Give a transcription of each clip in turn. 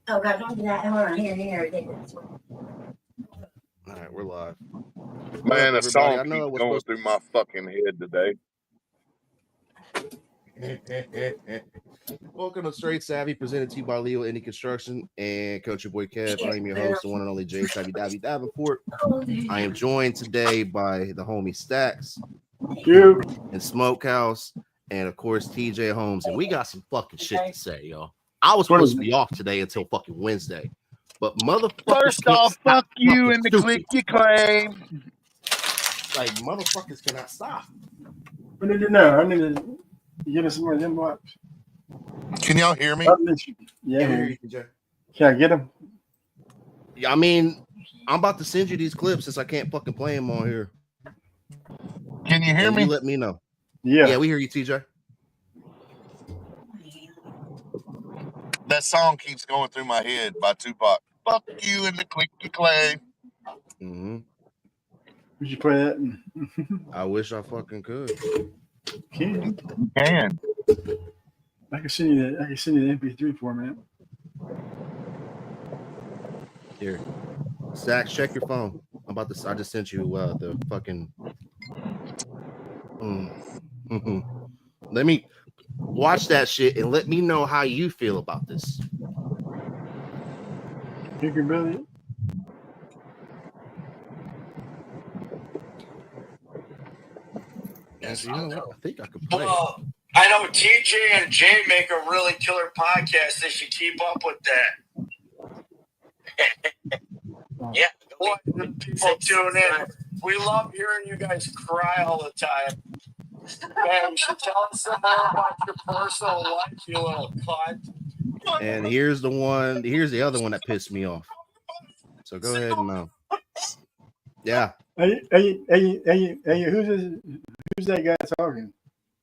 Oh God, don't do that. Hold on, here. All right, we're live. Man, a everybody? song I know keeps what's going supposed through my fucking head today. Welcome to Straight Savvy, presented to you by Leo Indie Construction and Coach your boy Kev. I am your host, the one and only J Savvy Davy Davenport. I am joined today by the homie Stacks, and Smokehouse, and of course TJ Holmes. And we got some fucking shit to say, y'all. I was supposed to be off today until fucking Wednesday, but motherfuckers. First off, fuck you and the click you claim. Like motherfuckers cannot stop. What did you know? I need to get us some more inbox. Can y'all hear me? Yeah. Can I get them? Yeah, I mean, I'm about to send you these clips since I can't fucking play them on here. Can you hear me? You let me know. Yeah, we hear you, TJ. That song keeps going through my head by Tupac. Fuck you and the click you claim. Mm-hmm. would you play that? I wish I fucking could. Can. I can send you the MP3 format. Here, Zach, check your phone. I just sent you the fucking. Mm-hmm. Let me watch that shit and let me know how you feel about this. Hickerbilly. Actually, you know what? I think I could play. I know TJ and Jay make a really killer podcast. They should keep up with that. Yeah, people tune in. We love hearing you guys cry all the time. Man, you should tell us some more about your personal life, you little cunt. And here's the other one that pissed me off. So go ahead and yeah. Hey, who's that guy talking?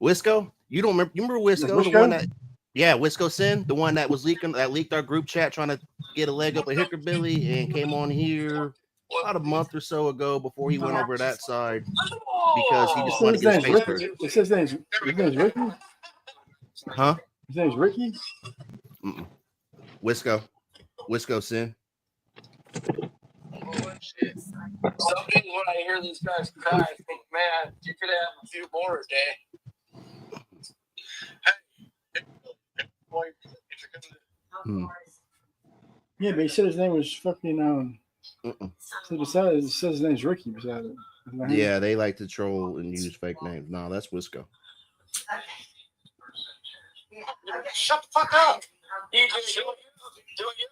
Wisco? You don't remember? You remember Wisco? The one that, Wisco Sin, the one that was leaked our group chat trying to get a leg up a Hickerbilly and came on here about a month or so ago before he went over that side because he just wanted to get his face hurt. His name's Ricky? Huh? His name's Ricky? Wisco Sin. Some days when I hear these guys cry, I think, man, you could have a few more a day. Yeah, but he said his name was fucking it says his name's Ricky beside it. Yeah, they like to troll and use fake names. No, that's Wisco. Shut the fuck up. Do you have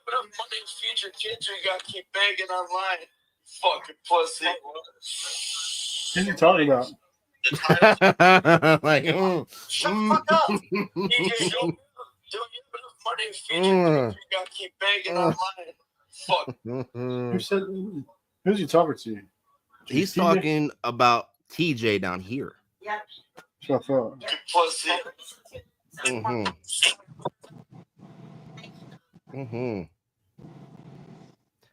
enough money to feed your kids or you gotta keep begging online? Fucking pussy. What are you talking about? Like, shut the fuck up. DJ, do you have enough money to feed your kids or you gotta keep begging online? Fuck. Who's he talking to? He's talking about TJ down here. Yep. Shut up. Pussy.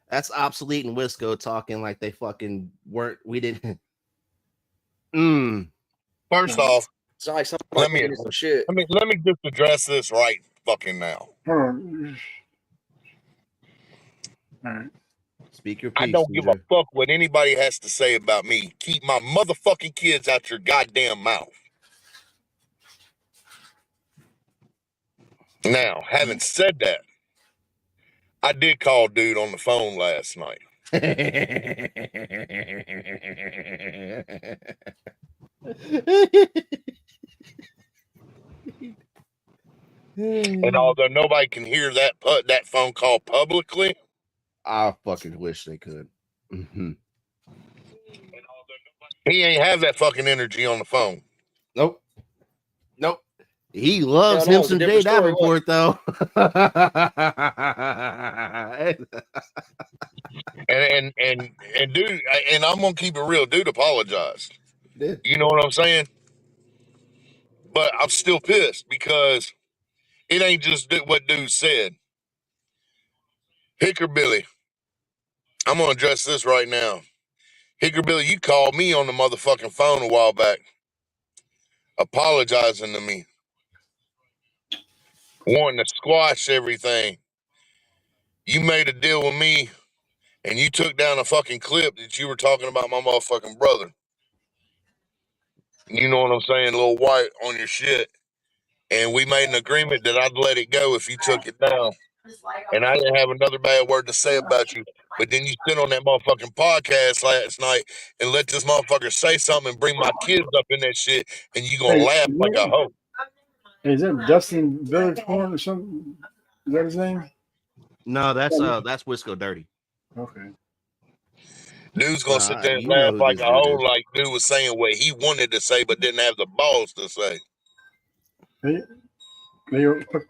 That's Obsolete and Wisco talking like they fucking weren't. We didn't. First off, let me shit. let me just address this right fucking now. All right. Speak your piece. I don't give a fuck what anybody has to say about me. Keep my motherfucking kids out your goddamn mouth. Now, having said that, I did call dude on the phone last night. And although nobody can hear that phone call publicly, I fucking wish they could. He ain't have that fucking energy on the phone. Nope. He loves him some Jay Davenport though. and dude, and I'm gonna keep it real. Dude apologized. Yeah. You know what I'm saying? But I'm still pissed because it ain't just what dude said. Hickerbilly, I'm gonna address this right now. Hickerbilly, you called me on the motherfucking phone a while back, apologizing to me, wanting to squash everything. you made a deal with me and you took down a fucking clip that you were talking about my motherfucking brother. You know what I'm saying? Little White on your shit. And we made an agreement that I'd let it go if you took it down. And I didn't have another bad word to say about you. But then you sit on that motherfucking podcast last night and let this motherfucker say something and bring my kids up in that shit, and you gonna laugh like a hoe. Is that Dustin Villacorn or something? Is that his name? No, that's Wisco Dirty. Okay. Dude's gonna sit there and you know laugh who like this a dude hoe, is. like dude was saying what he wanted to say but didn't have the balls to say. Hey,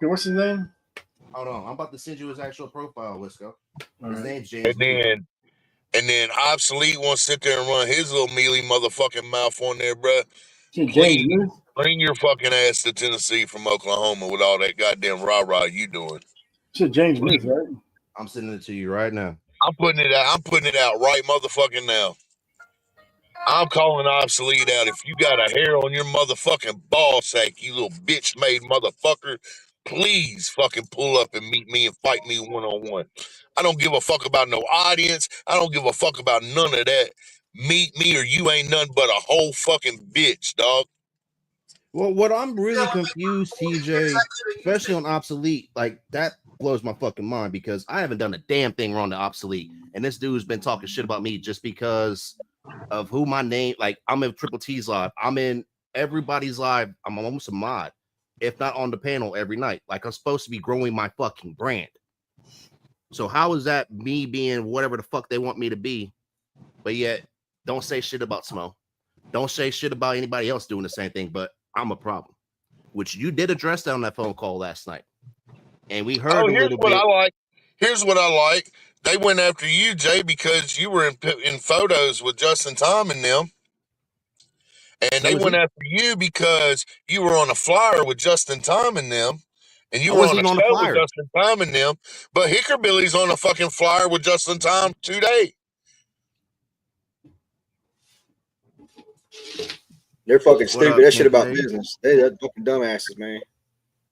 what's his name? Hold on, I'm about to send you his actual profile, Wisco. His Right. name's James Lee. And then Obsolete wants to sit there and run his little mealy motherfucking mouth on there, bruh. James Lee? Bring your fucking ass to Tennessee from Oklahoma with all that goddamn rah-rah you doing. Shit, James Smith, right? I'm sending it to you right now. I'm putting it out right motherfucking now. I'm calling Obsolete out. If you got a hair on your motherfucking ball sack, you little bitch-made motherfucker, please fucking pull up and meet me and fight me one-on-one. I don't give a fuck about no audience. I don't give a fuck about none of that. Meet me or you ain't nothing but a whole fucking bitch, dog. Well, what I'm really confused, TJ, especially on Obsolete, like that blows my fucking mind because I haven't done a damn thing wrong to Obsolete. And this dude's been talking shit about me just because of who my name, like I'm in Triple T's live. I'm in everybody's live. I'm almost a mod, if not on the panel every night. Like I'm supposed to be growing my fucking brand. So how is that me being whatever the fuck they want me to be, but yet don't say shit about Smo? Don't say shit about anybody else doing the same thing, but I'm a problem, which you did address that on that phone call last night. And we heard a little bit. Here's what I like. They went after you, Jay, because you were in photos with Justin Tom and them. And they went after you because you were on a flyer with Justin Tom and them. And you were on a show with Justin Tom and them. But Hickerbilly's on a fucking flyer with Justin Tom today. They're fucking stupid. That shit about business. They're fucking dumbasses, man.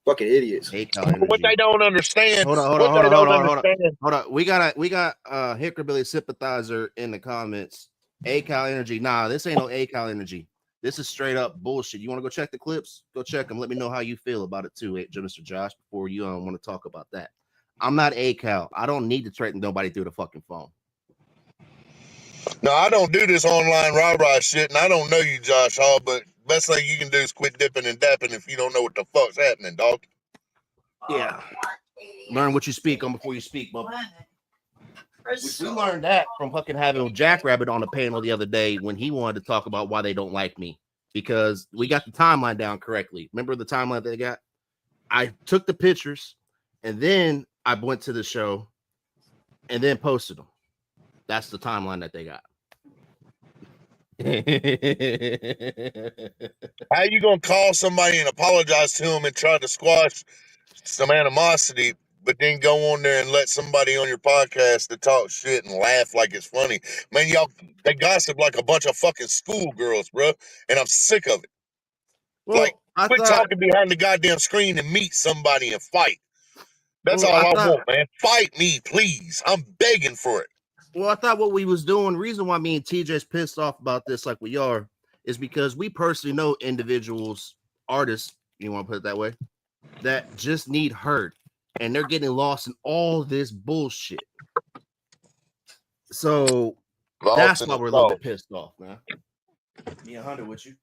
Fucking idiots. What they don't understand. Hold on. We got Hickerbilly sympathizer in the comments. ACAL Energy. Nah, this ain't no ACAL Energy. This is straight up bullshit. You want to go check the clips? Go check them. Let me know how you feel about it too, Mr. Josh, before you want to talk about that. I'm not ACAL. I don't need to threaten nobody through the fucking phone. No, I don't do this online rah-rah shit, and I don't know you, Josh Hall, but best thing you can do is quit dipping and dapping if you don't know what the fuck's happening, dog. Yeah. Learn what you speak on before you speak, bub. We learned that from fucking having Jackrabbit on the panel the other day when he wanted to talk about why they don't like me, because we got the timeline down correctly. Remember the timeline they got? I took the pictures and then I went to the show and then posted them. That's the timeline that they got. How you gonna call somebody and apologize to them and try to squash some animosity, but then go on there and let somebody on your podcast to talk shit and laugh like it's funny? Man, y'all, they gossip like a bunch of fucking schoolgirls, bro, and I'm sick of it. Well, quit talking behind the goddamn screen and meet somebody and fight. That's all I want, man. Fight me, please. I'm begging for it. Well, I thought what we was doing, the reason why me and TJ's pissed off about this like we are, is because we personally know individuals, artists, you want to put it that way, that just need heard, and they're getting lost in all this bullshit. So that's why we're a little bit pissed off, man. Me 100 with you.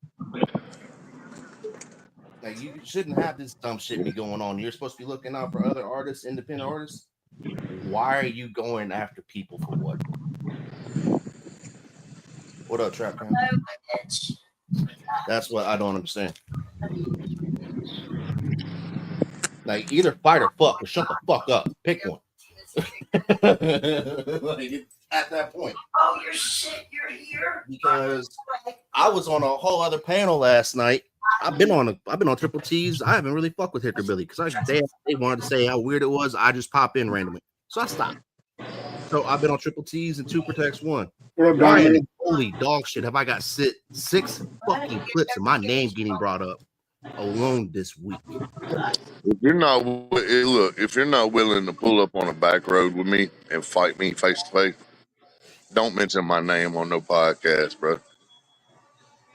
Like, you shouldn't have this dumb shit be going on. You're supposed to be looking out for other artists, independent artists. Why are you going after people for what? What up, Trap Cam? That's what I don't understand. Like, either fight or fuck, or shut the fuck up. Pick one. Like, at that point. Oh, you're shit. You're here. Because I was on a whole other panel last night. I've been on Triple T's. I haven't really fucked with Hickerbilly because they wanted to say how weird it was. I just pop in randomly, so I stopped. So I've been on Triple T's and 2 Protects 1. Holy dog shit! Have I got 6 fucking clips of my name getting brought up alone this week. If you're not if you're not willing to pull up on a back road with me and fight me face to face, don't mention my name on no podcast, bro.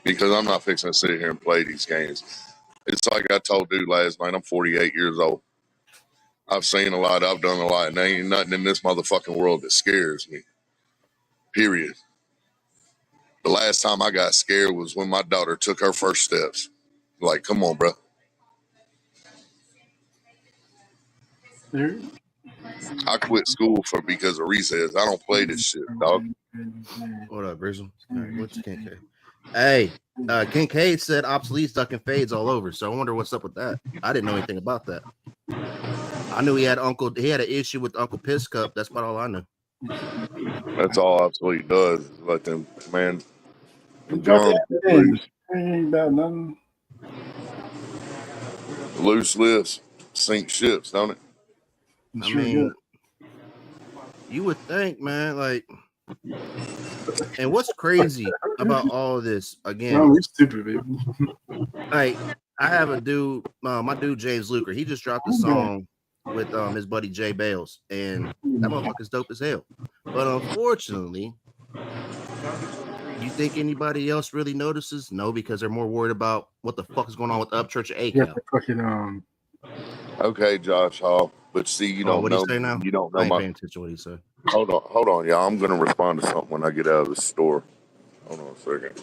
Because I'm not fixing to sit here and play these games. It's like I told dude last night. I'm 48 years old. I've seen a lot. I've done a lot. And there ain't nothing in this motherfucking world that scares me. Period. The last time I got scared was when my daughter took her first steps. Like, come on, bro. I quit school because of recess. I don't play this shit, dog. What up, Grizzle? All right, what's Kincaid? Hey, Kincaid said obsolete ducking fades all over. So I wonder what's up with that. I didn't know anything about that. I knew he had an issue with Uncle Piss Cup. That's about all I knew. That's all obsolete does. Is let them, man. Ain't about nothing. Loose lips sink ships, don't it? I mean, you would think, man, like, and what's crazy about all of this, again, we stupid people. like, I have a dude, my dude James Luker, he just dropped a song with his buddy Jay Bales, and that motherfucker's dope as hell. But unfortunately, you think anybody else really notices? No, because they're more worried about what the fuck is going on with Upchurch or ACAL. Okay, Josh Hall. But see, you don't what know. He say now? You don't know I ain't paying attention to what he said. Hold on, y'all. I'm gonna respond to something when I get out of the store. Hold on a second.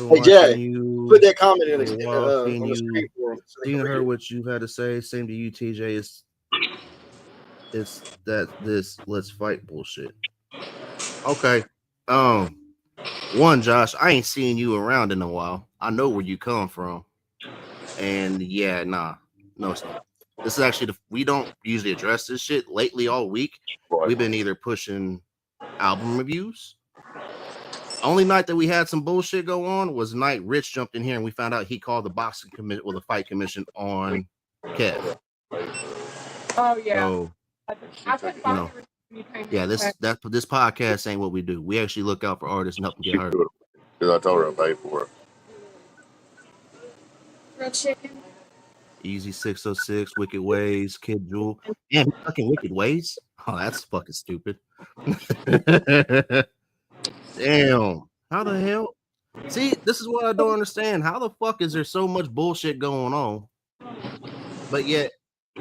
Hey Jay, put that comment in on the screen for him. Seeing her what you had to say. Same to you, TJ. It's that this let's fight bullshit. Okay. One, Josh, I ain't seen you around in a while. I know where you come from. And yeah, no, it's not. This is actually we don't usually address this shit. Lately, all week, we've been either pushing album reviews. Only night that we had some bullshit go on was the night Rich jumped in here and we found out he called the boxing commission or the fight commission on Kev. Oh yeah. So, yeah, this podcast ain't what we do. We actually look out for artists and help them get hurt. Because I told her I paid for it. Grilled chicken. Easy 606, Wicked Ways, Kid Jewel. Damn, fucking Wicked Ways? Oh, that's fucking stupid. Damn. How the hell? See, this is what I don't understand. How the fuck is there so much bullshit going on, but yet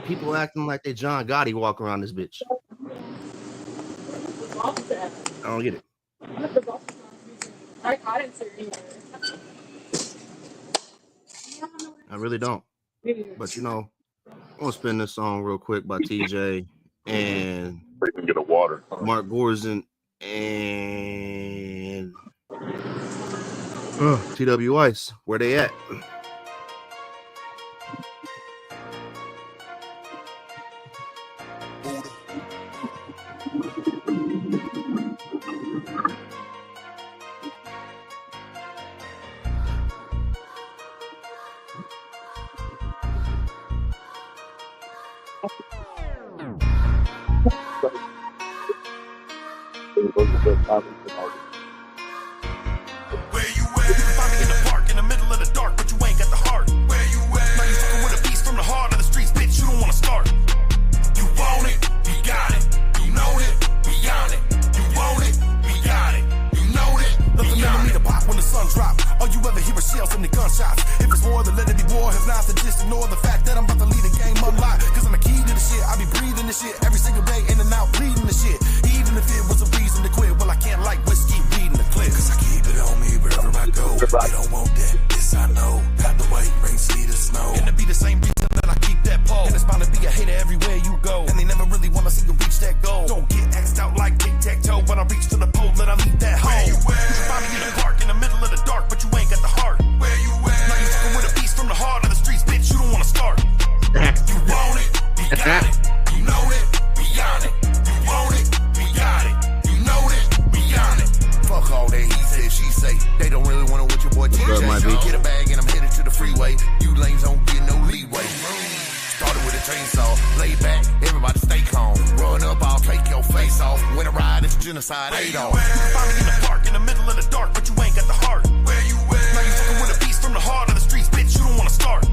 people acting like they John Gotti walk around this bitch? I don't get it. I didn't say either. I really don't. But I'm gonna spin this song real quick by TJ and They can get a water. Mark Gorzin and TW Ice. Where they at? Where you at? You can find me in the park in the middle of the dark, but you ain't got the heart. Where you at? Now you fucking with a beast from the heart of the streets, bitch. You don't wanna start. You want it, we got it. You know it, we on it. You want it, we got it. You know it, nothing never need a pop when the sun drop. All you ever hear is shells from the gunshots. If it's war, then let it be war. If not, then just ignore the fact that I'm about to lead the game unlocked. Cause I'm the key to the shit. I be breathing the shit every single day, in and out, bleeding the shit. Even if it was a reason to quit, well, I can't like whiskey, reading the clip. Cause I keep it on me wherever I go. They don't want that, this I know. Got the white rain, sleet, or snow. And it be the same reason that I keep that pole. And it's bound to be a hater everywhere you go. And they never really wanna see you reach that goal. Don't get axed out like tic-tac-toe. When I reach to the pole, then I leave that hole. Where you at? You can find me in the park in the middle of the dark, but you ain't got the heart. Where you at? Now you fucking with a beast from the heart of the streets, bitch. You don't wanna start. You want it, we got it. You know it, we on it. You want it, we got it. You know it, we on it. Fuck all that he said, she say. They don't really want to with your boy TJ. Get a bag and I'm headed to the freeway. You lanes don't get no leeway. Started with a chainsaw, lay back, everybody stay calm. Run up, I'll take your face off. When I ride, it's genocide, Adolf. You can find me in the park in the middle of the dark, but you ain't got the heart. Where you at? Now you fucking with a beast from the heart of the streets, bitch. You don't wanna start.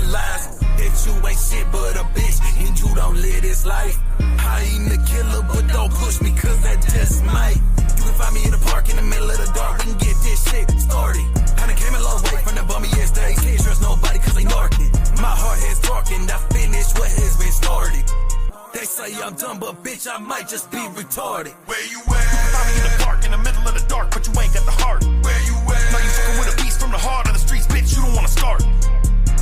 realize that you ain't shit but a bitch and you don't live this life. I ain't a killer, but don't push me, cause that just might. You can find me in the park in the middle of the dark, we can get this shit started. I done came a long way from the bummy yesterday, can't trust nobody cause they narking. My heart has darkened, I finished what has been started. They say I'm dumb, but bitch, I might just be retarded. Where you at? You can find me in the park, in the middle of the dark, but you ain't got the heart. Where you at? Now you fucking with a beast from the heart of the streets, bitch, you don't wanna start.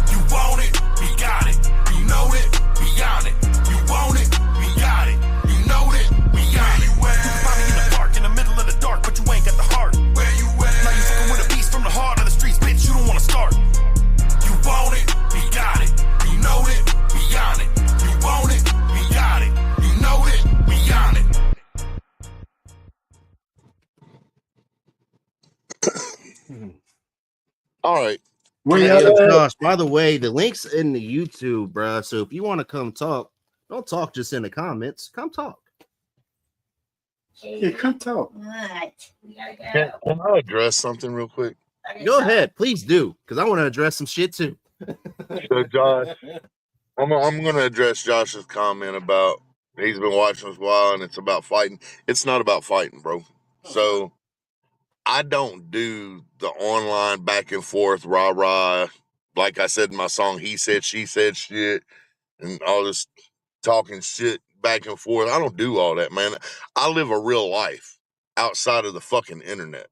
You want it, we got it. You know it, we on it. You want it, we got it. You know it, we got it. You can find me in the park, in the middle of the dark, but you ain't got the heart. Where you at? Now you fucking with a beast from the heart of the streets, bitch, you don't wanna start. You want it, we got it. You know it, we on it. You want it, we got it. You know it, we on it. All right. Where Hey, y'all at? Josh, by the way, the link's in the YouTube, bruh. So if you want to come talk, don't talk just in the comments. Come talk. Yeah, come talk. What? We gotta Can go. I address something real quick? Go ahead, please do, because I want to address some shit too. So, Josh, I'm going to address Josh's comment about he's been watching us a while and it's about fighting. It's not about fighting, bro. So I don't do the online back and forth rah-rah. Like I said in my song, he said, she said shit and all this talking shit back and forth. I don't do all that, man. I live a real life outside of the fucking internet.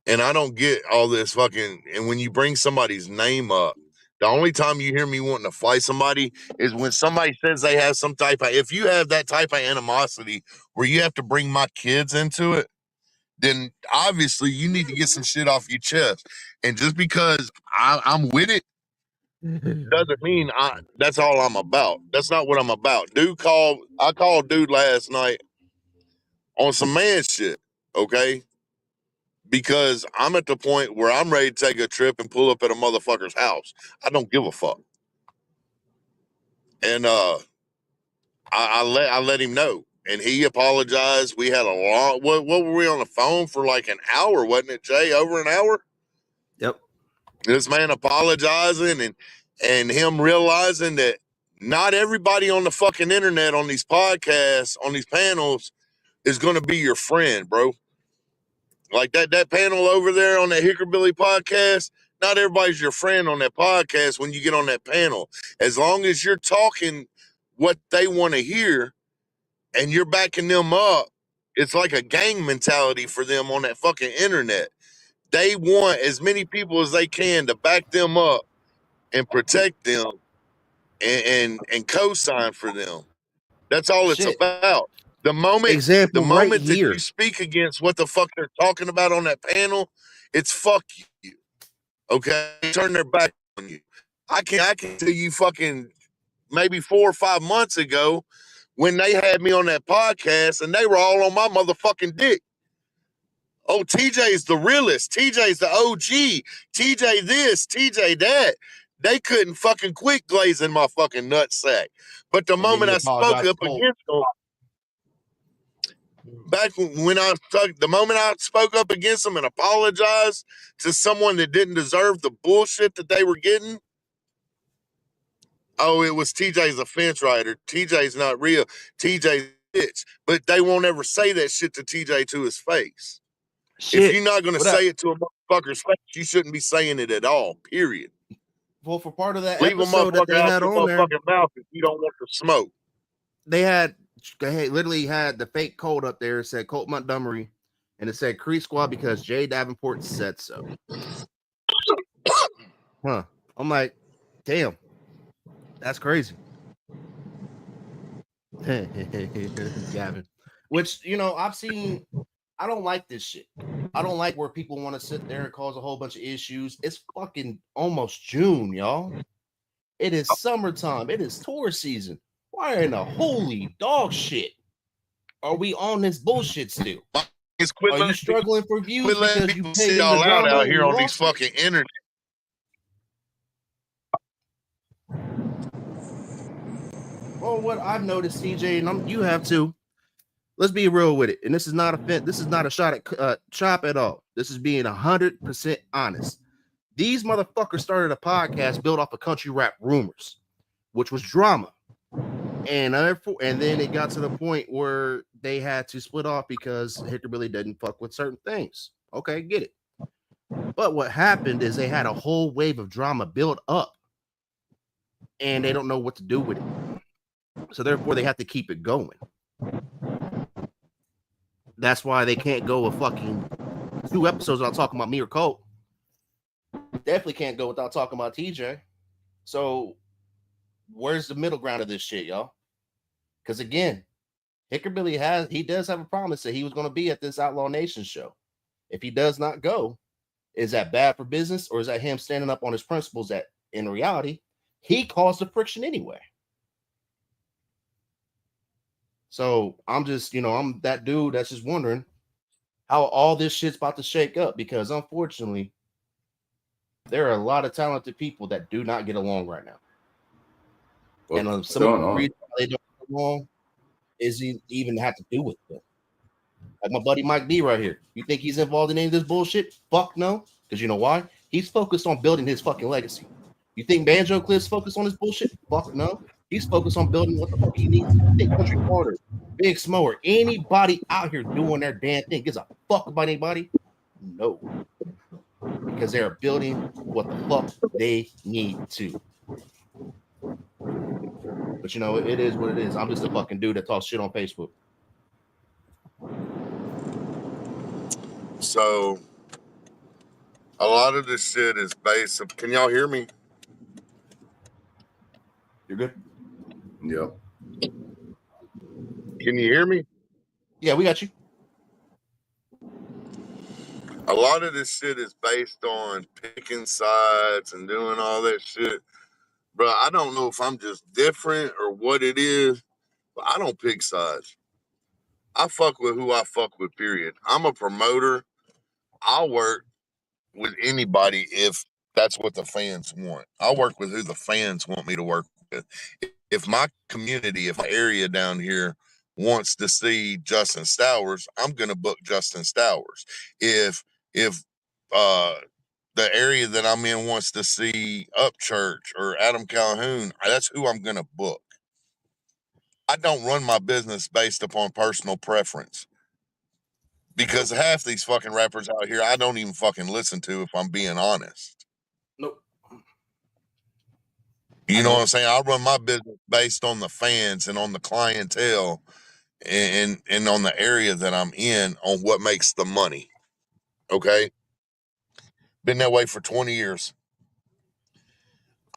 And I don't get all this fucking, and when you bring somebody's name up, the only time you hear me wanting to fight somebody is when somebody says they have some type of, if you have that type of animosity where you have to bring my kids into it, then obviously you need to get some shit off your chest. And just because I'm with it, doesn't mean that's all I'm about. That's not what I'm about. I called dude last night on some man shit, okay? Because I'm at the point where I'm ready to take a trip and pull up at a motherfucker's house. I don't give a fuck. And I let him know. And he apologized. We had a long what were we on the phone for like an hour, wasn't it, Jay? Over an hour? Yep. This man apologizing and him realizing that not everybody on the fucking internet, on these podcasts, on these panels, is gonna be your friend, bro. Like that panel over there on that Hickorbilly podcast, not everybody's your friend on that podcast when you get on that panel. As long as you're talking what they want to hear and you're backing them up, it's like a gang mentality for them on that fucking internet. They want as many people as they can to back them up and protect them and co-sign for them. That's all it's Shit. about. The moment Right that here. you speak against what the fuck they're talking about on that panel, it's fuck you. Okay? Turn their back on you. I can tell you fucking maybe 4 or 5 months ago when they had me on that podcast and they were all on my motherfucking dick. Oh, TJ's the realest. TJ's the OG. TJ this, TJ that. They couldn't fucking quit glazing my fucking nutsack. But the moment I spoke up against them, the moment I spoke up against them and apologized to someone that didn't deserve the bullshit that they were getting, oh, it was TJ's a fence rider. TJ's not real. TJ's a bitch. But they won't ever say that shit to TJ to his face. Shit. If you're not going to say it to a motherfucker's face, you shouldn't be saying it at all, period. Well, for part of that Leave a episode that motherfucker they out had your on there, motherfucking mouth if you don't want to smoke. they literally had the fake code up there. It said Colt Montgomery, and it said Creek Squad because Jay Davenport said so. Huh. I'm like, damn, that's crazy. Gavin. Which, I don't like this shit. I don't like where people want to sit there and cause a whole bunch of issues. It's fucking almost June, y'all. It is summertime. It is tour season. Why in the holy dog shit are we on this bullshit still? Are you struggling for views because you see y'all out here on these fucking internet? Well, what I've noticed, TJ, and you have too. Let's be real with it, and this is not a shot at Chop at all. This is being 100% honest. These motherfuckers started a podcast built off of country rap rumors, which was drama. And then it got to the point where they had to split off because Hickabilly didn't fuck with certain things. Okay, get it. But what happened is they had a whole wave of drama built up, and they don't know what to do with it. So therefore, they have to keep it going. That's why they can't go a fucking 2 episodes without talking about me or Colt. Definitely can't go without talking about TJ. So where's the middle ground of this shit, y'all? Because again, Hickabilly does have a promise that he was going to be at this Outlaw Nation show. If he does not go, is that bad for business, or is that him standing up on his principles that in reality he caused the friction anyway? So I'm just, I'm that dude that's just wondering how all this shit's about to shake up, because unfortunately there are a lot of talented people that do not get along right now. And some of the reasons why they don't get along is even have to do with them. Like my buddy Mike B right here. You think he's involved in any of this bullshit? Fuck no. Because you know why? He's focused on building his fucking legacy. You think Banjo Cliff's focused on his bullshit? Fuck no. He's focused on building what the fuck he needs. Big Country Corner, Big Smower, anybody out here doing their damn thing gives a fuck about anybody? No. Because they're building what the fuck they need to. But it is what it is. I'm just a fucking dude that talks shit on Facebook. So a lot of this shit is based on, can y'all hear me? You're good? Yep. Can you hear me? Yeah, we got you. A lot of this shit is based on picking sides and doing all that shit. Bro, I don't know if I'm just different or what it is, but I don't pick sides. I fuck with who I fuck with, period. I'm a promoter. I'll work with anybody if that's what the fans want. I'll work with who the fans want me to work with. If my community, if my area down here wants to see Justin Stowers, I'm gonna book Justin Stowers. If the area that I'm in wants to see Upchurch or Adam Calhoun, that's who I'm gonna book. I don't run my business based upon personal preference. Because half these fucking rappers out here, I don't even fucking listen to, if I'm being honest. Nope. You know what I'm saying? I run my business based on the fans and on the clientele and on the area that I'm in, on what makes the money. Okay? Been that way for 20 years.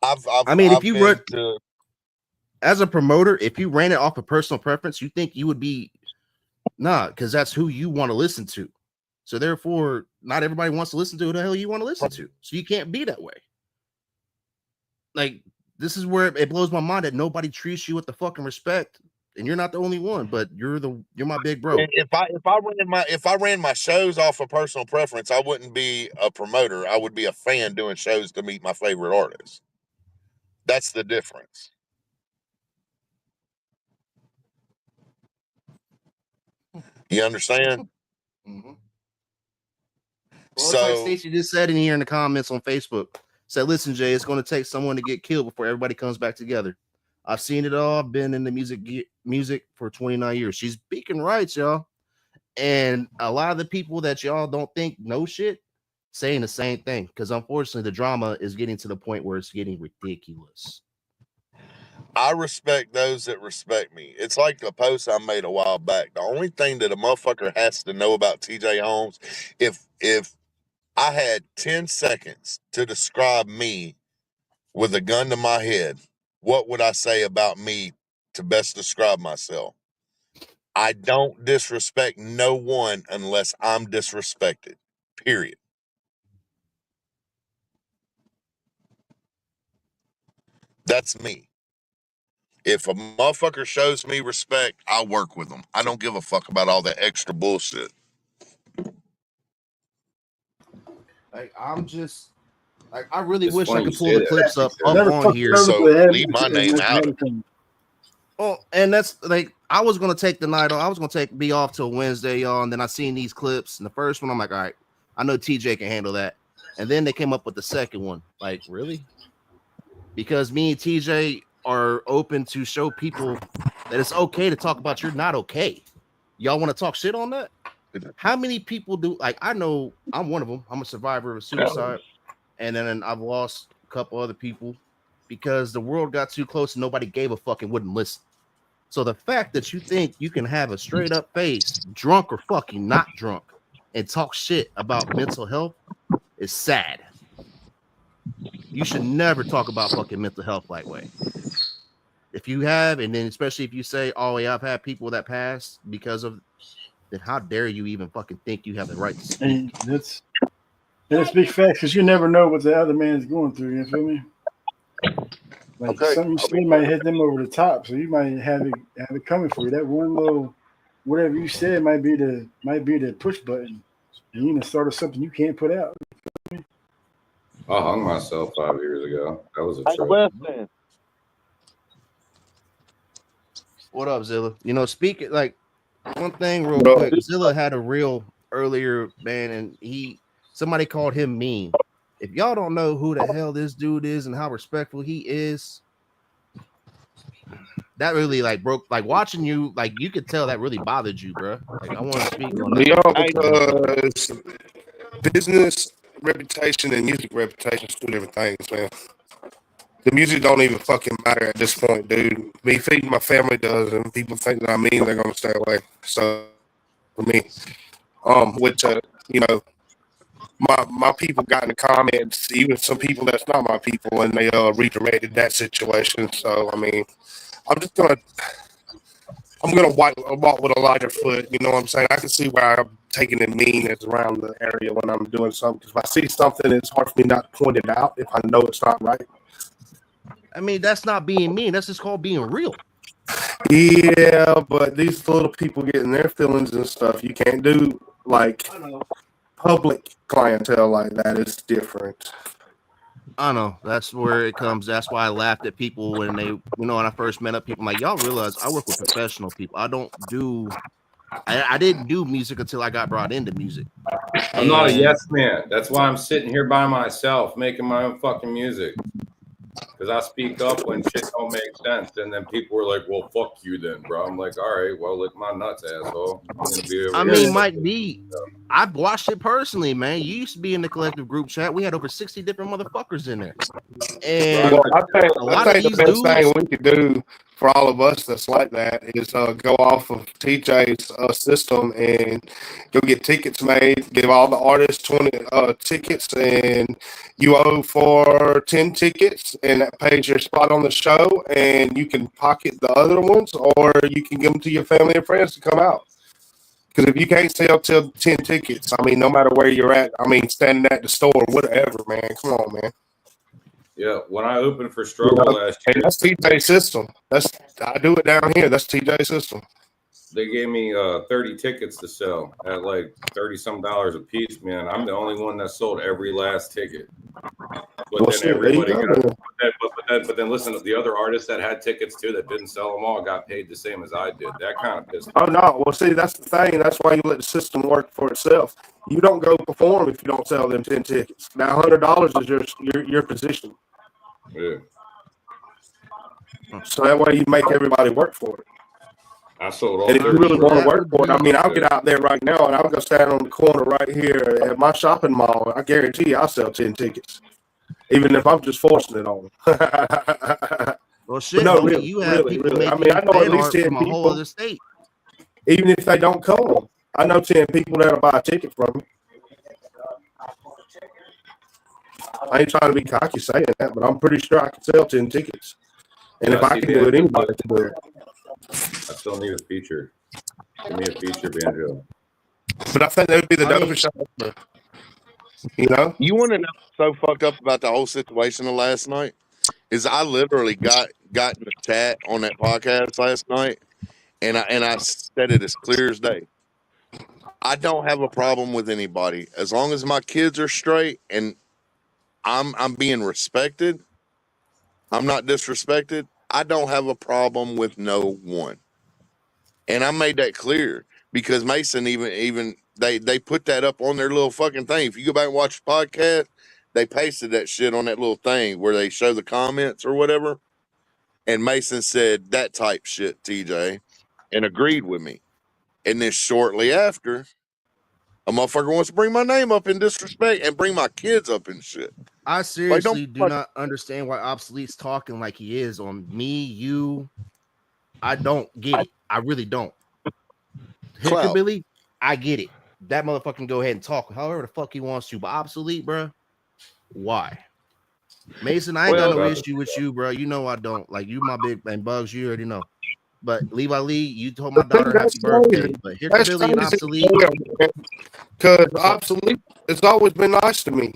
If you run as a promoter, if you ran it off of personal preference, you think you would be because that's who you want to listen to. So therefore, not everybody wants to listen to who the hell you want to listen to. So you can't be that way. Like, this is where it blows my mind that nobody treats you with the fucking respect, and you're not the only one, but you're my big bro. If I ran my shows off of personal preference, I wouldn't be a promoter. I would be a fan doing shows to meet my favorite artists. That's the difference. You understand? Mm-hmm. Well, so, like Stacey just said in here in the comments on Facebook, said, "Listen, Jay, it's going to take someone to get killed before everybody comes back together. I've seen it all. I've been in the music for 29 years. She's speaking rights, y'all. And a lot of the people that y'all don't think know shit saying the same thing, because unfortunately the drama is getting to the point where it's getting ridiculous. I respect those that respect me. It's like the post I made a while back. The only thing that a motherfucker has to know about TJ Holmes, if I had 10 seconds to describe me with a gun to my head, what would I say about me to best describe myself? I don't disrespect no one unless I'm disrespected. Period. That's me. If a motherfucker shows me respect, I'll work with them. I don't give a fuck about all that extra bullshit. Like, I really wish I could pull the clips up on here. So leave my name out of it. Oh, and that's like, I was gonna take the night off. I was gonna be off till Wednesday, y'all. And then I seen these clips, and the first one, I'm like, all right, I know TJ can handle that. And then they came up with the second one. Like, really? Because me and TJ are open to show people that it's okay to talk about you're not okay. Y'all want to talk shit on that? How many people do? Like, I know I'm one of them. I'm a survivor of suicide, and then I've lost a couple other people because the world got too close and nobody gave a fuck and wouldn't listen. So the fact that you think you can have a straight up face, drunk or fucking not drunk, and talk shit about mental health is sad. You should never talk about fucking mental health that way. If you have, and then especially if you say, "Oh yeah, I've had people that passed because of," then how dare you even fucking think you have the right to speak? And that's big facts because you never know what the other man's going through. You feel me? Like something you say might hit them over the top, so you might have it coming for you. That one little whatever you said might be the push button, and you start something you can't put out. I hung myself 5 years ago. That was a trip. What up, Zilla? Speaking like one thing real quick. Zilla had a reel earlier, man, and somebody called him mean. If y'all don't know who the hell this dude is and how respectful he is, that really broke. Like watching you, you could tell that really bothered you, bro. Like I want to speak on that. Because business reputation and music reputation is two different things, man. The music don't even fucking matter at this point, dude. Me feeding my family does, and people think that I mean they're gonna stay away. So for me, which my people got in the comments, even some people that's not my people, and they redirected that situation. So I mean, I'm gonna walk with a lighter foot. You know what I'm saying? I can see why I'm taking it mean as around the area when I'm doing something. Because if I see something, it's hard for me not to point it out if I know it's not right. I mean, that's not being mean. That's just called being real. Yeah, but these little people getting their feelings and stuff, you can't do public clientele like that. It's different. I know. That's where it comes. That's why I laughed at people when they, when I first met up. People I'm like, y'all realize I work with professional people. I didn't do music until I got brought into music. I'm not a yes man. That's why I'm sitting here by myself making my own fucking music. Because I speak up when shit don't make sense, and then people were like, "Well, fuck you, then, bro." I'm like, "All right, well, lick my nuts, asshole." Mike B, I've watched it personally, man. You used to be in the collective group chat. We had over 60 different motherfuckers in there, and I think the best thing we could do for all of us that's like that is go off of TJ's system and go get tickets made. Give all the artists 20 tickets, and you owe for 10 tickets, and that pays your spot on the show, and you can pocket the other ones, or you can give them to your family and friends to come out. Because if you can't sell till 10 tickets, I mean, no matter where you're at, I mean, standing at the store, whatever, man. Come on, man. Yeah, when I opened for Struggle last year, that's TJ's system. I do it down here. That's TJ's system. They gave me 30 tickets to sell at like $30-some a piece, man. I'm the only one that sold every last ticket. But then everybody but then listen, the other artists that had tickets too that didn't sell them all got paid the same as I did. That kind of pissed me. Oh no, well see, that's the thing. That's why you let the system work for itself. You don't go perform if you don't sell them 10 tickets. Now $100 is your position. Yeah. So that way you make everybody work for it. I sold all. And if you really want to work for it, I mean, I'll get out there right now and I'll go stand on the corner right here at my shopping mall. I guarantee you I'll sell 10 tickets, even if I'm just forcing it on them. Well, shit, no, homie, really, you have really, people really. I making mean, I know at least 10 from a whole people. other state. Even if they don't come, I know 10 people that'll buy a ticket from me. I ain't trying to be cocky saying that, but I'm pretty sure I can sell 10 tickets. And if I can do it, anybody can do it. I still need a feature. Give me a feature, Banjo. But I think that would be the dopest shot. You know? You want to know what's so fucked up about the whole situation of last night? Is I literally got in the chat on that podcast last night, and I said it as clear as day. I don't have a problem with anybody as long as my kids are straight and I'm being respected. I'm not disrespected. I don't have a problem with no one. And I made that clear. because Mason even they put that up on their little fucking thing. If you go back and watch the podcast, they pasted that shit on that little thing where they show the comments or whatever. And Mason said that type shit, TJ, and agreed with me. And then shortly after, a motherfucker wants to bring my name up in disrespect and bring my kids up in shit. I Like, seriously do not understand why Obsolete's talking like he is on me, you. I don't get it. I really don't. Hickabilly, I get it. That motherfucker can go ahead and talk however the fuck he wants to. But Obsolete, bro, why? Mason, I ain't got no issue with you, bro. You know I don't. Like, you my big, and Bugs, you already know. But Levi Lee, you told my daughter happy birthday. But Hickabilly and Obsolete. Because Obsolete, it's always been nice to me.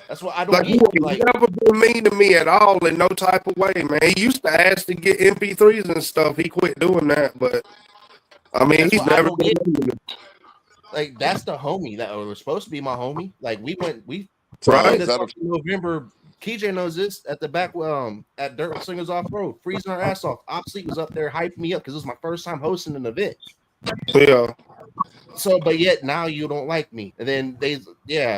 That's what I don't He's never been mean to me at all in no type of way, man. He used to ask to get MP3s and stuff. He quit doing that, but I mean, he's never been like, that's the homie that was supposed to be my homie. Like, we right this November. KJ knows this at the back at Dirt Slingers Off Road, freezing our ass off. Obsolete was up there hyping me up because it was my first time hosting an event. Yeah. So, but yet now you don't like me, and then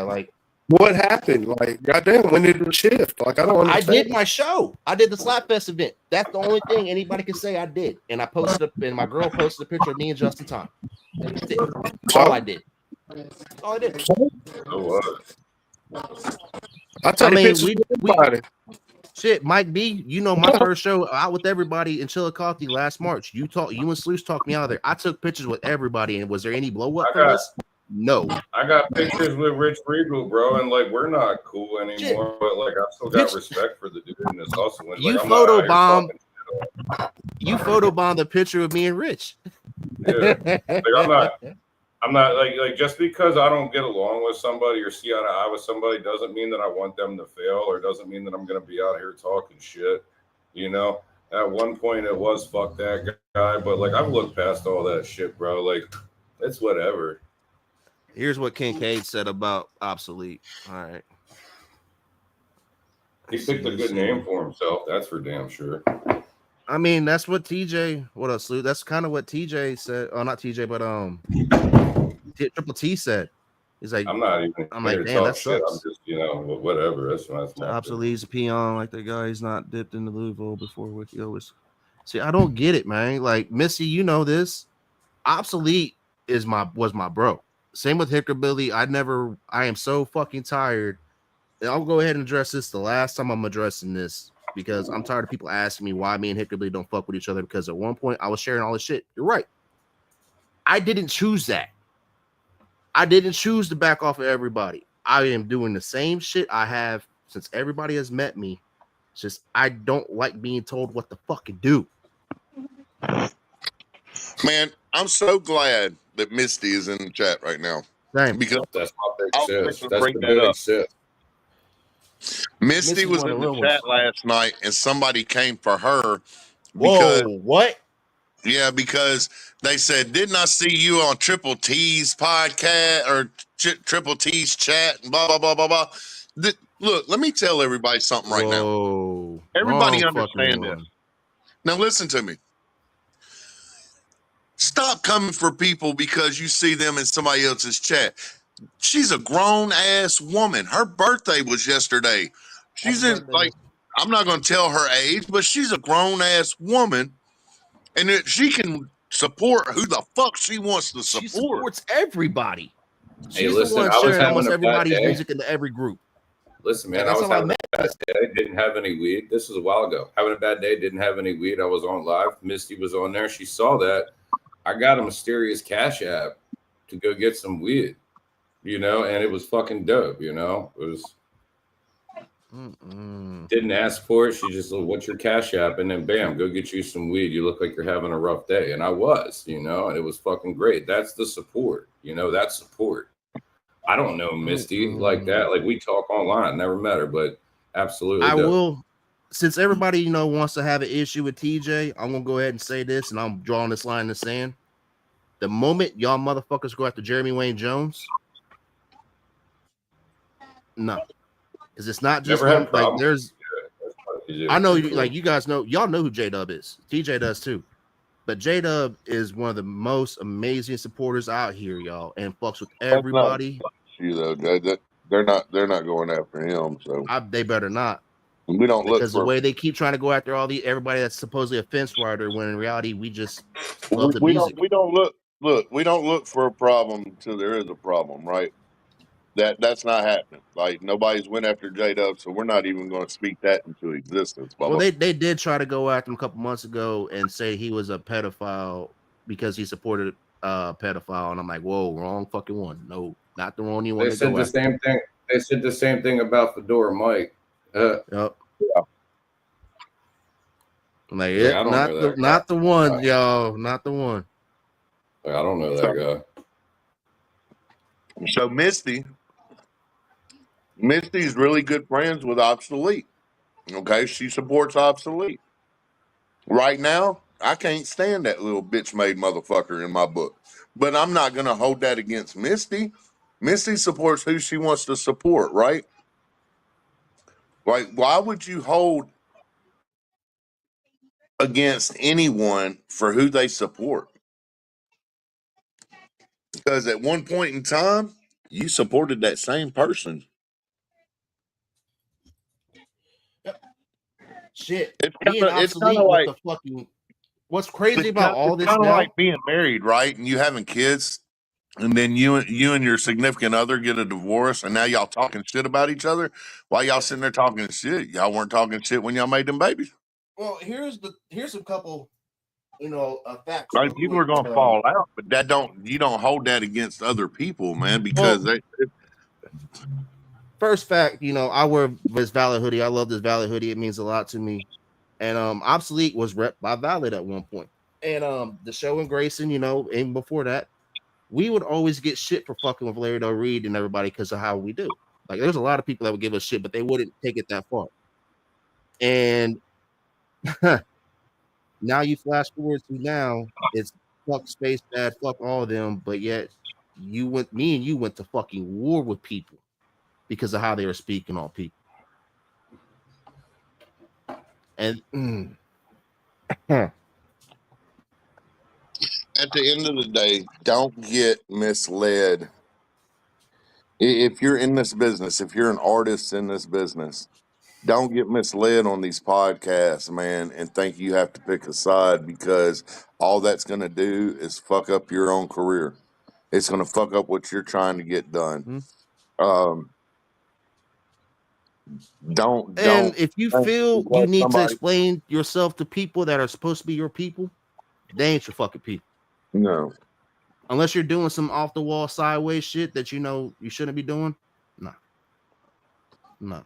like. What happened? Like, goddamn, when did it shift? Like, I don't understand. I did my show. I did the Slapfest event. That's the only thing anybody can say I did. And I posted up, and my girl posted a picture of me and Justin Tom. That's it. All I did. That's all I did. I mean, we shit, Mike B, you know, my first show out with everybody in Chillicothe last March. You and Sluice talked me out of there. I took pictures with everybody, and was there any blow up for this? No. I got pictures with Rich Regal, bro, and like we're not cool anymore, but like I still got respect for the dude in this hustle. Like, you photobombed the picture of me and Rich. Yeah. Like, I'm not like just because I don't get along with somebody or see eye to eye with somebody doesn't mean that I want them to fail, or doesn't mean that I'm gonna be out here talking shit. You know, at one point it was fuck that guy, but like I've looked past all that shit, bro. Like it's whatever. Here's what Kincaid said about Obsolete. All right. He picked a good name for himself. That's for damn sure. I mean, that's what TJ. What else, Lou? That's kind of what TJ said. Oh, not TJ, but Triple T said. He's like, I'm not even. I'm like, damn, that shit. sucks. I'm just, whatever. That's Obsolete's a peon, like the guy. He's not dipped into Louisville before Wiki always. See, I don't get it, man. Like Missy, you know this. Obsolete was my bro. Same with Hickabilly. I am so fucking tired. I'll go ahead and address this the last time I'm addressing this because I'm tired of people asking me why me and Hickabilly don't fuck with each other, because at one point I was sharing all this shit. You're right. I didn't choose that. I didn't choose to back off of everybody. I am doing the same shit I have since everybody has met me. It's just I don't like being told what to fucking do. Man, I'm so glad that Misty is in the chat right now. Same. Because that's my big I'll shit. bring that up. Misty was in the chat last night, and somebody came for her. Whoa, what? Yeah, because they said, didn't I see you on Triple T's podcast or Triple T's chat and blah, blah, blah, blah, blah. Look, let me tell everybody something right now. Everybody understand this. Now listen to me. Stop coming for people because you see them in somebody else's chat. She's a grown-ass woman. Her birthday was yesterday. She's in, like, I'm not going to tell her age, but she's a grown-ass woman. And she can support who the fuck she wants to support. She supports everybody. Hey, listen, I was having a bad day. Music into every group. Listen, man, I was having a bad day. Didn't have any weed. This was a while ago. Having a bad day. Didn't have any weed. I was on live. Misty was on there. She saw that. I got a mysterious cash app to go get some weed, and it was fucking dope, It was. Didn't ask for it. She just said, "What's your cash app?" And then bam, go get you some weed. You look like you're having a rough day. And I was, and it was fucking great. That's the support, that's support. I don't know Misty like that. Like we talk online, never met her, but absolutely. I will, since everybody, wants to have an issue with TJ, I'm gonna go ahead and say this, and I'm drawing this line in the sand. The moment y'all motherfuckers go after Jeremy Wayne Jones, no. Because it's not just like there's. I know, like you guys know, y'all know who J-Dub is. TJ does too. But J-Dub is one of the most amazing supporters out here, y'all, and fucks with That's not everybody. you though. They're not going after him. So They better not. we don't look Because for the way they keep trying to go after everybody that's supposedly a fence rider, when in reality we just love the music. we don't look for a problem until there is a problem, right? That's not happening. Like nobody's went after J-Dub, so we're not even going to speak that into existence. Bubba. Well, they did try to go after him a couple months ago and say he was a pedophile because he supported pedophile, and I'm like, whoa, wrong fucking one. No, not the wrong one. They said the same thing. They said the same thing about Fedora Mike. Yep. Yeah. I'm like, yeah, not the one, y'all, not the one. I don't know that guy. So Misty's really good friends with Obsolete. Okay, she supports Obsolete. Right now, I can't stand that little bitch made motherfucker in my book. But I'm not gonna hold that against Misty. Misty supports who she wants to support, right? Like, why would you hold against anyone for who they support? Because at one point in time, you supported that same person. Shit, It's being obsolete like with the fucking. What's crazy about all this now? Kind of like being being married, right? And you having kids, and then you and your significant other get a divorce, and now y'all talking shit about each other. Why y'all sitting there talking shit? Y'all weren't talking shit when y'all made them babies. Well, here's a couple, facts. Like people are gonna fall out, but you don't hold that against other people, man, because first fact, I wear this Valid hoodie. I love this Valid hoodie. It means a lot to me. And Obsolete was rep by Valid at one point. And the show and Grayson, even before that, we would always get shit for fucking with Larry Del Reed and everybody because of how we do. Like there's a lot of people that would give us shit, but they wouldn't take it that far. And now you flash forward to now, it's fuck Space Dad, fuck all of them, but yet me and you went to fucking war with people because of how they were speaking on people. And at the end of the day, don't get misled. If you're in this business, if you're an artist in this business, don't get misled on these podcasts, man, and think you have to pick a side, because all that's going to do is fuck up your own career. It's going to fuck up what you're trying to get done. Don't. And if you feel you need to explain yourself to people that are supposed to be your people, they ain't your fucking people. No. Unless you're doing some off the wall sideways shit that you shouldn't be doing. No.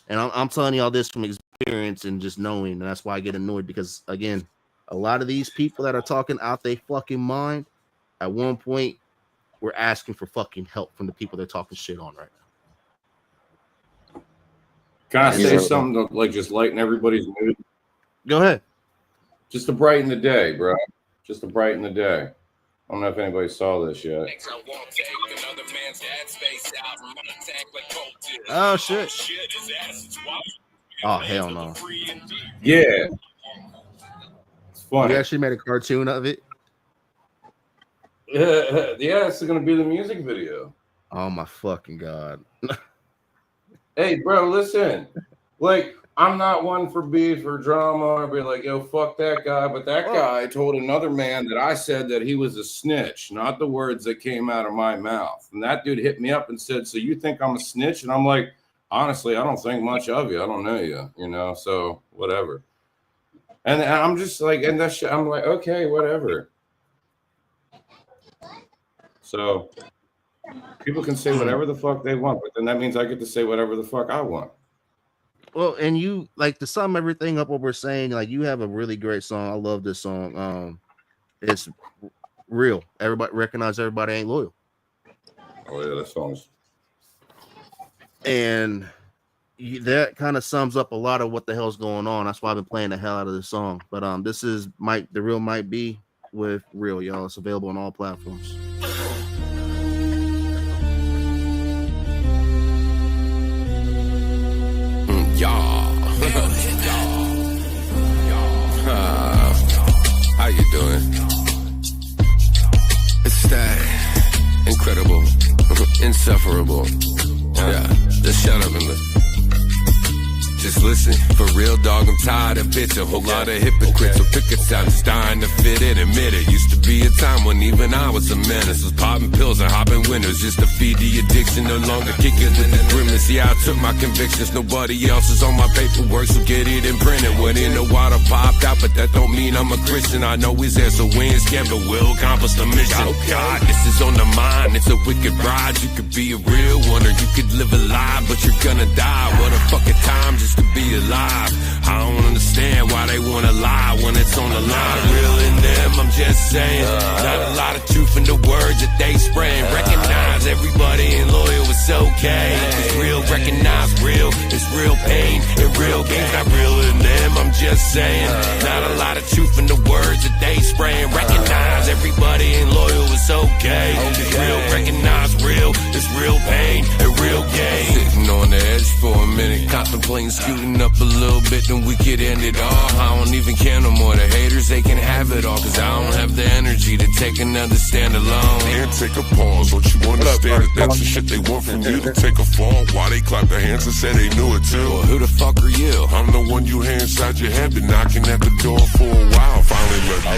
And I'm telling y'all this from experience and just knowing, and that's why I get annoyed, because again, a lot of these people that are talking out their fucking mind, at one point, we're asking for fucking help from the people they're talking shit on right now. Can I say something to just lighten everybody's mood? Go ahead. Just to brighten the day, bro. Just to brighten the day. I don't know if anybody saw this yet. Oh shit. Oh hell no. Yeah. It's funny. You actually made a cartoon of it? Yeah, it's gonna be the music video. Oh my fucking god. Hey, bro, listen. Like, I'm not one for beef or drama or be like, yo, fuck that guy. But that guy told another man that I said that he was a snitch, not the words that came out of my mouth. And that dude hit me up and said, so you think I'm a snitch? And I'm like, honestly, I don't think much of you. I don't know you, so whatever. And I'm just like, and that shit, I'm like, okay, whatever. So people can say whatever the fuck they want, but then that means I get to say whatever the fuck I want. Well, and you, like, to sum everything up what we're saying, like, you have a really great song. I love this song. It's real. Everybody recognize everybody ain't loyal. Oh yeah, that song's. And that kind of sums up a lot of what the hell's going on. That's why I've been playing the hell out of this song. But this is The Real Might Be with Real, y'all. It's available on all platforms. doing? It's that incredible, insufferable. Yeah, just shut up and listen. Just listen, for real dog, I'm tired of bitch. A whole lot of hypocrites, so pick a time, just dying to fit in, admit it. Used to be a time when even I was a menace. Was popping pills and hopping windows just to feed the addiction. No longer kicking with the grimace. Yeah, I took my convictions, nobody else is on my paperwork, so get it and print it. Went in the water, popped out, but that don't mean I'm a Christian. I know he's there, so we ain't scared, but we'll accomplish the mission. Oh God, this is on the mind, it's a wicked ride. You could be a real one or you could live a lie, but you're gonna die. What a fucking time just to be alive. I don't understand why they wanna lie when it's on the line. Real in them, I'm just saying. Not a lot of truth in the words that they spraying. Recognize everybody ain't loyal, it's okay. It's real, recognize real. It's real pain and real gains. Not real in them, I'm just saying. Not a lot of truth in the words that they spraying. Recognize everybody ain't loyal, it's okay. It's real, recognize real. It's real pain and real gain. Sitting on the edge for a minute, contemplating scooting up a little bit, then we could end it all. I don't even care no more. The haters, they can have it all, cause I don't have the energy to take another stand alone. And take a pause, don't you understand that that's the shit they want from you to take a fall? Why they clap their hands and say they knew it too? Well, who the fuck are you? I'm the one you hear inside your head, been knocking at the door for a while. Finally let me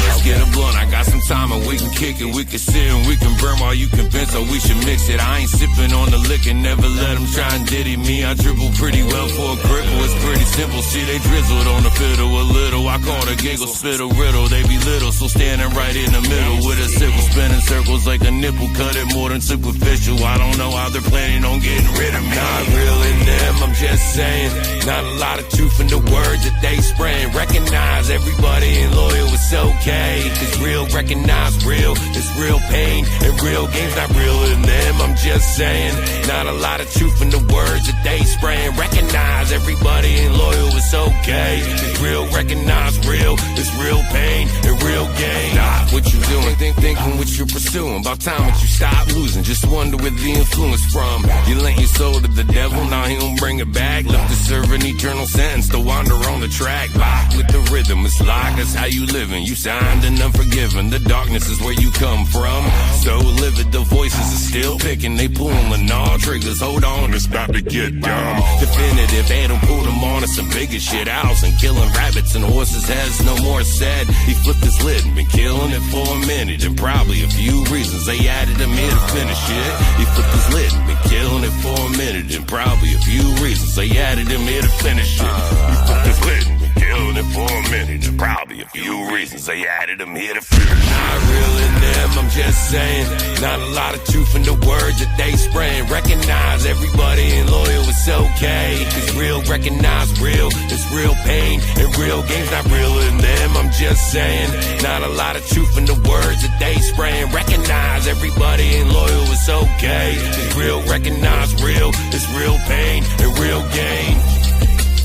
Let's get a blunt, I got some time and we can kick it. We can sit and we can burn while you convinced, so we should mix it. I ain't sipping on the liquor, never let them try and diddy me. I dribble pretty well for a cripple, it's pretty simple. See, they drizzled on the fiddle a little. I call the giggle, spit a riddle. They be little, so standing right in the middle with a sickle, spinning circles like a nipple. Cut it more than superficial. I don't know how they're planning on getting rid of me. Not real in them, I'm just saying. Not a lot of truth in the words that they spraying. Recognize everybody ain't loyal, it's okay. It's real, recognize real. It's real pain and real gains. Not real in them, I'm just saying. Not a lot of truth in the words that they spraying. Recognize everybody ain't loyal, it's okay. It's real, recognize real. It's real pain and real gain. Stop what you doing, thinking what you're pursuing. About time that you stop losing. Just wonder where the influence from. You lent your soul to the devil, now he don't bring it back. Left to serve an eternal sentence to wander on the track. Lock with the rhythm, it's locked, that's how you living. You signed and unforgiven. The darkness is where you come from. So livid, the voices are still picking. They pulling all triggers. Hold on, it's about to get dumb. Definitive, they done pulled him on to some bigger shit. Owls and killing rabbits and horses' heads, no more said. He flipped his lid and been killing it for a minute. And probably a few reasons they added him here to finish it. He flipped his lid and been killing it for a minute. And probably a few reasons they added him here to finish it. He flipped his lid and been killing it for a minute. And probably a few reasons they added him here to finish it. Not real in them, I'm just saying. Not a lot of truth in the words that they spraying. Recognize everybody ain't loyal, it's okay. It's real, recognize real. It's real pain and real gains. Not real in them, I'm just saying. Not a lot of truth in the words that they spraying. Recognize everybody ain't loyal, it's okay. It's real, recognize real. It's real pain and real gain.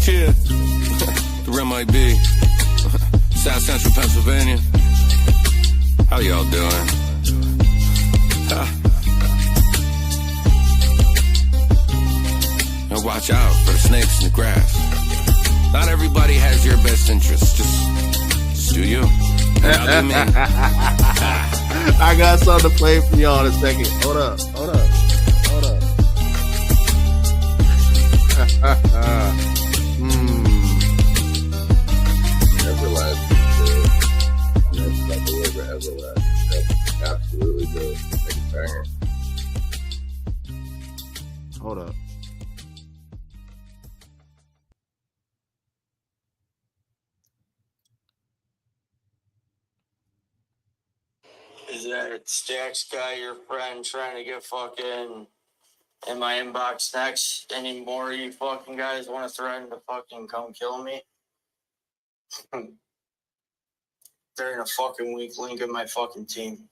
Cheers. The real might be South Central Pennsylvania. How y'all doing? And watch out for the snakes in the grass. Not everybody has your best interests. Just do you. Y'all do me. I got something to play for y'all in a second. Hold up. Everlasting shit. That's like the liver everlasting shit. Absolutely good. Make it banger. Hold up. Is that Stacks guy your friend trying to get fucking in my inbox next? Any more of you fucking guys want to threaten to fucking come kill me? They're in a fucking weak link in my fucking team.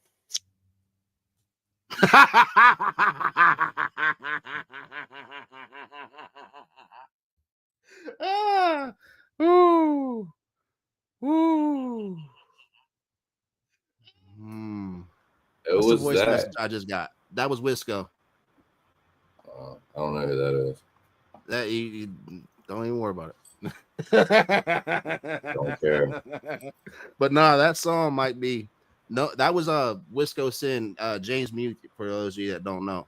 Ooh. What's the voice message I just got? That was Wisco. I don't know who that is. That you don't even worry about it. Don't care. But nah, that song might be no. That was Wisco Sin, James Music. For those of you that don't know,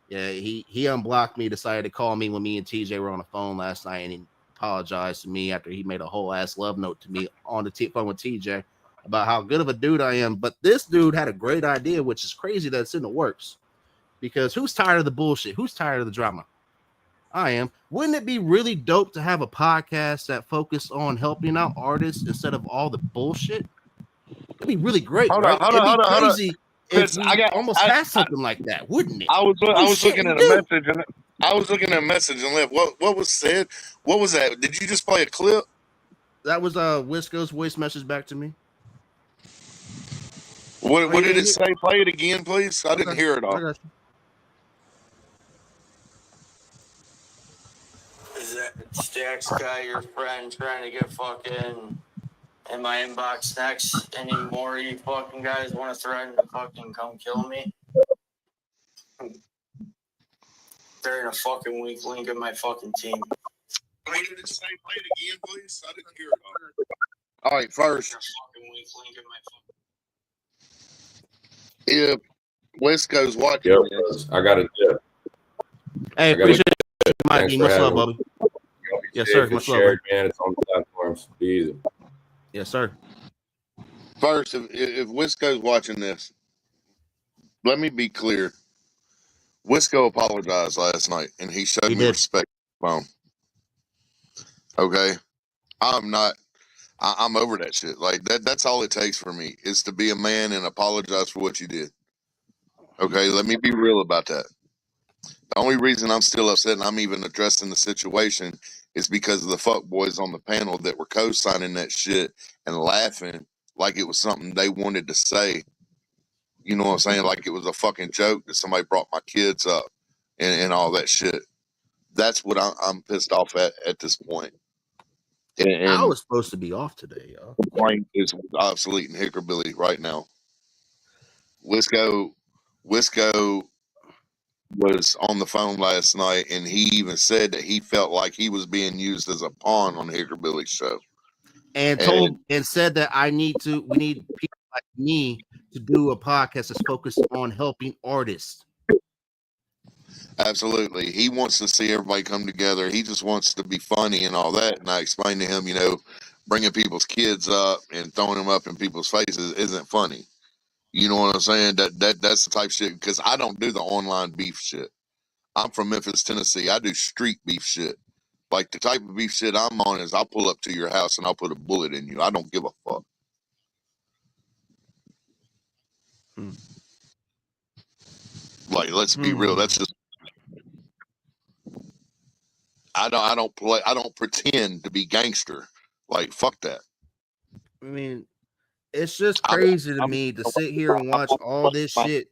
yeah, he unblocked me. Decided to call me when me and TJ were on the phone last night, and he apologized to me after he made a whole ass love note to me on the phone with TJ about how good of a dude I am. But this dude had a great idea, which is crazy that it's in the works. Because who's tired of the bullshit? Who's tired of the drama? I am. Wouldn't it be really dope to have a podcast that focused on helping out artists instead of all the bullshit? It'd be really great, Hold right? on, It'd be crazy if Chris, we almost had something like that, wouldn't it? I was shit, looking we at do. a message and I was looking at a message and left. What was said? What was that? Did you just play a clip? That was Wisco's voice message back to me. What did it say? Play it again, please. I didn't hear it all. I got you. Is that Stacks guy your friend trying to get fucking in my inbox next? Any more of you fucking guys want to threaten to fucking come kill me? They're in a fucking weak link of my fucking team. What did it say? Play it again, please. I didn't hear it all. All right, first, if Wisco's watching this, I got it. Hey, appreciate it. Mike, much love, buddy. Yes, sir. Much love, shared, man. It's on platforms. Be easy. Yes, sir. First, if Wisco's watching this, let me be clear. Wisco apologized last night, and he showed me respect on the phone. Okay? I'm over that shit. Like, that's all it takes for me, is to be a man and apologize for what you did. Okay? Let me be real about that. The only reason I'm still upset and I'm even addressing the situation is because of the fuckboys on the panel that were co-signing that shit and laughing like it was something they wanted to say. You know what I'm saying? Like it was a fucking joke that somebody brought my kids up and all that shit. That's what I'm pissed off at this point. And I was supposed to be off today, y'all. The brain is obsolete in Hickorbilly right now. Wisco was on the phone last night, and he even said that he felt like he was being used as a pawn on Hickorbilly's show. And said that we need people like me to do a podcast that's focused on helping artists. Absolutely. He wants to see everybody come together. He just wants to be funny and all that. And I explained to him, bringing people's kids up and throwing them up in people's faces isn't funny. You know what I'm saying? That's the type of shit, because I don't do the online beef shit. I'm from Memphis, Tennessee. I do street beef shit. Like, the type of beef shit I'm on is I'll pull up to your house and I'll put a bullet in you. I don't give a fuck. Like, let's be real. That's just, I don't pretend to be gangster. Like, fuck that. I mean, it's just crazy to me to sit here and watch all this shit.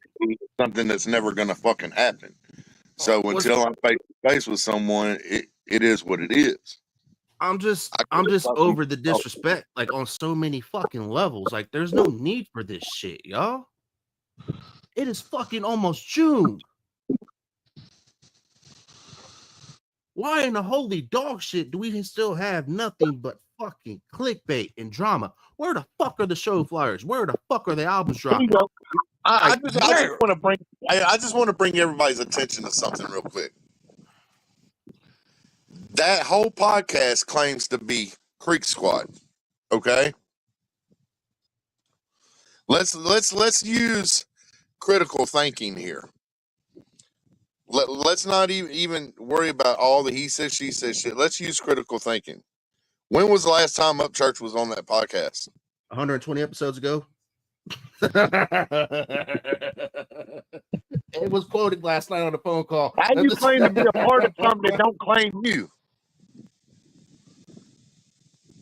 Something that's never gonna fucking happen. So until I'm face to face with someone, it is what it is. I'm just over the disrespect, like on so many fucking levels. Like, there's no need for this shit, y'all. It is fucking almost June. Why in the holy dog shit do we still have nothing but fucking clickbait and drama? Where the fuck are the show flyers? Where the fuck are the albums dropping? I just want to bring everybody's attention to something real quick. That whole podcast claims to be Creek Squad. Okay? Let's use critical thinking here. Let's not even worry about all the he says, she says shit. Let's use critical thinking. When was the last time Upchurch was on that podcast? 120 episodes ago. It was quoted last night on the phone call. How do you claim to be a part of something that don't claim you?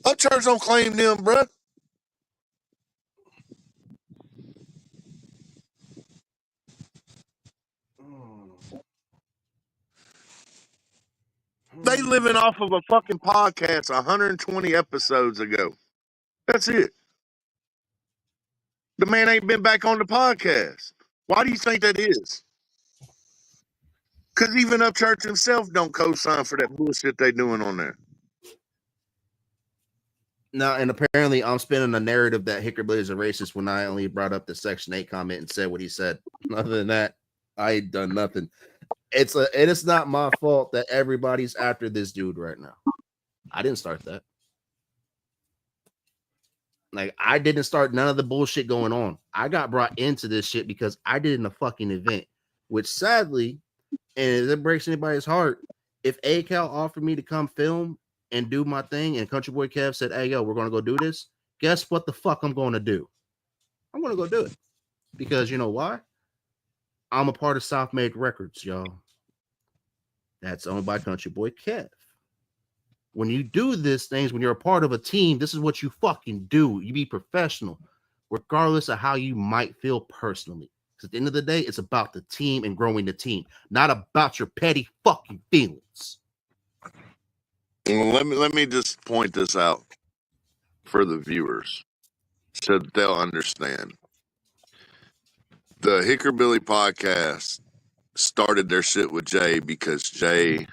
Upchurch don't claim them, bruh. They living off of a fucking podcast 120 episodes ago. That's it. The man ain't been back on the podcast. Why do you think that is? Because even Upchurch himself don't co-sign for that bullshit they doing on there. No, and apparently I'm spinning a narrative that Hickerbilly is a racist when I only brought up the Section 8 comment and said what he said. Other than that, I ain't done nothing. It's not my fault that everybody's after this dude right now. I didn't start that. Like, I didn't start none of the bullshit going on. I got brought into this shit because I did in a fucking event, which sadly, and if it breaks anybody's heart, if ACAL offered me to come film and do my thing, and Country Boy Kev said, "Hey, yo, we're gonna go do this," guess what the fuck I'm gonna do? I'm gonna go do it. Because you know why? I'm a part of South Made Records, y'all. That's owned by Country Boy Kev. When you do these things, when you're a part of a team, this is what you fucking do. You be professional, regardless of how you might feel personally. Because at the end of the day, it's about the team and growing the team, not about your petty fucking feelings. Let me just point this out for the viewers so that they'll understand. The Hickerbilly podcast started their shit with Jay because Jay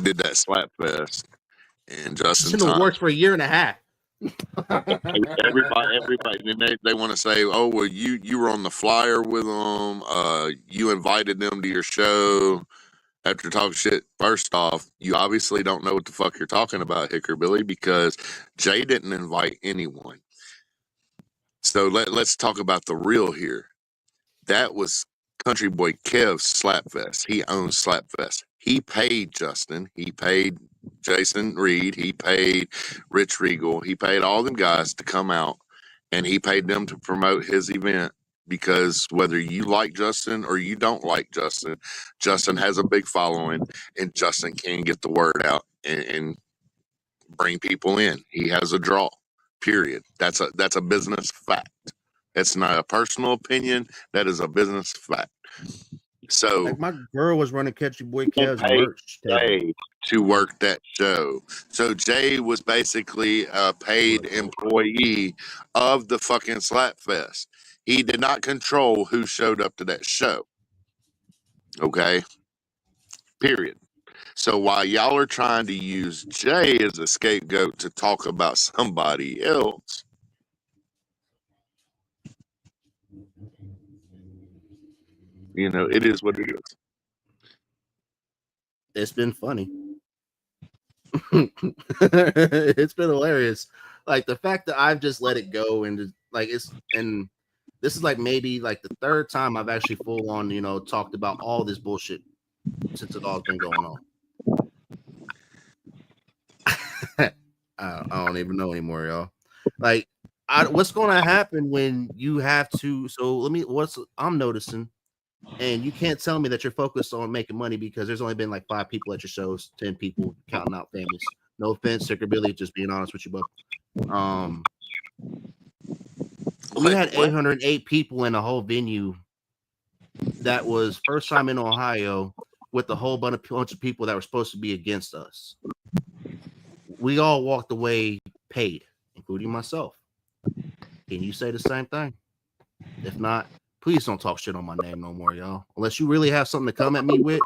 did that slap fest, and Justin It's in the works for a year and a half. everybody, and they want to say, "Oh, well, you were on the flyer with them. You invited them to your show." After talking shit, first off, you obviously don't know what the fuck you're talking about, Hickerbilly, because Jay didn't invite anyone. So let's talk about the real here. That was Country Boy Kev's Slapfest. He owns Slapfest. He paid Justin. He paid Jason Reed. He paid Rich Regal. He paid all them guys to come out, and he paid them to promote his event. Because whether you like Justin or you don't like Justin, Justin has a big following, and Justin can get the word out and bring people in. He has a draw. Period. That's a business fact. It's not a personal opinion. That is a business fact. So, like, my girl was running Country Boy Kev's merch Jay to work that show. So Jay was basically a paid employee of the fucking Slapfest. He did not control who showed up to that show. Okay? Period. So while y'all are trying to use Jay as a scapegoat to talk about somebody else, you know, it is what it is. It's been funny. It's been hilarious. Like, the fact that I've just let it go, and just, like, and this is like maybe like the third time I've actually full on, talked about all this bullshit since it all's been going on. I don't even know anymore, y'all. Like, what's going to happen when you have to? So I'm noticing, and you can't tell me that you're focused on making money because there's only been like 5 people at your shows, 10 people, counting out families. No offense, Sickerbilly, just being honest with you, but we had 808 people in a whole venue. That was first time in Ohio with a whole bunch of people that were supposed to be against us. We all walked away paid, including myself. Can you say the same thing? If not, please don't talk shit on my name no more, y'all. Unless you really have something to come at me with.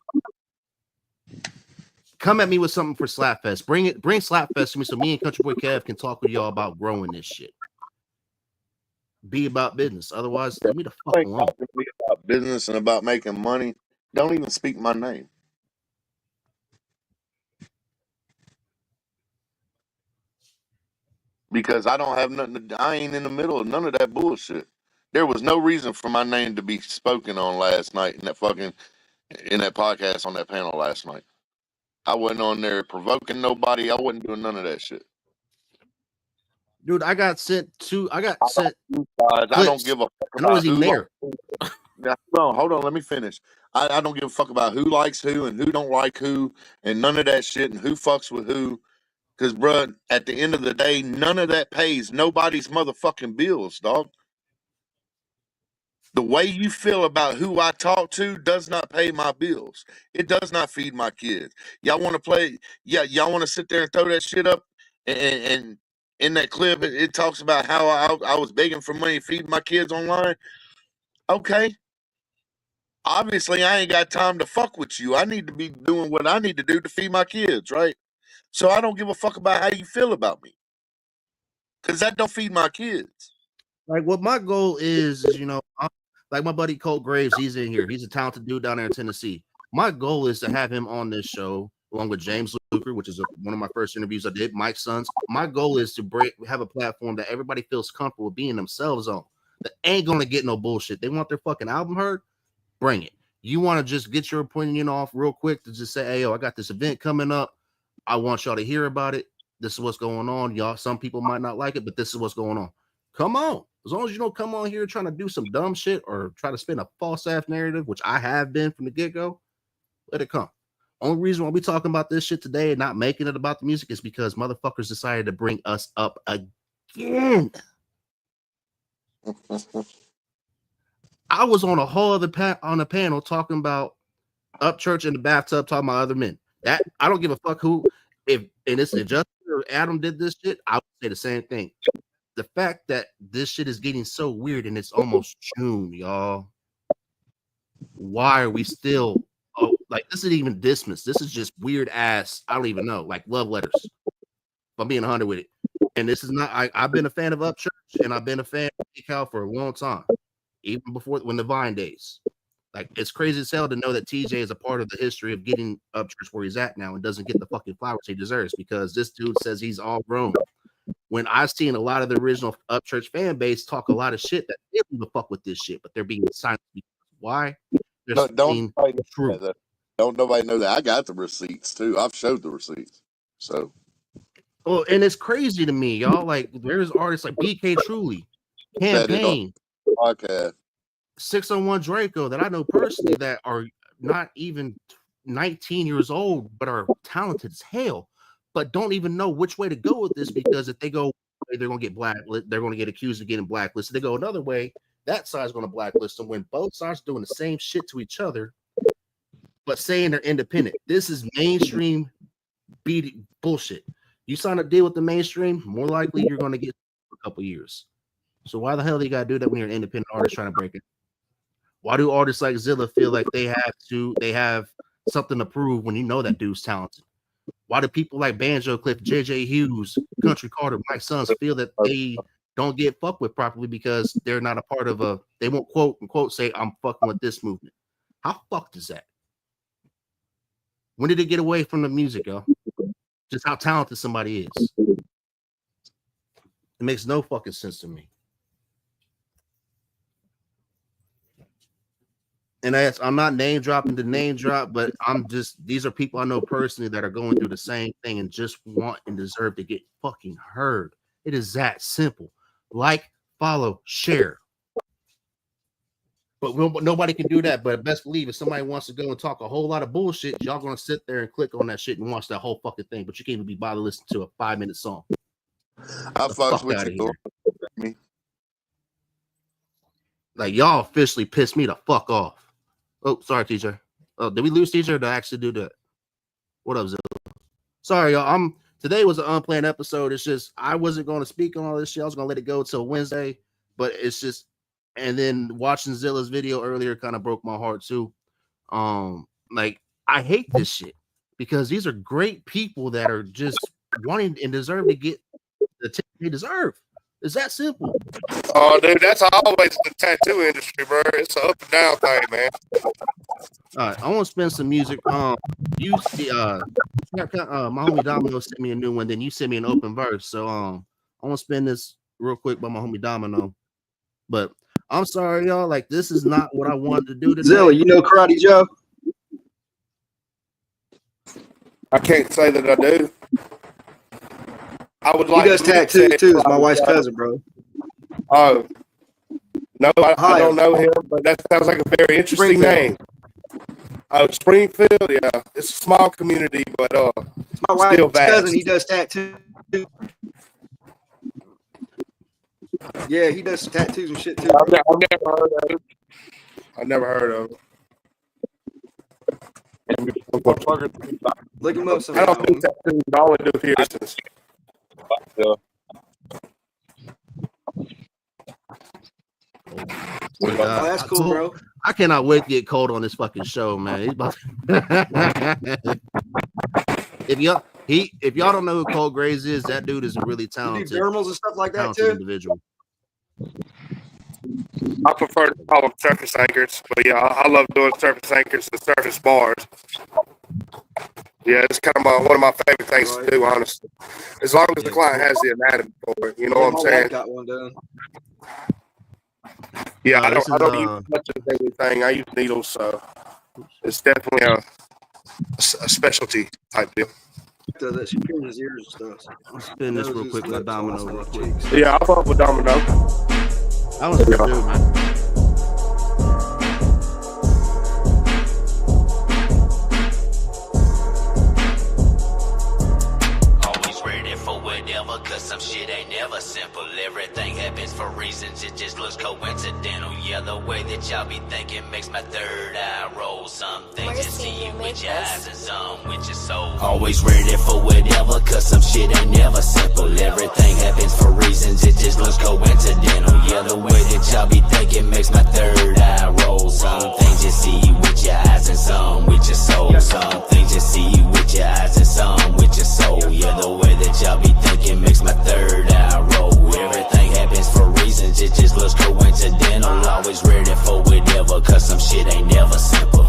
Come at me with something for Slapfest. Bring Slapfest to me so me and Country Boy Kev can talk with y'all about growing this shit. Be about business. Otherwise, leave me the fuck alone. Be about business and about making money. Don't even speak my name. Because I don't have nothing I ain't in the middle of none of that bullshit. There was no reason for my name to be spoken on last night in that podcast on that panel last night. I wasn't on there provoking nobody. I wasn't doing none of that shit. Dude, I got sent. I don't give a fuck about I wasn't even there. Hold on, let me finish. I don't give a fuck about who likes who and who don't like who and none of that shit and who fucks with who. Because, bruh, at the end of the day, none of that pays nobody's motherfucking bills, dog. The way you feel about who I talk to does not pay my bills. It does not feed my kids. Y'all want to play? Yeah, y'all want to sit there and throw that shit up? And in that clip, it talks about how I was begging for money to feed my kids online. Okay. Obviously, I ain't got time to fuck with you. I need to be doing what I need to do to feed my kids, right? So I don't give a fuck about how you feel about me. Because that don't feed my kids. Like what my goal is like my buddy Colt Graves, he's in here. He's a talented dude down there in Tennessee. My goal is to have him on this show along with James Luker, which is one of my first interviews I did, Mike's sons. My goal is to have a platform that everybody feels comfortable being themselves on. That ain't gonna get no bullshit. They want their fucking album heard, bring it. You want to just get your opinion off real quick to just say, hey, yo, I got this event coming up. I want y'all to hear about it. This is what's going on. Y'all, some people might not like it, but this is what's going on. Come on. As long as you don't come on here trying to do some dumb shit or try to spin a false ass narrative, which I have been from the get-go, let it come. Only reason why we talking about this shit today and not making it about the music is because motherfuckers decided to bring us up again. I was on a whole other on a panel talking about Upchurch in the bathtub, talking about other men. That I don't give a fuck who, if and it's Justin or Adam did this shit, I would say the same thing. The fact that this shit is getting so weird and it's almost June, y'all. Why are we still like this isn't even dismiss? This is just weird ass. I don't even know, like love letters. If I'm being 100 with it, and this is not. I've been a fan of Upchurch and I've been a fan of Cal for a long time, even before when the Vine days. Like it's crazy as hell to know that TJ is a part of the history of getting Upchurch where he's at now and doesn't get the fucking flowers he deserves because this dude says he's all grown. When I've seen a lot of the original Upchurch fan base talk a lot of shit that they don't give a fuck with this shit, but they're being silent. Why? Don't nobody know that. I got the receipts too. I've showed the receipts. So, well, and it's crazy to me, y'all. Like there's artists like BK Truly, Campaign, podcast, 601 Draco that I know personally that are not even 19 years old, but are talented as hell, but don't even know which way to go with this because if they go, they're going to get blacklisted. They're going to get accused of getting blacklisted. They go another way, that side's going to blacklist them when both sides are doing the same shit to each other, but saying they're independent. This is mainstream bullshit. You sign a deal with the mainstream, more likely you're going to get a couple years. So why the hell do you got to do that when you're an independent artist trying to break it? Why do artists like Zilla feel like they have something to prove when you know that dude's talented? Why do people like Banjo Cliff, JJ Hughes, Country Carter, Mike Sons feel that they don't get fucked with properly because they're not a part of they won't quote unquote say I'm fucking with this movement? How fucked is that? When did it get away from the music, yo? Just how talented somebody is. It makes no fucking sense to me. And I'm not name dropping the name drop, but these are people I know personally that are going through the same thing and just want and deserve to get fucking heard. It is that simple. Like, follow, share. But nobody can do that. But best believe if somebody wants to go and talk a whole lot of bullshit, y'all gonna sit there and click on that shit and watch that whole fucking thing. But you can't even be bothered listening to a 5-minute song. I fucks with you. Like y'all officially pissed me the fuck off. Oh, sorry, TJ. Oh, did we lose TJ or did I actually do that? What up, Zilla? Sorry, y'all. Today was an unplanned episode. It's just I wasn't going to speak on all this shit. I was going to let it go till Wednesday, but it's just. And then watching Zilla's video earlier kind of broke my heart too. Like I hate this shit because these are great people that are just wanting and deserve to get the attention they deserve. It's that simple. Oh, dude, that's always the tattoo industry, bro. It's an up and down thing, man. All right, I want to spin some music. You see, my homie Domino sent me a new one. Then you sent me an open verse. So, I want to spin this real quick by my homie Domino. But I'm sorry, y'all. Like, this is not what I wanted to do today. Zilla, you know Karate Joe? I can't say that I do. I would like. He does tattoos too. It's my wife's cousin, bro. Oh, no, I don't know him, but that sounds like a very interesting name. Oh, Springfield, yeah, it's a small community, but it's my wife's cousin. He does tattoos. Yeah, he does tattoos and shit too. I've never heard of him. I've never heard of him. Look him up. I don't think tattoos. All I do piercings. Oh, that's cool, bro. I cannot wait to get cold on this fucking show, man. If y'all, If y'all don't know who Cole Graves is, that dude is a really talented, dermals and stuff like that talented too. individual. I prefer to call them surface anchors, but yeah, I love doing surface anchors and surface bars. Yeah, it's kind of one of my favorite things to do, honestly. As long as the client has the anatomy for it, you know what I'm saying? Got one done. Yeah, I don't use much of anything. I use needles, so it's definitely a specialty type deal. Does that? She pins his ears and stuff. I'll spin this real quick with Domino real quick. Yeah, I'll fuck with Domino. That was a good dude, man. Cause some shit ain't never simple. Everything happens for reasons, it just looks coincidental. Yeah, the way that y'all be thinking makes my third eye roll. Some things you see you with your eyes and some with your soul. Always ready for whatever, cause some shit ain't never simple. Everything happens for reasons, it just looks coincidental. Yeah, the way that y'all be thinking makes my third eye roll. Some things you see with your eyes and some with your soul. Some things you see with your eyes and some with your soul. Yeah, the way that y'all be thinking makes my third eye roll. Everything happens for reasons, it just looks coincidental. Always ready for whatever, cause some shit ain't never simple.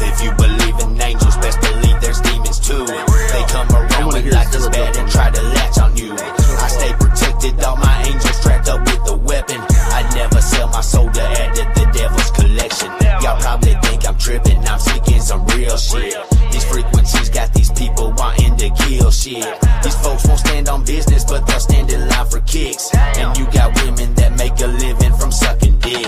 If you believe in angels, best believe there's demons too. They come around with life bad and try to latch on you. I stay protected, all my angels strapped up with the weapon. I never sell my soul to add to the devil's collection. Y'all probably think I'm tripping, I'm speaking some real shit. These frequencies got these people wanting to kill shit. These folks won't stand on business, but they'll stand in line for kicks. And you got women that make a living from sucking dick.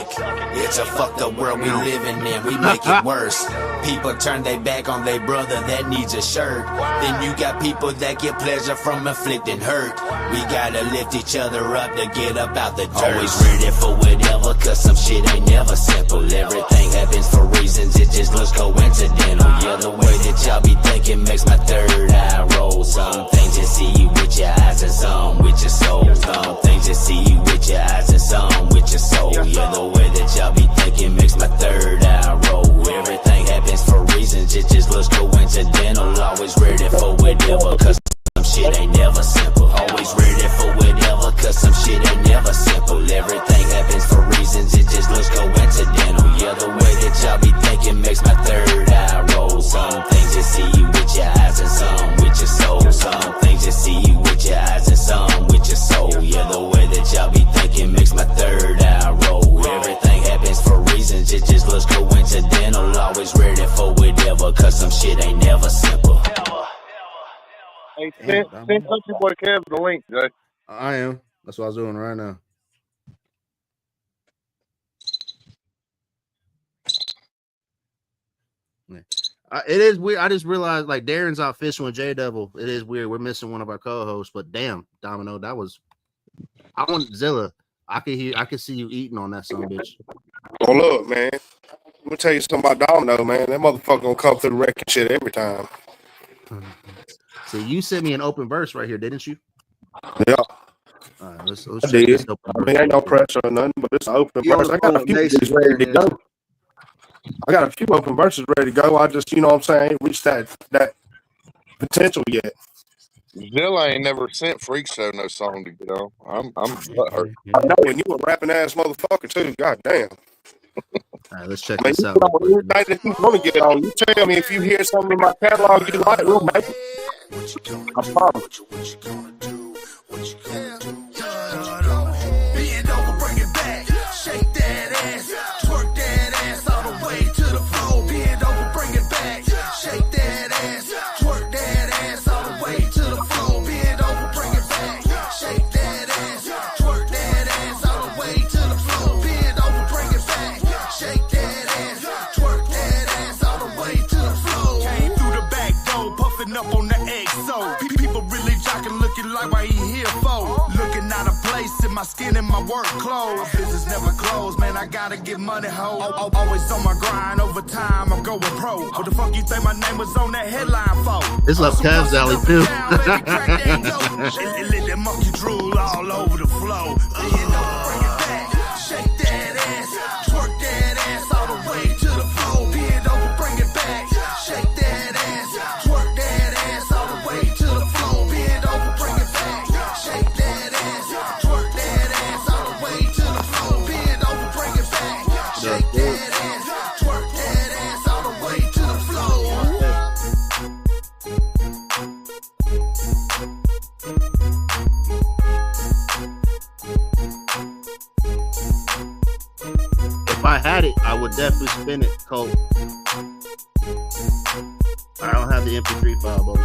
It's a fucked up world we living in, we make it worse. People turn their back on their brother that needs a shirt. Then you got people that get pleasure from inflicting hurt. We gotta lift each other up to get up out the dirt. Always ready for whatever, cause some shit ain't never simple. Everything happens for reasons, it just looks coincidental. Yeah, the way that y'all be thinking makes my third eye roll. Some things you see with your eyes and some with your soul. Some things you see with your eyes and some with your soul. Yeah, the way that y'all be thinking makes my third eye roll. Everything happens for reasons, it just looks coincidental. Always ready for whatever, cause some shit ain't never simple. Always ready for whatever, cause some shit ain't never simple. Everything happens for reasons, it just looks coincidental. Yeah, the way that y'all be thinking makes my third eye roll. Some things you see with your eyes and some with your soul. Some things you see with your eyes and some with your soul. Yeah, the way that y'all be thinking makes my third eye roll. Everything happens for reasons, it just looks coincidental. Always ready for whatever, cause some shit ain't never simple. Hey, send Country Boy Kev the link, Jay. I am. That's what I was doing right now. It is weird. I just realized, like, Darren's out fishing with J Devil. It is weird. We're missing one of our co-hosts, but damn, Domino, that was. I want Zilla. I could see you eating on that son bitch. Oh look, man. Let me tell you something about Domino, man. That motherfucker gonna come through wrecking shit every time. So you sent me an open verse right here, didn't you? Yeah. All right, let's I did. I mean, ain't no pressure or nothing, but it's an open verse. I got a few verses ready to go. I got a few open verses ready to go. I just, you know what I'm saying, ain't reached that potential yet. Zilla ain't never sent Freak Show no song to get on. I'm butthurt. I know, and you a rapping ass motherfucker too. God damn. All right, let's check this out. Everything that you want to get on, you tell me if you hear something in my catalog you like, we'll make it. I promise. Bend over, bring it back. Shake that ass. Twerk that ass all the way to the floor. Bend over, bring it back. Shake that ass. Twerk that ass all the way to the floor. Bend over, bring it back. Shake that ass. Twerk that ass all the way to the floor. Bend over, bring it back. Shake that ass. Twerk that ass all the way to the floor. Came through the back door, puffing up on the XO. People really jocking, looking like why he here for. Looking out of place in my skin and my work clothes. My business never closed, man, I gotta get money, ho. Always on my grind, over time, I'm going pro. What the fuck you think my name was on that headline for? This love Cavs Alley too. And let that monkey drool all over the floor. You know, bring it back, shake that ass, twerk that ass all the way to the floor. Bend over, bring it back, shake that ass, twerk that ass all the way to the if I had it, I would definitely spin it cold. I don't have the MP3 file, but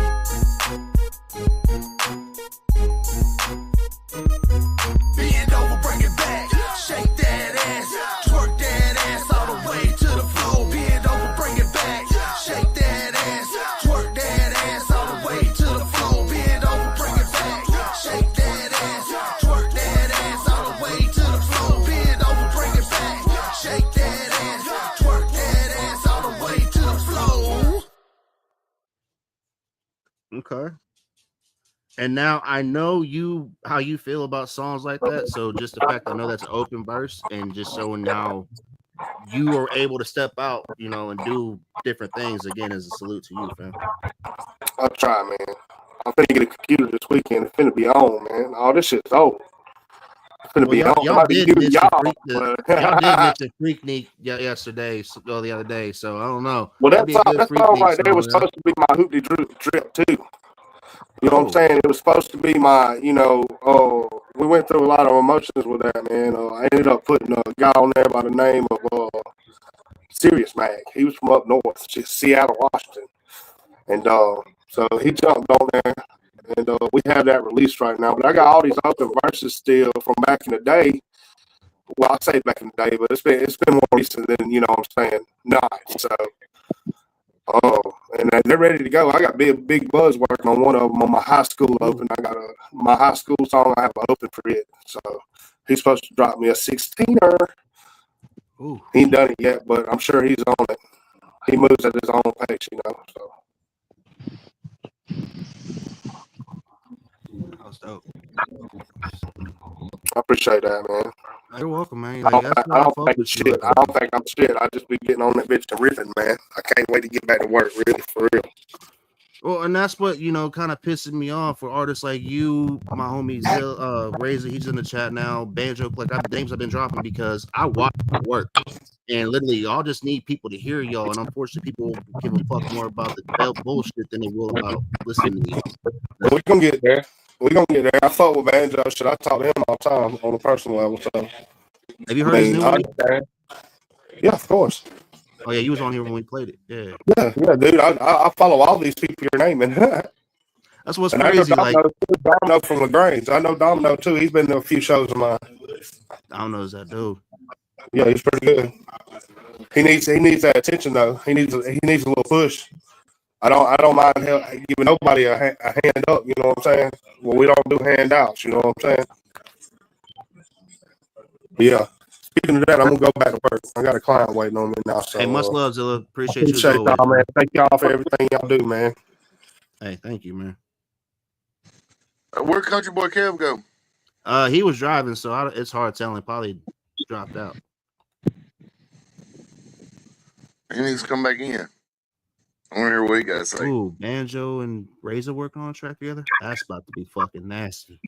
Bend over, bring it back. Shake that ass. Twerk that ass all the way to the floor. Bend over, bring it back. Shake that ass. Twerk that ass all the way to the floor. Bend over, bring it back. Shake that ass. Twerk that ass all the way to the floor. Bend over, bring it back. Shake that ass. Twerk that ass all the way to the floor. okay. And now I know how you feel about songs like that. So just the fact I know that's an open verse and just showing how you are able to step out, and do different things again is a salute to you, fam. I'll try, man. I'm finna get a computer this weekend. It's finna be on, man. All this shit's over. It's finna be on. Y'all did miss the Freaknik yesterday, the other day. So I don't know. Well, that song right there was supposed to be my hoopty drip too. You know what I'm saying? It was supposed to be my, we went through a lot of emotions with that, man. I ended up putting a guy on there by the name of Sirius Mag. He was from up north, Seattle, Washington. And so he jumped on there, and we have that released right now. But I got all these open verses still from back in the day. Well, I say back in the day, but it's been more recent than, what I'm saying, not. So, and they're ready to go. I got big Buzz working on one of them on my high school open. I got my high school song. I have an open for it. So he's supposed to drop me a 16er. Ooh. He ain't done it yet, but I'm sure he's on it. He moves at his own pace, So that was dope. I appreciate that, man. You're welcome, man. I don't think I'm shit. I just be getting on that bitch and riffing, man. I can't wait to get back to work, really, for real. Well, and that's what, kind of pissing me off for artists like you, my homie Razor, he's in the chat now, Banjo, names I've been dropping because I watch work. And literally, y'all just need people to hear y'all. And unfortunately, people give a fuck more about the bullshit than they will about listening to y'all. We're going to get there. I fuck with Banjo. Shit, I talk to him all the time on a personal level. So, have you heard his new one? Yeah, of course. Oh yeah, you was on here when we played it. Yeah, dude. I follow all these people you're naming. That's what's crazy. I know Domino from LaGrange. I know Domino too. He's been to a few shows of mine. Domino's that dude. Yeah, he's pretty good. He needs that attention though. He needs a little push. I don't mind giving nobody a hand up. You know what I'm saying? Well, we don't do handouts. You know what I'm saying? But yeah. Speaking of that, I'm gonna go back to work. I got a client waiting on me now. So, hey, much love, Zilla. Appreciate you. Y'all, man. Thank y'all for everything y'all do, man. Hey, thank you, man. Where'd Country Boy Kev go? He was driving, so it's hard telling. Probably dropped out. He needs to come back in. I want to hear what he got to say. Ooh, Banjo and Razor working on a track together? That's about to be fucking nasty.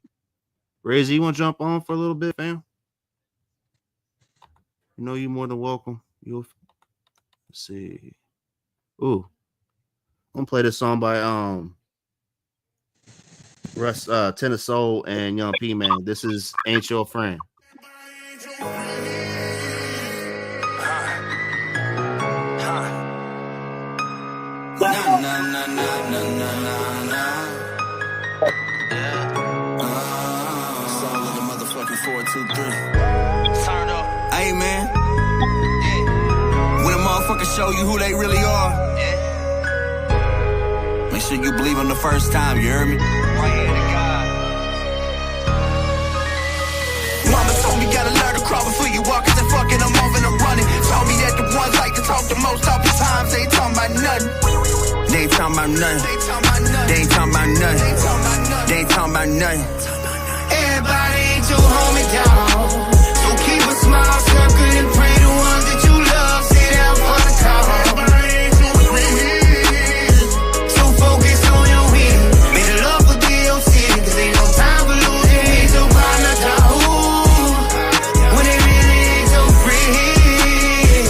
Razor, you want to jump on for a little bit, fam? You're more than welcome. Let's see. Ooh. I'm going to play this song by Russ, Ten of Soul and Young P Man. This is Ain't Your Friend. Hey man, when a motherfucker show you who they really are, make sure you believe them the first time, you heard me? Right here to God. Mama told me gotta learn to crawl before you walk, cause fucking I'm off and I'm running. Told me that the ones like to talk the most off the times, they ain't talking about nothing. They ain't talking about nothing. They ain't talking about nothing. They ain't talking about nothing. Everybody ain't your homie, dog. So keep a smile circle and pray the ones that you love sit down for the call. Everybody ain't your friend. So focus on your win. May the love forgive your sin, cause ain't no time for losing. Ain't your partner, dog. When they really ain't your friend.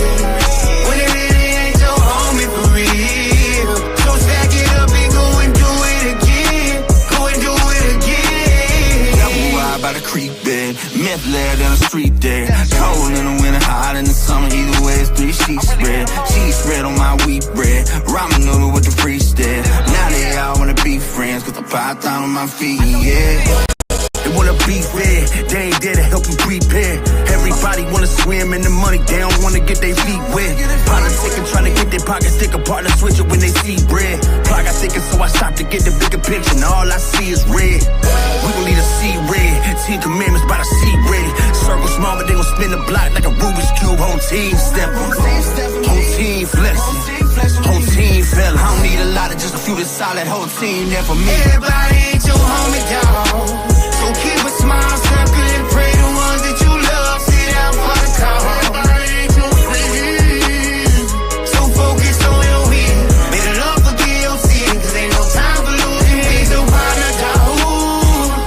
When they really ain't your homie for real. So stack it up and go and do it again. Go and do it again. By the creek bed, meth lab down the street there. Cold in the winter, high thought on my feet, yeah. They wanna be fair, they ain't there to help you prepare. Everybody wanna swim in the money, they don't wanna get their feet wet. Politicking, trying to get their pockets thick apart, to switch it when they see bread. Clock got thinking, so I stopped to get the bigger picture, and all I see is red. We gon' need to see red, 10 commandments by the sea ready. Circle small, but they gon' spin the block like a Rubik's Cube. Home team step, home team flexing, home team fella. I don't need a lot of just a few that's solid, whole team there for me. Everybody ain't your homie, dog. So keep a smile, circle, and pray the ones that you love sit out for the call. Everybody ain't your friend. So focus on your win. May the Lord forgive your sin, cause ain't no time for losing. We so partner dog.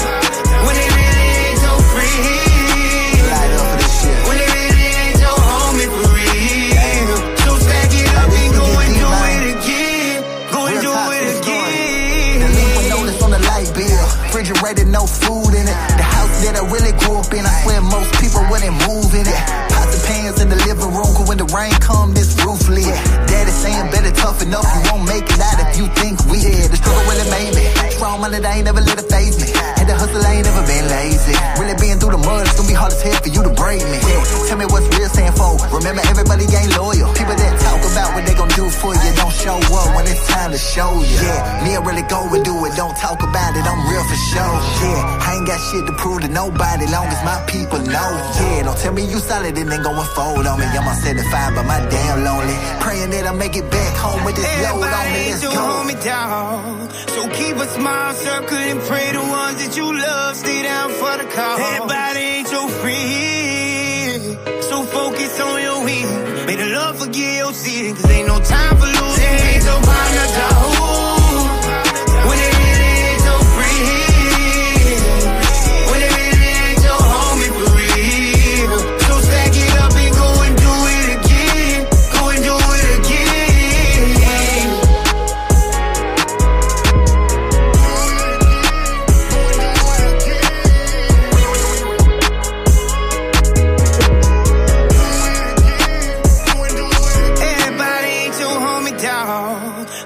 When they really ain't your friend. Light up for this shit. When they really ain't your homie for real. So stack it up and go and do it again. Go and do it again. The leave a notice on the light bill. Refrigerated, no food in it. The house that I really grew up in, I swear most people wouldn't move in it. Pots and pans in the living room, cause when the rain come, this roof lit. Daddy saying better tough enough, you won't make it out if you think we here. The struggle really made me strong, money that ain't never let it faze me. And the hustle ain't never been lazy. Really being through the mud, it's gonna be hard as hell for you to break me. Yeah, tell me what's real stand for. Remember, everybody ain't loyal. People that talk about what they gon' do for you don't show up when it's time to show you. Yeah, me I really go and do it, don't talk about it, I'm real for sure. Yeah, I ain't got shit to prove to nobody, long as my people know. Yeah, don't tell me you solid and then go and fold on me. I'm on 75, but my damn lonely. Praying that I make it back home with this load on me. Let's go. Me down. So keep a smile, circle, and pray the ones that you love stay down for the call. Everybody ain't your friend, so focus on your win. May the Lord forgive your sin, cause ain't no time for losing. Ain't no partner dog. When it really ain't your friend, when it really ain't your homie for real. So stack it up and go and do it again. Go and do it again.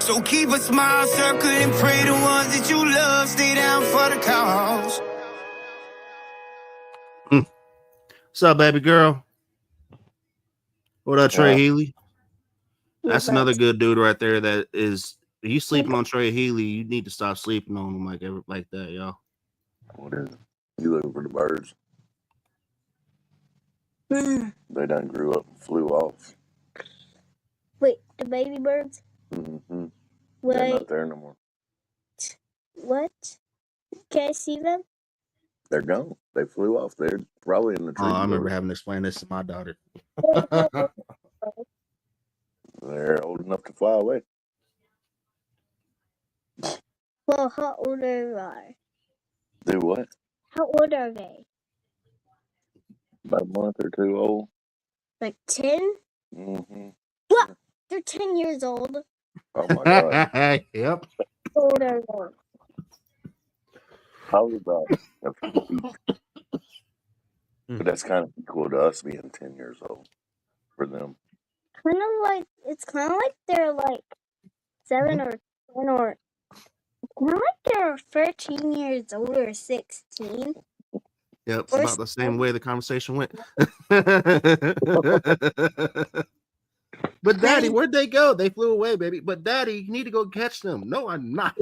So keep a smile, circle, and pray the ones that you love stay down for the cause. What's up, baby girl? What up, Trey Healy? That's another good dude right there. That is, you sleeping on Trey Healy, you need to stop sleeping on him like that, y'all. What is it? You looking for the birds? They done grew up and flew off. Wait, the baby birds? Mm-hmm. Wait. They're not there no more. What? Can I see them? They're gone. They flew off. They're probably in the tree. I remember having to explain this to my daughter. They're old enough to fly away. Well, how old are they? Do what? How old are they? About a month or two old. Like 10? Mm-hmm. What? They're 10 years old. Oh my God. Yep. How old are they? Probably about a few weeks. But that's kind of equal to us being 10 years old for them. Kind of like, it's kind of like they're like 7 or 10 or kind of like they're 13 years old or 16. Yep, it's about the same way the conversation went. But Daddy, where'd they go? They flew away, baby. But Daddy, you need to go catch them. No, I'm not.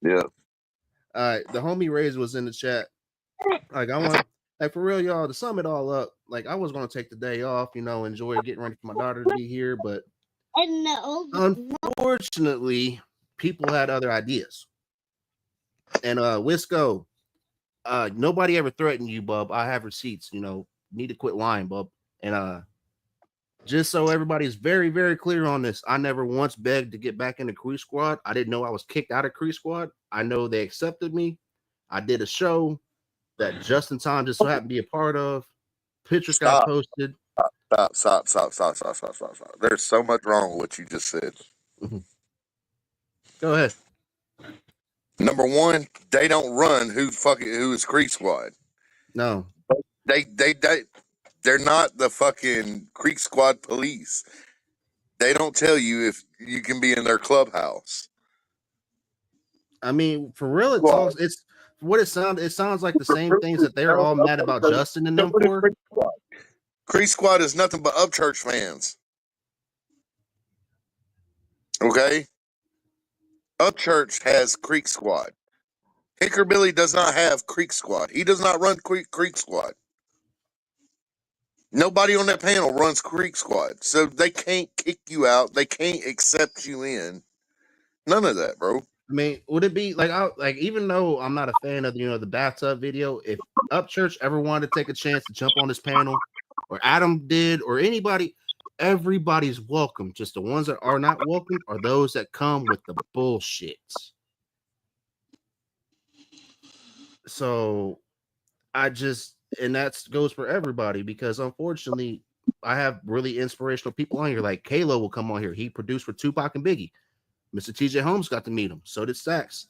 Yeah. All right, the homie Rays was in the chat. Like, I want, like, for real, y'all, to sum it all up, like, I was going to take the day off, you know, enjoy getting ready for my daughter to be here, but unfortunately, people had other ideas. And Wisco, nobody ever threatened you, bub. I have receipts, you know, need to quit lying, bub. And just so everybody's very, very clear on this, I never once begged to get back in the Crew Squad. I didn't know I was kicked out of Crew Squad. I know they accepted me. I did a show that Just in Time just so happened to be a part of. Pictures got posted. Stop. There's so much wrong with what you just said. Go ahead. Number one, they don't run who is Creek Squad. No. They're not the fucking Creek Squad police. They don't tell you if you can be in their clubhouse. I mean, for real, it's what it sounds. It sounds like the same things that they're all mad about Justin and them for. Creek Squad is nothing but Upchurch fans. Okay? Upchurch has Creek Squad. Hicker Billy does not have Creek Squad. He does not run Creek Squad. Nobody on that panel runs Creek Squad. So they can't kick you out. They can't accept you in. None of that, bro. I mean, would it be like even though I'm not a fan of the bathtub video, if Upchurch ever wanted to take a chance to jump on this panel, or Adam did, or anybody, everybody's welcome. Just the ones that are not welcome are those that come with the bullshit. So and that goes for everybody, because unfortunately I have really inspirational people on here. Like Kalo will come on here. He produced for Tupac and Biggie. Mr. TJ Holmes got to meet him. So did Sax.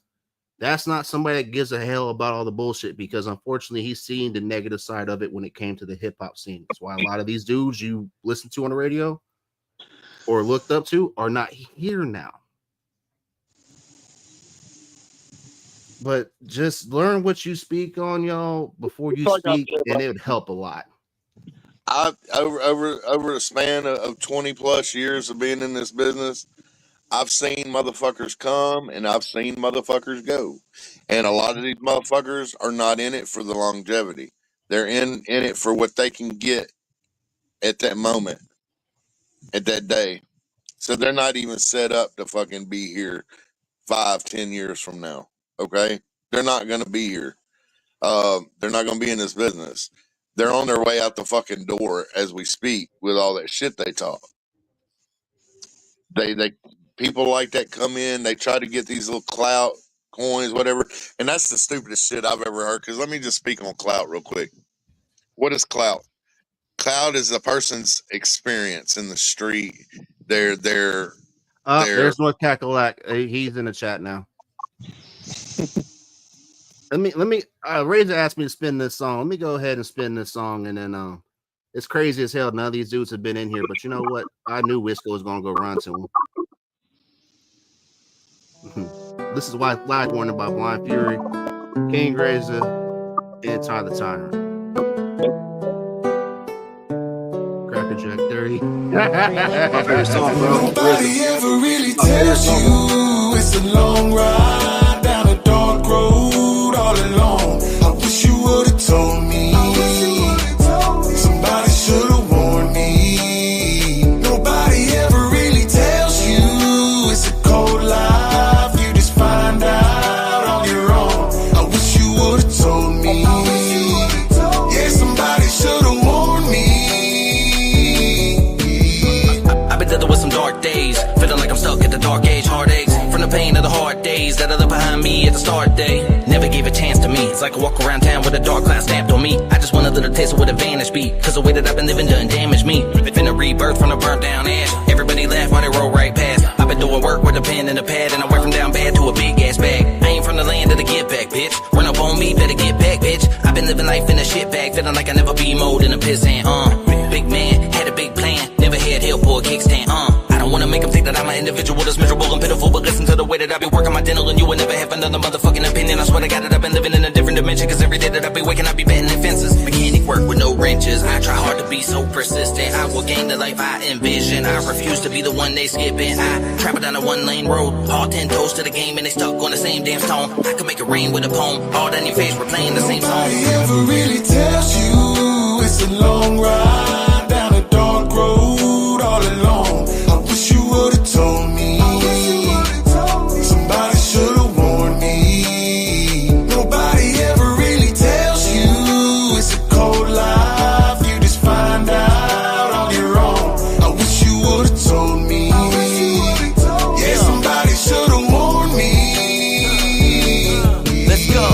That's not somebody that gives a hell about all the bullshit, because unfortunately he's seen the negative side of it when it came to the hip hop scene. That's why a lot of these dudes you listen to on the radio or looked up to are not here now. But just learn what you speak on, y'all, before you speak, and it would help a lot. Over a span of 20 plus years of being in this business, I've seen motherfuckers come and I've seen motherfuckers go. And a lot of these motherfuckers are not in it for the longevity. They're in it for what they can get at that moment, at that day. So they're not even set up to fucking be here 5-10 years from now. Okay? They're not going to be here. They're not going to be in this business. They're on their way out the fucking door as we speak with all that shit they talk. They people like that come in, they try to get these little clout coins, whatever. And that's the stupidest shit I've ever heard. Because let me just speak on clout real quick. What is clout? Clout is a person's experience in the street. There's North Cackalack. He's in the chat now. Let me Razor asked me to spin this song. Let me go ahead and spin this song, and then it's crazy as hell. None of these dudes have been in here, but you know what? I knew Wisco was gonna go run to him. This is why Flag Warning by Blind Fury, King Razor, and Ty the Tyrant. Cracker Jack 30. Nobody ever really tells you it's a long ride down a dark road all alone. I wish you would have told me. Somebody should have warned me. Nobody ever really tells you it's a cold life. You just find out on your own. I wish you would have told me. Yeah, somebody should have warned me. I've been dealing with some dark days, feeling like I'm stuck at the dark age, heartaches from the pain of the hard days that I left behind me at the start day. Never gave a chance to me. It's like I walk around town with a dark cloud stamped on me. I just want a little taste of what advantage be, cause the way that I've been living done damaged me. Been a rebirth from the burnt down ash. Everybody laugh while they roll right past. I've been doing work with a pen and a pad, and I went from down bad to a big ass bag. I ain't from the land of the get back, bitch. Run up on me, better get back, bitch. I've been living life in a shit bag, feeling like I never be mowed in a pissant. Big man, had a big plan, never had help or a kickstand. I don't wanna make them think that I'm an individual that's miserable and pitiful, but listen to the way that I be working my dental, and you will never have another motherfucking opinion. I swear to God that I've been living in a different dimension, cause every day that I be waking I be batting at fences. Mechanic work with no wrenches. I try hard to be so persistent. I will gain the life I envision. I refuse to be the one they skipping. I travel down a 1-lane road, all 10 toes to the game, and they stuck on the same damn stone. I can make it rain with a poem. All that in your face, we're playing the same song. Nobody ever really tells you it's a long ride down a dark road all alone. I wish you would have told me. Somebody should have warned me. Nobody ever really tells you it's a cold life. You just find out on your own. I wish you would have told me. Yeah, somebody should have warned me. Let's go.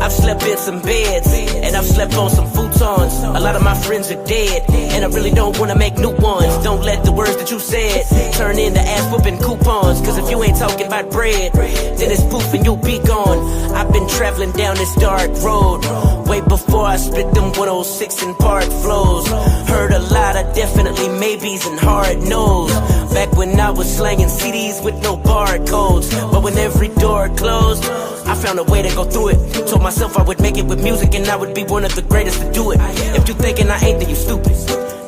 I've slept in some beds, and I've slept on some futons. A lot of my friends are dead, and I really don't wanna make new ones. Don't let the words that you said turn into ass whooping coupons, cause if you ain't talking about bread, then it's poof and you'll be gone. I've been traveling down this dark road way before I spit them 106 and park flows. Heard a lot of definitely maybes and hard no's, back when I was slanging CDs with no barcodes. But when every door closed. I found a way to go through it. Told myself I would make it with music and I would be one of the greatest to do it. If you thinking I ain't, then you stupid.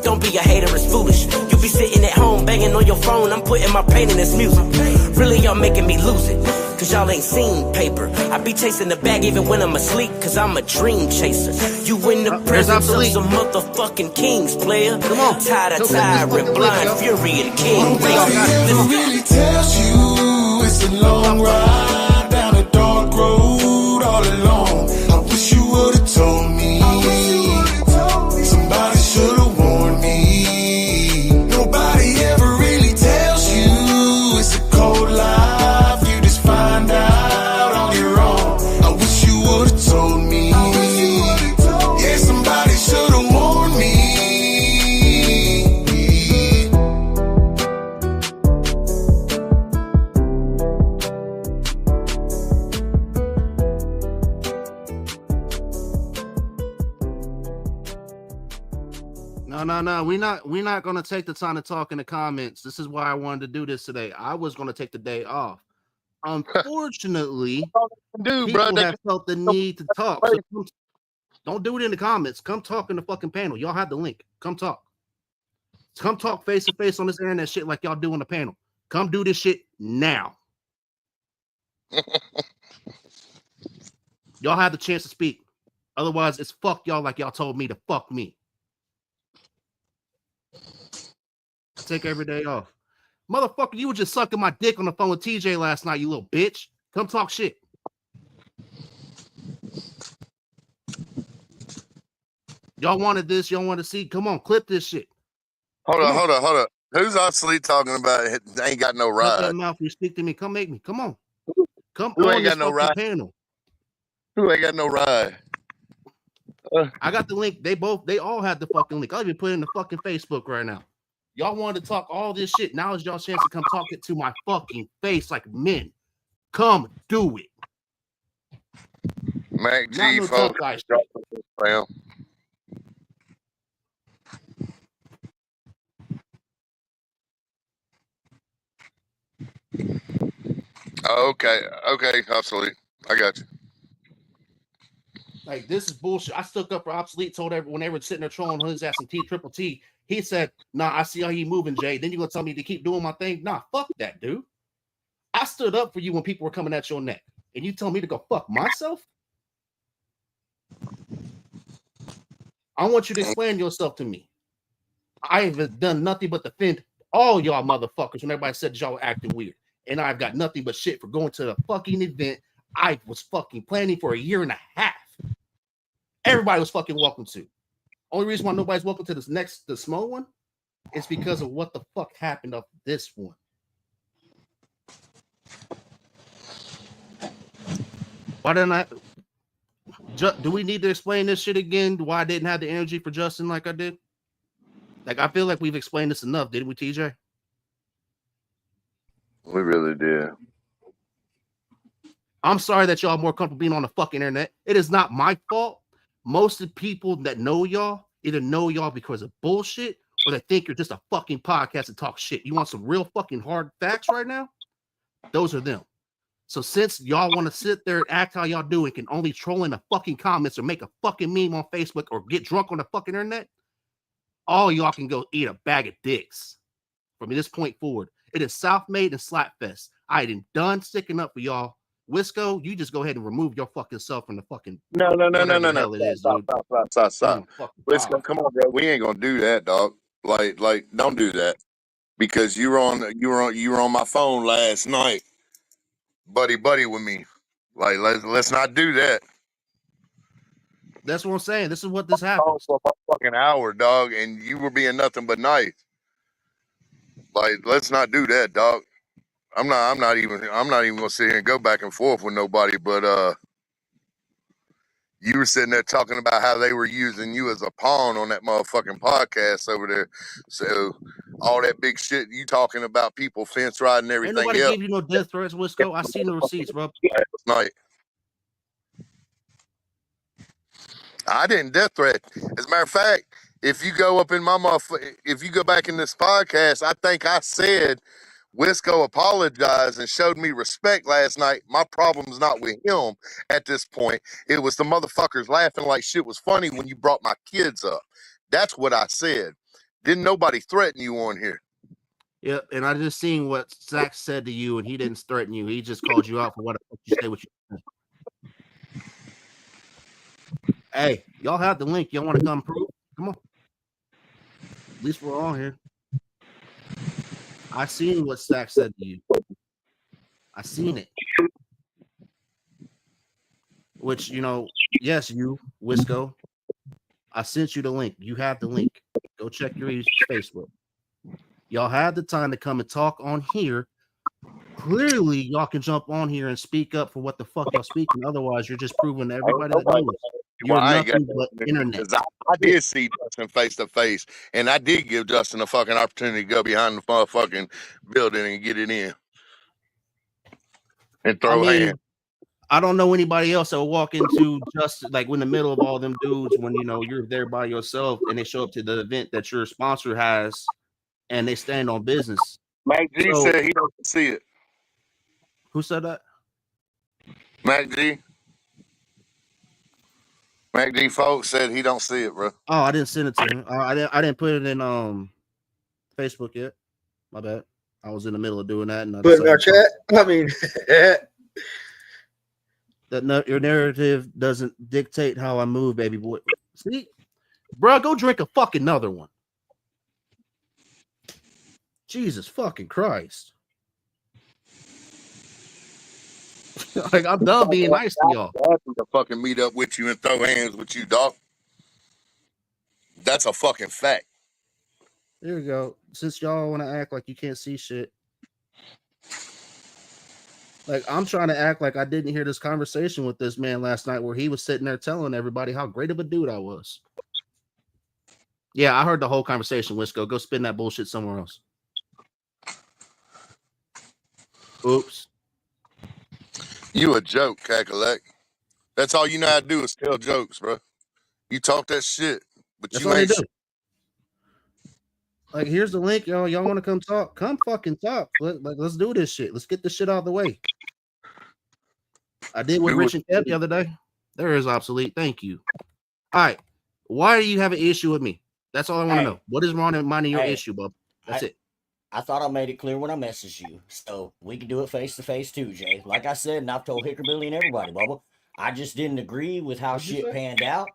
Don't be a hater, it's foolish. You be sitting at home banging on your phone. I'm putting my pain in this music. Really, y'all making me lose it. Cause y'all ain't seen paper. I be chasing the bag even when I'm asleep. Cause I'm a dream chaser. You in the presence of some motherfucking kings, player. Come on. Tired of tyrant, blind fury, and king. Nobody really tells you it's a long ride down a dark road all alone. I wish you would've told me. Somebody should've warned me. Nobody ever really tells you it's a cold life. You just find out on your own. I wish you would've told me. Yeah, somebody should've warned me. No. We're not gonna take the time to talk in the comments. This is why I wanted to do this today. I was gonna take the day off. Unfortunately, people have felt the need to talk. So don't do it in the comments. Come talk in the fucking panel. Y'all have the link. Come talk. Come talk face to face on this internet shit like y'all do on the panel. Come do this shit now. Y'all have the chance to speak. Otherwise, it's fuck y'all like y'all told me to fuck me. Take every day off. Motherfucker, you were just sucking my dick on the phone with TJ last night, you little bitch. Come talk shit. Y'all wanted this, y'all want to see. Come on, clip this shit. Hold on. Who's obsolete talking about it? Ain't got no ride? Shut that mouth, you speak to me. Come make me. Come on. Come Who on ain't got no ride? panel. Who ain't got no ride? I got the link. They all had the fucking link. I'll even put it in the fucking Facebook right now. Y'all wanted to talk all this shit. Now is y'all chance to come talk it to my fucking face like men. Come do it. Mac Not G, no tough guy shit. Okay, obsolete. I got you. Like, this is bullshit. I stuck up for obsolete, told everyone when they were sitting there trolling his ass and Triple T. He said, nah, I see how you moving, Jay. Then you gonna tell me to keep doing my thing? Nah, fuck that, dude. I stood up for you when people were coming at your neck. And you tell me to go fuck myself? I want you to explain yourself to me. I haven't done nothing but defend all y'all motherfuckers when everybody said y'all were acting weird. And I've got nothing but shit for going to the fucking event I was fucking planning for a year and a half. Everybody was fucking welcome to. Only reason why nobody's welcome to the small one is because of what the fuck happened of this one. Why didn't I? Do we need to explain this shit again? Why I didn't have the energy for Justin like I did? Like, I feel like we've explained this enough, didn't we, TJ? We really did. I'm sorry that y'all are more comfortable being on the fucking internet. It is not my fault. Most of the people that know y'all either know y'all because of bullshit or they think you're just a fucking podcast and talk shit. You want some real fucking hard facts right now? Those are them. So since y'all want to sit there and act how y'all do and can only troll in the fucking comments or make a fucking meme on Facebook or get drunk on the fucking internet, all y'all can go eat a bag of dicks. From this point forward, it is South-Made and Slapfest. I ain't done sticking up for y'all. Wisco, you just go ahead and remove your fucking self from the fucking No. Stop. Wisco, come on, bro. We ain't gonna do that, dog. Like, don't do that. Because you were on my phone last night, buddy with me. Like, let's not do that. That's what I'm saying. This is what this happens. For a fucking hour, dog, and you were being nothing but nice. Like, let's not do that, dog. I'm not even gonna sit here and go back and forth with nobody, but you were sitting there talking about how they were using you as a pawn on that motherfucking podcast over there. So all that big shit you talking about, people fence riding everything. Ain't nobody gave you no death threats, Wisco. I seen the receipts, bro. Last night. I didn't death threat. As a matter of fact, if you go up in if you go back in this podcast, I think I said Wisco apologized and showed me respect last night. My problem's not with him at this point. It was the motherfuckers laughing like shit was funny when you brought my kids up. That's what I said. Didn't nobody threaten you on here? Yeah, and I just seen what Zach said to you, and he didn't threaten you. He just called you out for what you say. What you said. Hey, y'all have the link. Y'all want to come prove? Come on. At least we're on here. I seen what Zach said to you. I seen it. Which, you know, yes, you, Wisco. I sent you the link. You have the link. Go check your Facebook. Y'all have the time to come and talk on here. Clearly, y'all can jump on here and speak up for what the fuck y'all speaking. Otherwise, you're just proving to everybody that knows you're nothing but internet. I did see Justin face to face, and I did give Justin a fucking opportunity to go behind the motherfucking building and get it in and throw hands. I don't know anybody else that will walk into just like in the middle of all them dudes when you know you're there by yourself and they show up to the event that your sponsor has and they stand on business. Mac G said he doesn't see it. Who said that? Mac G. Mac D folks said he don't see it, bro. Oh, I didn't send it to him. I didn't put it in Facebook yet. My bad. I was in the middle of doing that, and put in our chat. I mean, that your narrative doesn't dictate how I move, baby boy. See, bro, go drink a fucking another one. Jesus fucking Christ! Like I'm done being nice to y'all. To fucking meet up with you and throw hands with you, dog. That's a fucking fact. There you go. Since y'all want to act like you can't see shit, like I'm trying to act like I didn't hear this conversation with this man last night where he was sitting there telling everybody how great of a dude I was. Yeah, I heard the whole conversation, Wisco. Go spin that bullshit somewhere else. Oops. You a joke, Cackalack. That's all you know how to do is tell jokes, bro. You talk that shit, but That's you all they ain't do. Like, here's the link, y'all. Y'all want to come talk? Come fucking talk. Let's do this shit. Let's get this shit out of the way. I did with Rich and Kev the other day. There is obsolete. Thank you. All right. Why do you have an issue with me? That's all I want to know. What is wrong in minding your issue, bub? That's it. I thought I made it clear when I messaged you, so we can do it face to face too, Jay. Like I said, and I've told Hickerbilly and everybody, Bubba, I just didn't agree with how shit panned out,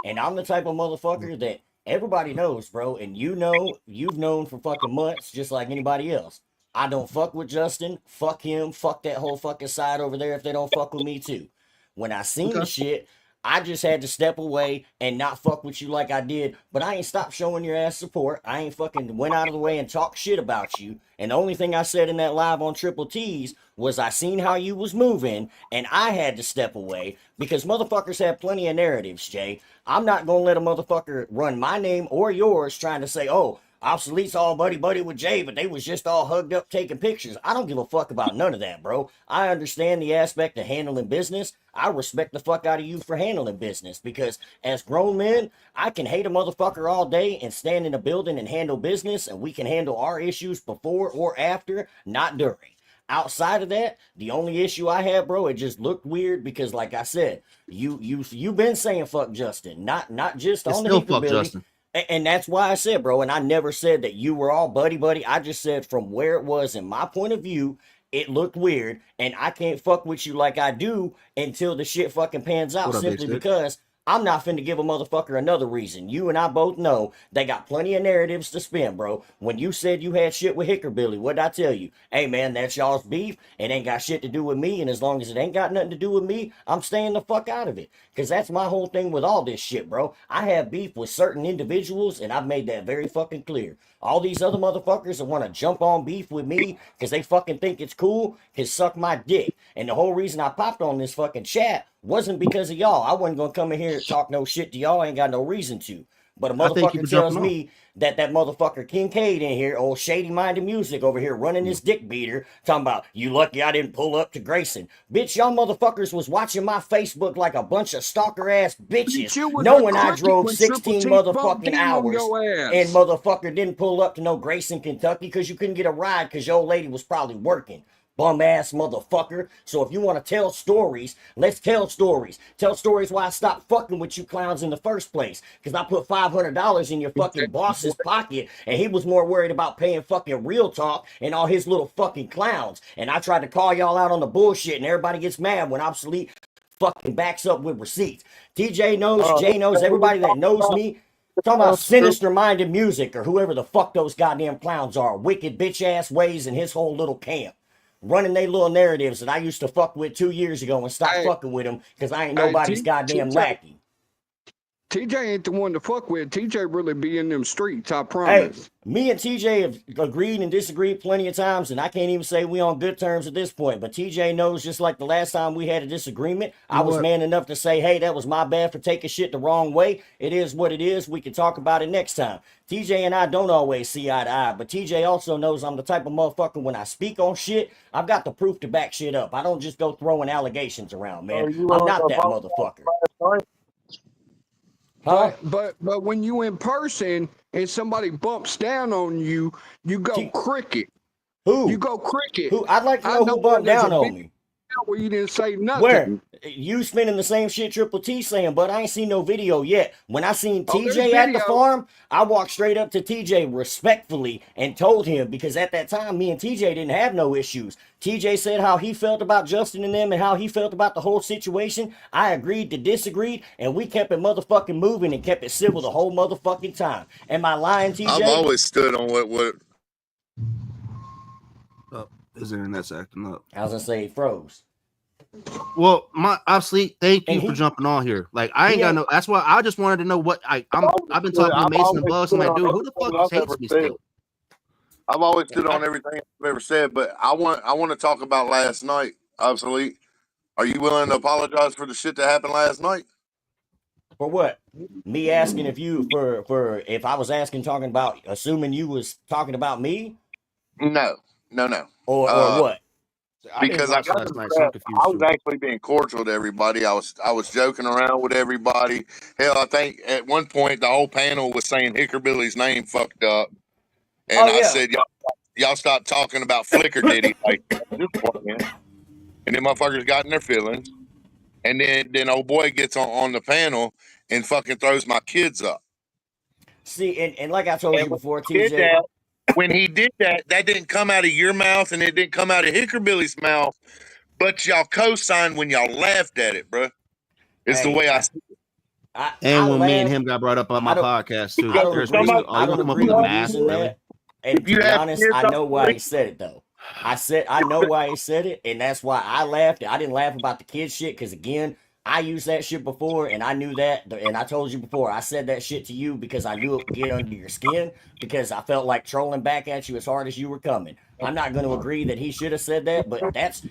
and I'm the type of motherfucker that everybody knows, bro, and you know, you've known for fucking months, just like anybody else. I don't fuck with Justin. Fuck him. Fuck that whole fucking side over there if they don't fuck with me too. When I seen the shit, I just had to step away and not fuck with you like I did, but I ain't stopped showing your ass support. I ain't fucking went out of the way and talked shit about you. And the only thing I said in that live on Triple T's was I seen how you was moving and I had to step away because motherfuckers have plenty of narratives, Jay. I'm not gonna let a motherfucker run my name or yours trying to say, oh, Obsolete's all buddy with Jay, but they was just all hugged up taking pictures. I don't give a fuck about none of that, bro. I understand the aspect of handling business. I respect the fuck out of you for handling business because as grown men, I can hate a motherfucker all day and stand in a building and handle business, and we can handle our issues before or after, not during. Outside of that, the only issue I had, bro, it just looked weird because, like I said, you've been saying fuck Justin, not just on the Hickerbilly. And that's why I said, bro, and I never said that you were all buddy. I just said from where it was in my point of view, it looked weird, and I can't fuck with you like I do until the shit fucking pans out, simply because I'm not finna give a motherfucker another reason. You and I both know they got plenty of narratives to spin, bro. When you said you had shit with Hickerbilly, what'd I tell you? Hey, man, that's y'all's beef. It ain't got shit to do with me, and as long as it ain't got nothing to do with me, I'm staying the fuck out of it. Because that's my whole thing with all this shit, bro. I have beef with certain individuals, and I've made that very fucking clear. All these other motherfuckers that want to jump on beef with me because they fucking think it's cool can suck my dick. And the whole reason I popped on this fucking chat wasn't because of y'all. I wasn't going to come in here and talk no shit to y'all. I ain't got no reason to. But a I thank you motherfucker for tells jumping on. me that motherfucker Kincaid in here, old shady minded music over here running this dick beater, talking about you lucky I didn't pull up to Grayson. Bitch, y'all motherfuckers was watching my Facebook like a bunch of stalker ass bitches, knowing I drove 16 motherfucking hours and motherfucker didn't pull up to no Grayson, Kentucky, because you couldn't get a ride because your old lady was probably working. Bum ass motherfucker. So if you want to tell stories, let's tell stories. Tell stories why I stopped fucking with you clowns in the first place. Because I put $500 in your fucking boss's pocket and he was more worried about paying fucking Real Talk and all his little fucking clowns. And I tried to call y'all out on the bullshit and everybody gets mad when Obsolete fucking backs up with receipts. TJ knows, Jay knows, everybody that knows me. Talking about sinister minded music or whoever the fuck those goddamn clowns are. Wicked bitch ass ways and his whole little camp. Running they little narratives that I used to fuck with 2 years ago and stopped fucking with them because I ain't nobody's goddamn lackey. TJ ain't the one to fuck with. TJ really be in them streets, I Hey, promise. me and TJ have agreed and disagreed plenty of times, and I can't even say we on good terms at this point. But TJ knows, just like the last time we had a disagreement, I was man enough to say, hey, that was my bad for taking shit the wrong way. It is what it is. We can talk about it next time. TJ and I don't always see eye to eye, but TJ also knows I'm the type of motherfucker when I speak on shit, I've got the proof to back shit up. I don't just go throwing allegations around, man. I'm not that motherfucker. Huh? But when you in person and somebody bumps down on you, you go cricket. Who? You go cricket. Who? I'd like to know who bumped down on me. Where you didn't say nothing. Where? You spinning the same shit Triple T saying, but I ain't seen no video yet. When I seen TJ at the farm, I walked straight up to TJ respectfully and told him, because at that time, me and TJ didn't have no issues. TJ said how he felt about Justin and them and how he felt about the whole situation. I agreed to disagree, and we kept it motherfucking moving and kept it civil the whole motherfucking time. Am I lying, TJ? I've always stood on what His internet's acting up. I was gonna say it froze. Well, Obsolete, thank you for jumping on here. Like, I ain't got no. That's why I just wanted to know what I've been talking to Mason and Bugs. I'm like, dude, who the fuck hates me still? I've always stood on everything I've ever said, but I want to talk about last night. Obsolete, are you willing to apologize for the shit that happened last night? For what? Me asking if you for if I was asking talking about assuming you was talking about me? No. Or what? Because I was actually being cordial to everybody. I was joking around with everybody. Hell, I think at one point the whole panel was saying Hickerbilly's name fucked up, and I said y'all stop talking about Flicker Diddy like just playing. And then motherfuckers got in their feelings, and then old boy gets on the panel and fucking throws my kids up. See, and like I told you before, TJ. When he did that, that didn't come out of your mouth and it didn't come out of Hickerbilly's mouth, but y'all co-signed when y'all laughed at it, bro. It's the way I see it. And when me and him got brought up on my podcast too. I don't agree with using that. And to be honest, I know why he said it though. I know why he said it, and that's why I laughed. I didn't laugh about the kid shit because again, I used that shit before, and I knew that, and I told you before, I said that shit to you because I knew it would get under your skin, because I felt like trolling back at you as hard as you were coming. I'm not going to agree that he should have said that, but that's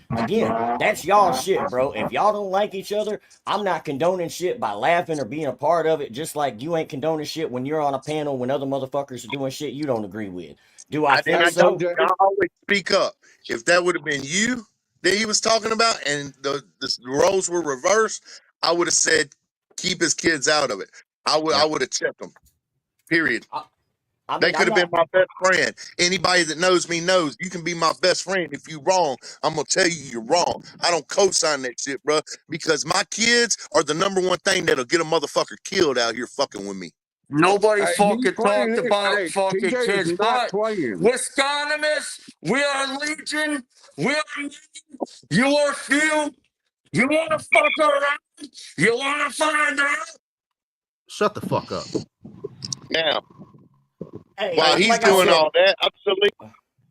y'all shit, bro. If y'all don't like each other, I'm not condoning shit by laughing or being a part of it, just like you ain't condoning shit when you're on a panel when other motherfuckers are doing shit you don't agree with. Do I think so? I always speak up. If that would have been you that he was talking about and the roles were reversed, I would have said keep his kids out of it. I would have checked them. Period. They could have been my best friend. Anybody that knows me knows you can be my best friend. If you're wrong, I'm gonna tell you you're wrong. I don't co-sign that shit, bro, because my kids are the number one thing that'll get a motherfucker killed out here fucking with me. Nobody fucking talked about fucking kids. But Wisconsin, we are legion. We are many. You are few. You want to fuck around? You want to find out? Shut the fuck up. Now, hey, while he's doing all that, absolutely.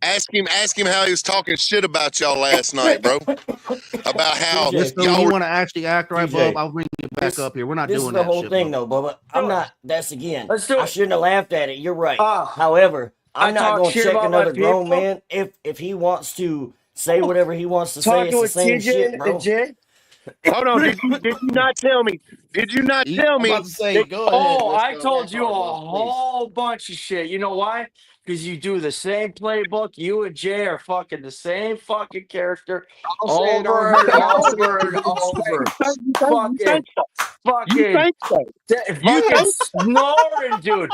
Ask him how he was talking shit about y'all last night, bro. About how y'all want to actually act right, Bub. I'll bring you back up here. We're not doing that. This is the whole shit, thing, Bub. though, Bubba. I'm not. That's again. Let's do it. I shouldn't have laughed at it. You're right. However, I'm not going to check another grown man if he wants to say whatever he wants to say. It's the same shit, bro. Hold on. Did you not tell me? Did you not tell I'm me? about to say, go ahead. Oh, Let's I go. told you a Please. whole bunch of shit. You know why? Because you do the same playbook. You and Jay are fucking the same fucking character I'll say it on over and here. I'll say it over on and big over. stage. You think so? You Fucking, think so? You fucking think snoring, dude.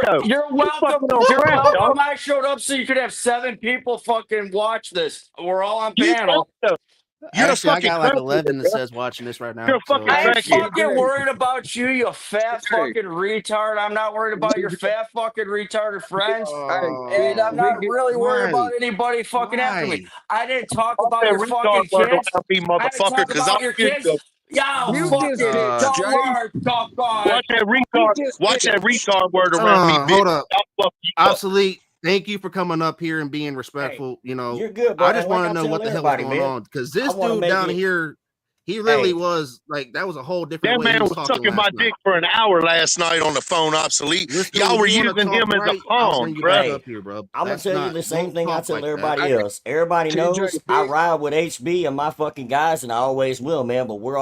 so? You're You welcome. fucking on You're crack, dog. welcome. I showed up so you could have 7 people fucking watch this. We're all on You think panel. so? You're a Actually, I fucking got like crackhead, 11 that bro. says watching this right You're now. a So fucking I ain't crackhead. fucking worried about you, you fat fucking retard. I'm not worried about your fat fucking retarded friends. And I'm not really worried about anybody fucking after me. I didn't talk Watch about that your retard fucking word kids. around me, I didn't motherfucker, talk because I'll about your shoot kids. you. Yo, Mute this fucking bitch, Jay. talk on. Watch that Mute this bitch. retard word around me, bitch. hold up. I'll fuck you up. Obsolete. Thank you for coming up here and being respectful. You know, You're good, bro. I just And like want I to know tell what the hell is everybody, going man, on because I this want to dude make down it. here, he really Hey, was like that was a whole different That way he man was was talking sucking my last night. dick for an hour last night on the phone, obsolete. Wisco, Y'all if were you want to using talk him as a right, I'll pawn, bring you bruh. back hey, up here, bro. I'm gonna That's tell you not. the same Don't thing I talk tell like that. everybody else. Everybody knows I TJ, ride with HB and my fucking guys, and I always will, man. But we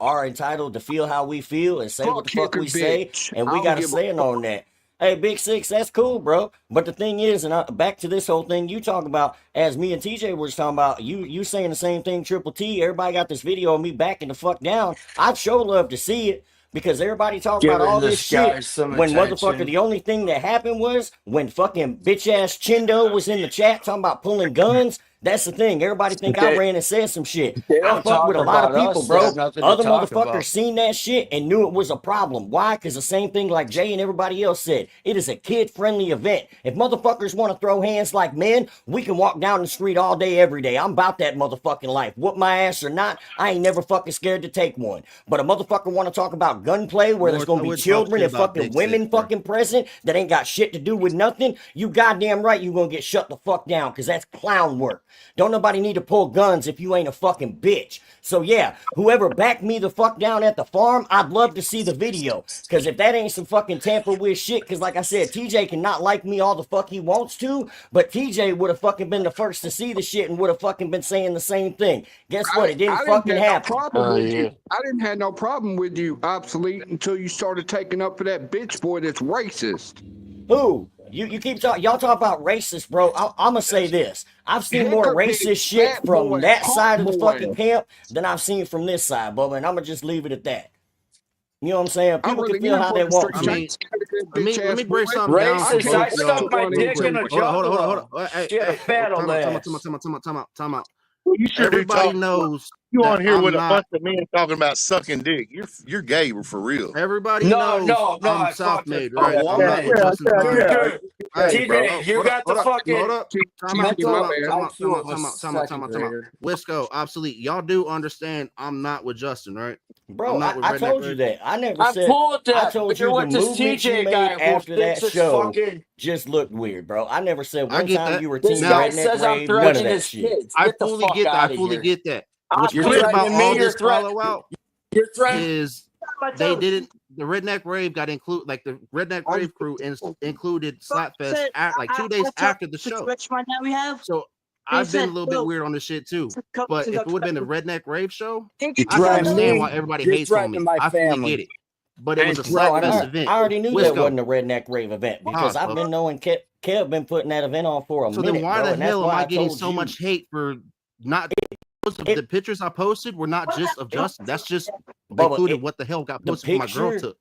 are entitled to feel how we feel and say what the fuck fuck Hicker we say, bitch. and I we don't got a give a saying on that. Hey, Big Six, that's cool, bro. But the thing is, and back to this whole thing you talk about, as me and TJ were talking about, you saying the same thing, Triple T. Everybody got this video of me backing the fuck down. I'd sure love to see it because everybody talk about Giving all this this guy shit. some When motherfucker, attention. the only thing that happened was when fucking bitch ass Chindo was in the chat talking about pulling guns. That's the thing. Everybody think I They, ran and said some shit. they I don't fuck with talk a lot of about people, us. They have bro. nothing to Other talk motherfuckers about. seen that shit and knew it was a problem. Why? Because the same thing like Jay and everybody else said. It is a kid-friendly event. If motherfuckers want to throw hands like men, we can walk down the street all day, every day. I'm about that motherfucking life. Whoop my ass or not, I ain't never fucking scared to take one. But a motherfucker want to talk about gunplay where there's Lord, gonna I be wouldn't talk children shit and about fucking Big Six, women bro. fucking present that ain't got shit to do with nothing, you goddamn right you gonna get shut the fuck down because that's clown work. Don't nobody need to pull guns if you ain't a fucking bitch. So yeah, whoever backed me the fuck down at the farm, I'd love to see the video. Cause if that ain't some fucking tamper with shit, cause like I said, TJ can not like me all the fuck he wants to, but TJ would have fucking been the first to see the shit and would have fucking been saying the same thing. Guess what? It didn't fucking happen. I didn't have no problem with you, obsolete, until you started taking up for that bitch boy that's racist. Who? You keep talking, y'all talk about racist, bro. I'm gonna say this. I've seen more Hicker racist bitch, shit fat from boy, that punk side of the boy. fucking camp than I've seen from this side, Bubba, and I'm gonna just leave it at that. You know what I'm saying? I People can really feel am how they fucking want straight. to. I ain't scared of that let bitch me ass break boy. something down for Racist, both I of y'all. stuck my Real dick quick. in a Hold on. juggalo. Hey, She had a fat old ass. Time out. You sure do Everybody talk. knows You that on here I'm with a not. bunch of men talking about sucking dick. You're gay for real. Everybody No, knows I'm I fucked self-made, a right? I'm not with woman. Justin Time. Dude, Hey, TJ, you got the hold fucking up. Time mental out. IQ of a second grader. Wisco, obsolete. Y'all do understand I'm not with Justin, right? I'm Bro, not with I Redneck told you Ray. that. I never I'm said. cool with I that, told but you're you the with this movement you TJ made guy who after that thinks it's show fucking. just looked weird, bro. I never said I one get time that. you were This Team guy Redneck says I'm Rave. None of threatening that his shit. kids. I Get the fully fuck get that. out I of fully here. get that. I'm What you You're think clear. about threatening all me. this follow out You're threatening. is they didn't. The Redneck Rave got included, like the Redneck Rave crew included Slapfest like 2 days after the show. So I've been a little bit weird on this shit too. But if it would have been a Redneck Rave show, You're I can threatening understand me. why everybody You're hates on threatening me. my I fully get family. it. But it was a Bro, and Slapfest event. I already knew that Wisco, wasn't a Redneck Rave event because I've been knowing Kev been putting that event on for a so then minute, why bro, the and that's hell am why I I getting told so you. much hate for not the pictures I posted were not just of Justin. That's just included what the hell got posted for my girl took.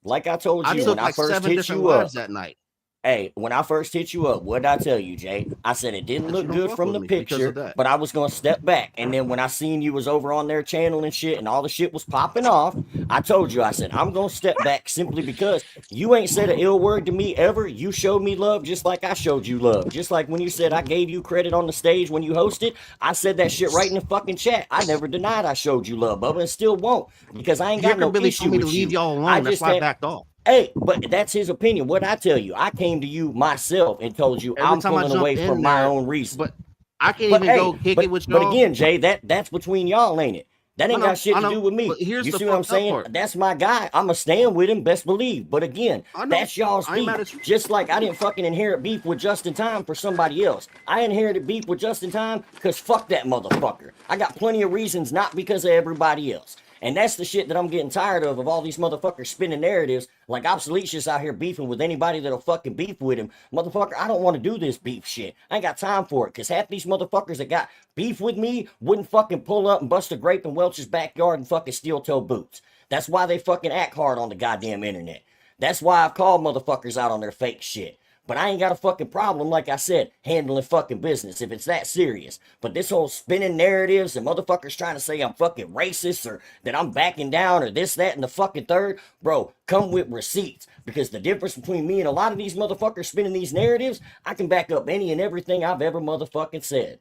Like I told you, I took when I like first 7 hit different you up. lives that night. Hey, when I first hit you up, what did I tell you, Jay? I said it didn't look good from the picture, but I was gonna step back. And then when I seen you was over on their channel and shit, and all the shit was popping off, I told you, I said I'm gonna step back simply because you ain't said an ill word to me ever. You showed me love just like I showed you love. Just like when you said I gave you credit on the stage when you hosted, I said that shit right in the fucking chat. I never denied I showed you love, Bubba, and still won't because I ain't got no Billy issue told me to with leave you. y'all alone. I That's just why I had. backed off. Hey, but that's his opinion. What I tell you, I came to you myself and told you Every I'm time I pulling jump away in from my there, own reason. but I can't even go kick it with But y'all. again, Jay, that's between y'all, ain't it? That ain't got shit to do with me. Here's You the see what I'm fucked up saying? part. That's my guy. I'ma stand with him, best believe. But again, that's y'all's I ain't mad beef. at you. Just like I didn't fucking inherit beef with Just in Time for somebody else. I inherited beef with Just in Time because fuck that motherfucker. I got plenty of reasons, not because of everybody else. And that's the shit that I'm getting tired of all these motherfuckers spinning narratives like Obsolete's just out here beefing with anybody that'll fucking beef with him. Motherfucker, I don't want to do this beef shit. I ain't got time for it, because half these motherfuckers that got beef with me wouldn't fucking pull up and bust a grape in Welch's backyard and fucking steel toe boots. That's why they fucking act hard on the goddamn internet. That's why I've called motherfuckers out on their fake shit. But I ain't got a fucking problem, like I said, handling fucking business if it's that serious. But this whole spinning narratives and motherfuckers trying to say I'm fucking racist or that I'm backing down or this, that, and the fucking third, bro, come with receipts. Because the difference between me and a lot of these motherfuckers spinning these narratives, I can back up any and everything I've ever motherfucking said.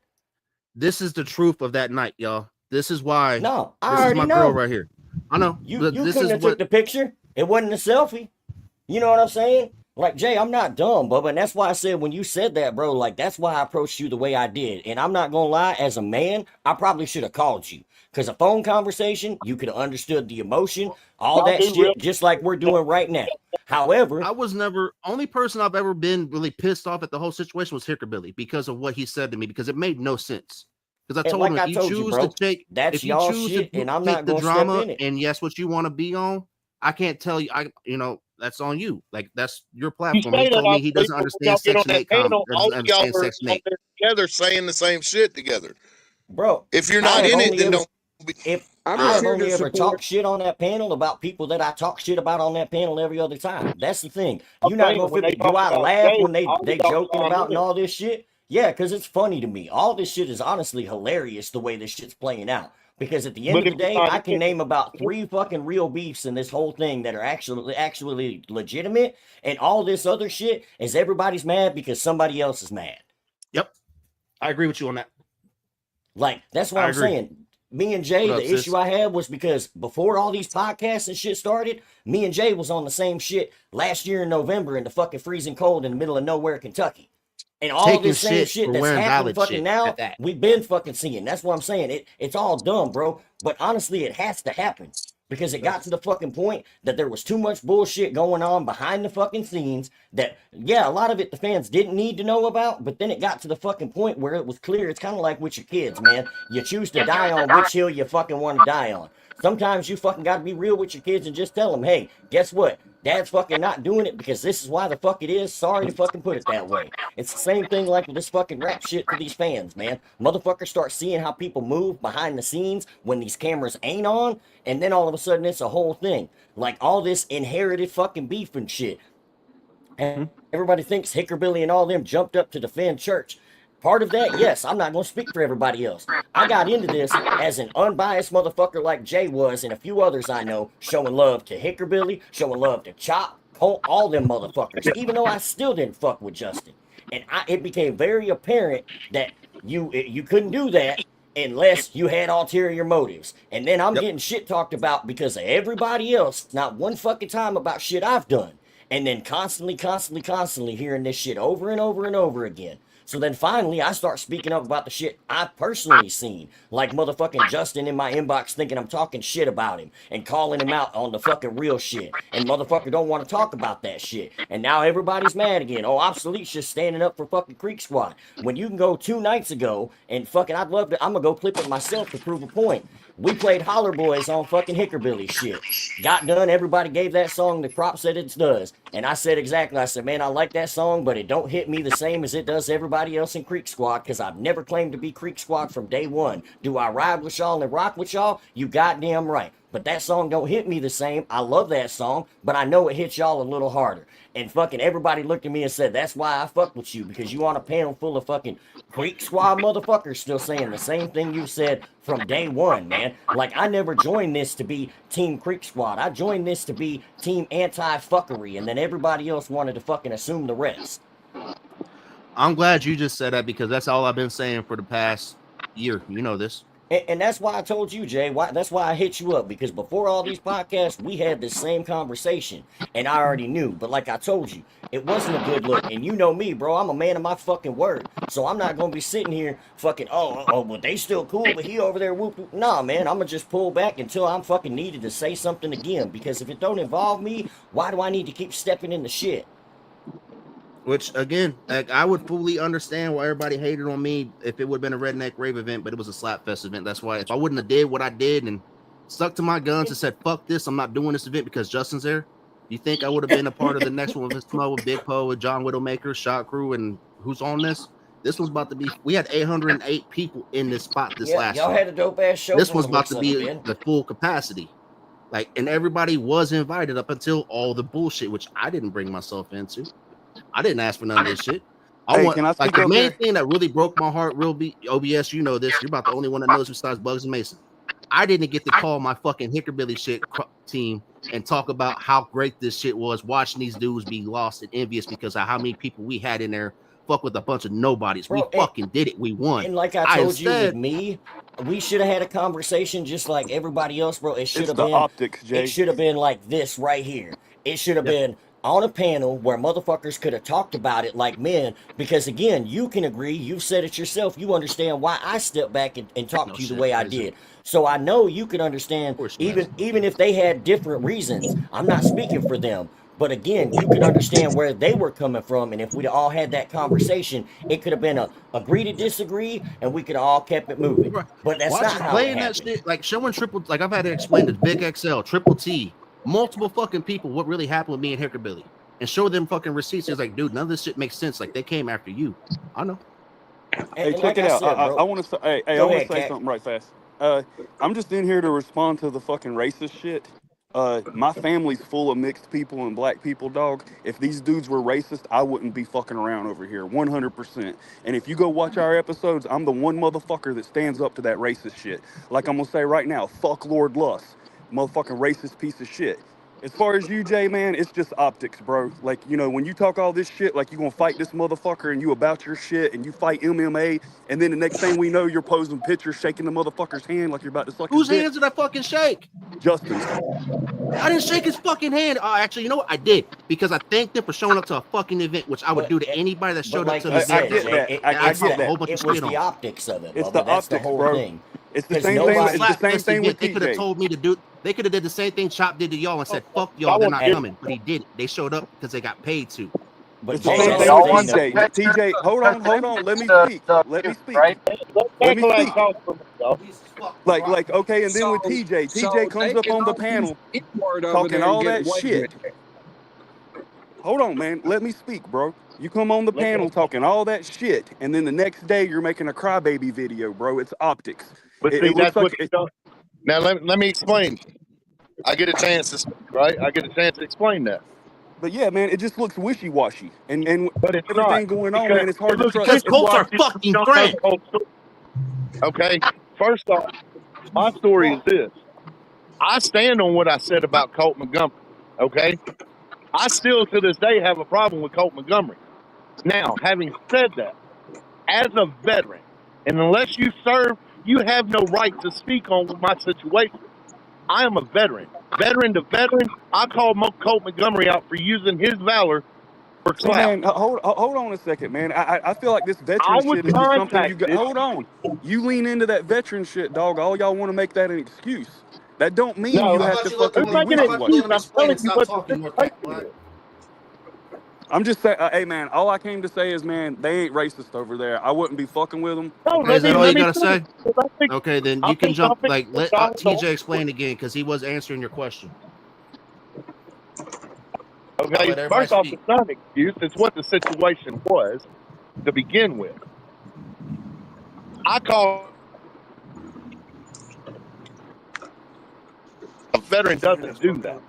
This is the truth of that night, y'all. This is why. No, this is my girl right here. I know. You this couldn't is have what took the picture. It wasn't a selfie. You know what I'm saying? Like, Jay, I'm not dumb, Bubba, and that's why I said when you said that, bro, like, that's why I approached you the way I did. And I'm not gonna lie, as a man, I probably should have called you. Because a phone conversation, you could have understood the emotion, all that shit, just like we're doing right now. However, I was never only person I've ever been really pissed off at the whole situation was Hickerbilly because of what he said to me, because it made no sense. Because I told him, if you choose to take, that's y'all shit, and I'm not the gonna drama step in it. and yes, what you want to be on, I can't tell you. That's on you. Like, that's your platform. He told me he doesn't understand Section 8 All y'all are together saying the same shit together. Bro, if you're not in it, then don't. If I've only ever talked shit on that panel about people that I talk shit about on that panel every other time. That's the thing. You're not gonna feel me. Do I laugh when they joking about and all this shit? Yeah, because it's funny to me. All this shit is honestly hilarious the way this shit's playing out. Because at the end of the day, I can name about 3 fucking real beefs in this whole thing that are actually legitimate, and all this other shit is everybody's mad because somebody else is mad. Yep, I agree with you on that. Like, that's what I'm saying. Me and Jay, the issue I had was because before all these podcasts and shit started, me and Jay was on the same shit last year in November in the fucking freezing cold in the middle of nowhere, Kentucky. And all this same shit that's happening fucking now, we've been fucking seeing. That's what I'm saying. It's all dumb, bro. But honestly, it has to happen. Because it got to the fucking point that there was too much bullshit going on behind the fucking scenes that, yeah, a lot of it the fans didn't need to know about, but then it got to the fucking point where it was clear. It's kind of like with your kids, man. You choose to die on which hill you fucking want to die on. Sometimes you fucking got to be real with your kids and just tell them, hey, guess what? Dad's fucking not doing it because this is why the fuck it is. Sorry to fucking put it that way. It's the same thing like with this fucking rap shit to these fans, man. Motherfuckers start seeing how people move behind the scenes when these cameras ain't on, and then all of a sudden it's a whole thing. Like all this inherited fucking beef and shit. And everybody thinks Hickerbilly and all them jumped up to defend church. Part of that, yes, I'm not going to speak for everybody else. I got into this as an unbiased motherfucker like Jay was and a few others I know, showing love to Hickerbilly, showing love to Chop, all them motherfuckers, even though I still didn't fuck with Justin. And it became very apparent that you couldn't do that unless you had ulterior motives. And then I'm getting shit talked about because of everybody else, not one fucking time about shit I've done. And then constantly hearing this shit over and over and over again. So then finally, I start speaking up about the shit I've personally seen. Like motherfucking Justin in my inbox thinking I'm talking shit about him and calling him out on the fucking real shit. And motherfucker don't want to talk about that shit. And now everybody's mad again. Oh, Obsolete's just standing up for fucking Creek Squad. When you can go 2 nights ago and fucking, I'm going to go clip it myself to prove a point. We played Holler Boys on fucking Hickerbilly shit. Got done, everybody gave that song the props that it does. And I said exactly, I said, man, I like that song, but it don't hit me the same as it does everybody else in Creek Squad, because I've never claimed to be Creek Squad from day one. Do I ride with y'all and rock with y'all? You goddamn right. But that song don't hit me the same. I love that song, but I know it hits y'all a little harder. And fucking everybody looked at me and said, that's why I fuck with you, because you on a panel full of fucking Creek Squad motherfuckers still saying the same thing you said from day one, man. Like, I never joined this to be Team Creek Squad. I joined this to be Team Anti-Fuckery, and then everybody else wanted to fucking assume the rest. I'm glad you just said that, because that's all I've been saying for the past year. You know this. And that's why I told you, Jay. That's why I hit you up, because before all these podcasts, we had this same conversation, and I already knew. But like I told you, it wasn't a good look. And you know me, bro. I'm a man of my fucking word. So I'm not gonna be sitting here fucking. But they still cool. But he over there whoop. Nah, man. I'm gonna just pull back until I'm fucking needed to say something again. Because if it don't involve me, why do I need to keep stepping in the shit? Which again, like, I would fully understand why everybody hated on me if it would have been a redneck rave event, but it was a slapfest event. That's why if I wouldn't have did what I did and stuck to my guns and said fuck this, I'm not doing this event because Justin's there. You think I would have been a part of the next one with Big Poe, with John Widowmaker, Shot Crew, and who's on this? This one's about to be. We had 808 people in this spot this last y'all year. had a dope ass show. This one's about to be the full capacity. Like, and everybody was invited up until all the bullshit, which I didn't bring myself into. I didn't ask for none of this shit. Can I speak like the up main there? thing that really broke my heart, OBS, you know this. You're about the only one that knows besides Bugs and Mason. I didn't get to call my fucking Hickerbilly shit team and talk about how great this shit was, watching these dudes be lost and envious because of how many people we had in there. Fuck with a bunch of nobodies. Bro, we fucking did it. We won. And like I told you with me, we should have had a conversation just like everybody else, bro. It should have been optics, Jay. It should have been like this right here. It should have been on a panel where motherfuckers could have talked about it like men. Because again, you can agree, you've said it yourself, you understand why I stepped back and talked to you the way I did. So I know you can understand, even if they had different reasons. I'm not speaking for them. But again, you can understand where they were coming from, and if we'd all had that conversation, it could have been a agree to disagree, and we could have all kept it moving. But that's not how it happened. That shit, like showing like I've had to explain to Vic XL, Triple T, multiple fucking people what really happened with me and Hickerbilly, and show them fucking receipts. It's like, dude, none of this shit makes sense. Like they came after you. I know. Hey, check it out. I want to say, I want to say something right fast. I'm just in here to respond to the fucking racist shit. My family's full of mixed people and black people, dog. If these dudes were racist, I wouldn't be fucking around over here, 100%. And if you go watch our episodes, I'm the one motherfucker that stands up to that racist shit. Like I'm gonna say right now, fuck Lord Luss, motherfucking racist piece of shit. As far as you, Jay, man, it's just optics, bro. Like, you know, when you talk all this shit, like you gonna fight this motherfucker and you about your shit and you fight MMA, and then the next thing we know, you're posting pictures, shaking the motherfucker's hand like you're about to suck his Whose dick. hands did I fucking shake? Justin's. I didn't shake his fucking hand. Actually, you know what? I did, because I thanked him for showing up to a fucking event, which I would do to anybody that showed up to the event. I get that. I get that. A whole bunch It of was shit the on. optics of it. It's Bubba. the That's optics, the whole bro. thing. It's the same thing. It's the same thing with They could have TJ. told me to do. They could have did the same thing Chop did to y'all and said, "Fuck y'all, they're not coming." But he did it. They showed up because they got paid to. But It's the same thing with TJ. TJ, hold on. Let me speak. Let me speak. Let me speak. Like, okay, and then with TJ comes up on the panel talking all that shit. Hold on, man. Let me speak, bro. You come on the panel talking all that shit, and then the next day you're making a crybaby video, bro. It's optics. But see, that's what you don't. Now let me explain. I get a chance to speak, right? I get a chance to explain that. But yeah, man, it just looks wishy-washy, and but it's everything not, going on, man. It's hard to trust. Because Colts are fucking friends. Okay, first off, my story is this. I stand on what I said about Colt Montgomery. Okay, I still to this day have a problem with Colt Montgomery. Now, having said that, as a veteran, and unless you serve, you have no right to speak on my situation. I am a veteran. Veteran to veteran, I call Colt Montgomery out for using his valor for clout. Man, hold on a second, man. I feel like this veteran shit is just something you got. Hold on. You lean into that veteran shit, dog. All y'all want to make that an excuse. That don't mean you have to fucking be wishy-washy. I'm just saying, hey man, all I came to say is, man, they ain't racist over there. I wouldn't be fucking with them. Is that all you gotta say? Okay, then you can jump. Like, let TJ explain again, because he was answering your question. Okay, first off, it's not an excuse. It's what the situation was to begin with. I call a veteran doesn't do that.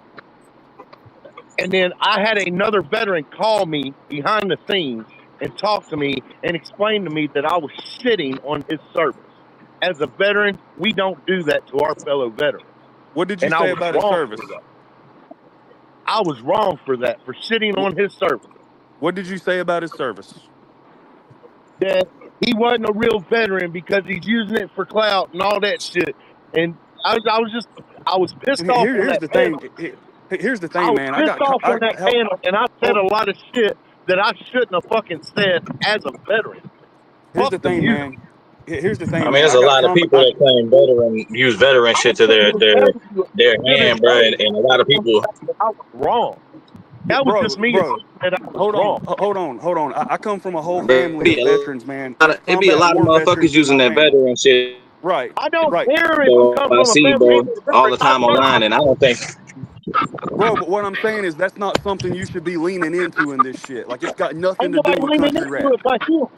And then I had another veteran call me behind the scenes and talk to me and explain to me that I was shitting on his service. As a veteran, we don't do that to our fellow veterans. What did you say about his service? I was wrong for that, for shitting on his service. What did you say about his service? That he wasn't a real veteran because he's using it for clout and all that shit. And I was pissed off on Here's that the panel. thing. Here's the I thing, was man. pissed off on that panel, and I said a lot of shit that I shouldn't have fucking said as a veteran. Here's Fuck the the thing, music. man. Here's the thing, I mean, man. there's a lot of people that claim veteran use veteran shit to their hand, bro, and a lot of people. I was wrong. That was just me. That I was wrong. Hold on. I come from a whole It'd family of veterans, man. be a lot of motherfuckers using that veteran shit. Right. I don't Right. care if you come I from a see, family. bro, all the time online, and I don't think. Bro, but what I'm saying is that's not something you should be leaning into in this shit. Like, it's got nothing Ain't to do nobody with leaning country into rap. it like you.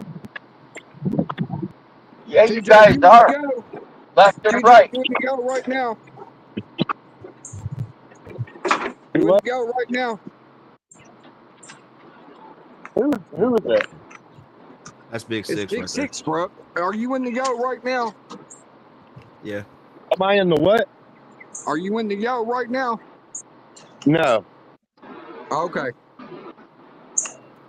Yeah, you TJ, guys you are. go. Left and TJ, right. you to go right now. You to go right now. Who is that? That's Big It's Six Big right there. Six, bro. Are you in the go right now? Yeah. Am I in the what? Are you in the go right now? No. Okay.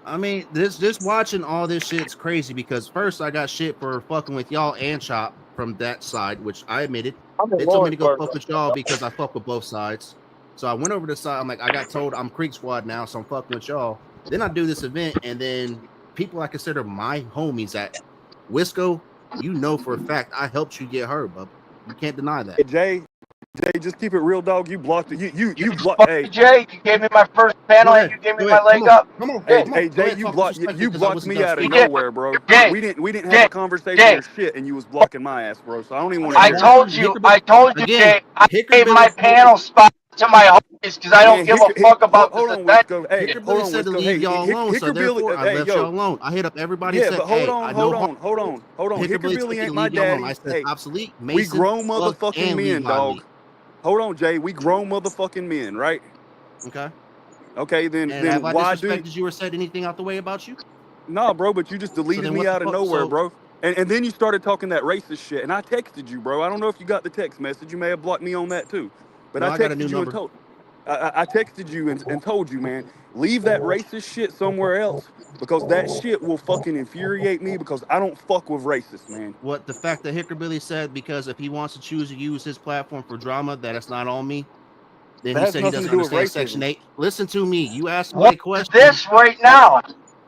I mean, this watching all this shit's crazy because first I got shit for fucking with y'all and Chop from that side, which I admitted. They told me to go fuck with y'all because I fuck with both sides. So I went over to the side. I'm like, I got told I'm Creek Squad now, so I'm fucking with y'all. Then I do this event, and then people I consider my homies at Wisco, you know for a fact I helped you get her, bub. You can't deny that. Jay, just keep it real, dog. You blocked it. You blocked. Hey, Jay, you gave me my first panel and you gave me my leg up. Hey, Jay, you blocked me out of nowhere, bro. Jay, We didn't have a conversation Jay. or shit, and you was blocking my ass, bro. So I don't even want to I hear told you, Jay, I gave my panel spot to my homies because I don't give a fuck about this on, event. Wisco. Hey, Hickerbilly said to leave y'all alone, so therefore I left y'all alone. I hit up everybody and said, but hold hey, on, I hold know on. Hickerbilly said Hickerbilly to ain't my leave y'all alone. daddy. I said Hey, obsolete, we Mason, grown Slug, motherfucking and men, Levi dog. Lee. Hold on, Jay. We grown motherfucking men, right? Okay. Okay, then have I why disrespected you or said anything out the way about you? Nah, bro, but you just deleted then me what the out of fuck? nowhere, So- bro. And then you started talking that racist shit, and I texted you, bro. I don't know if you got the text message. You may have blocked me on that too. But No, I I got a texted new you number. and told I texted you and told you, man, leave that racist shit somewhere else because that shit will fucking infuriate me because I don't fuck with racists, man. What the fact that Hickerbilly said because if he wants to choose to use his platform for drama, that it's not on me. Then That he has said he nothing to doesn't do with understand racism. Section 8. Listen to me. You asked me What a question. is this right now?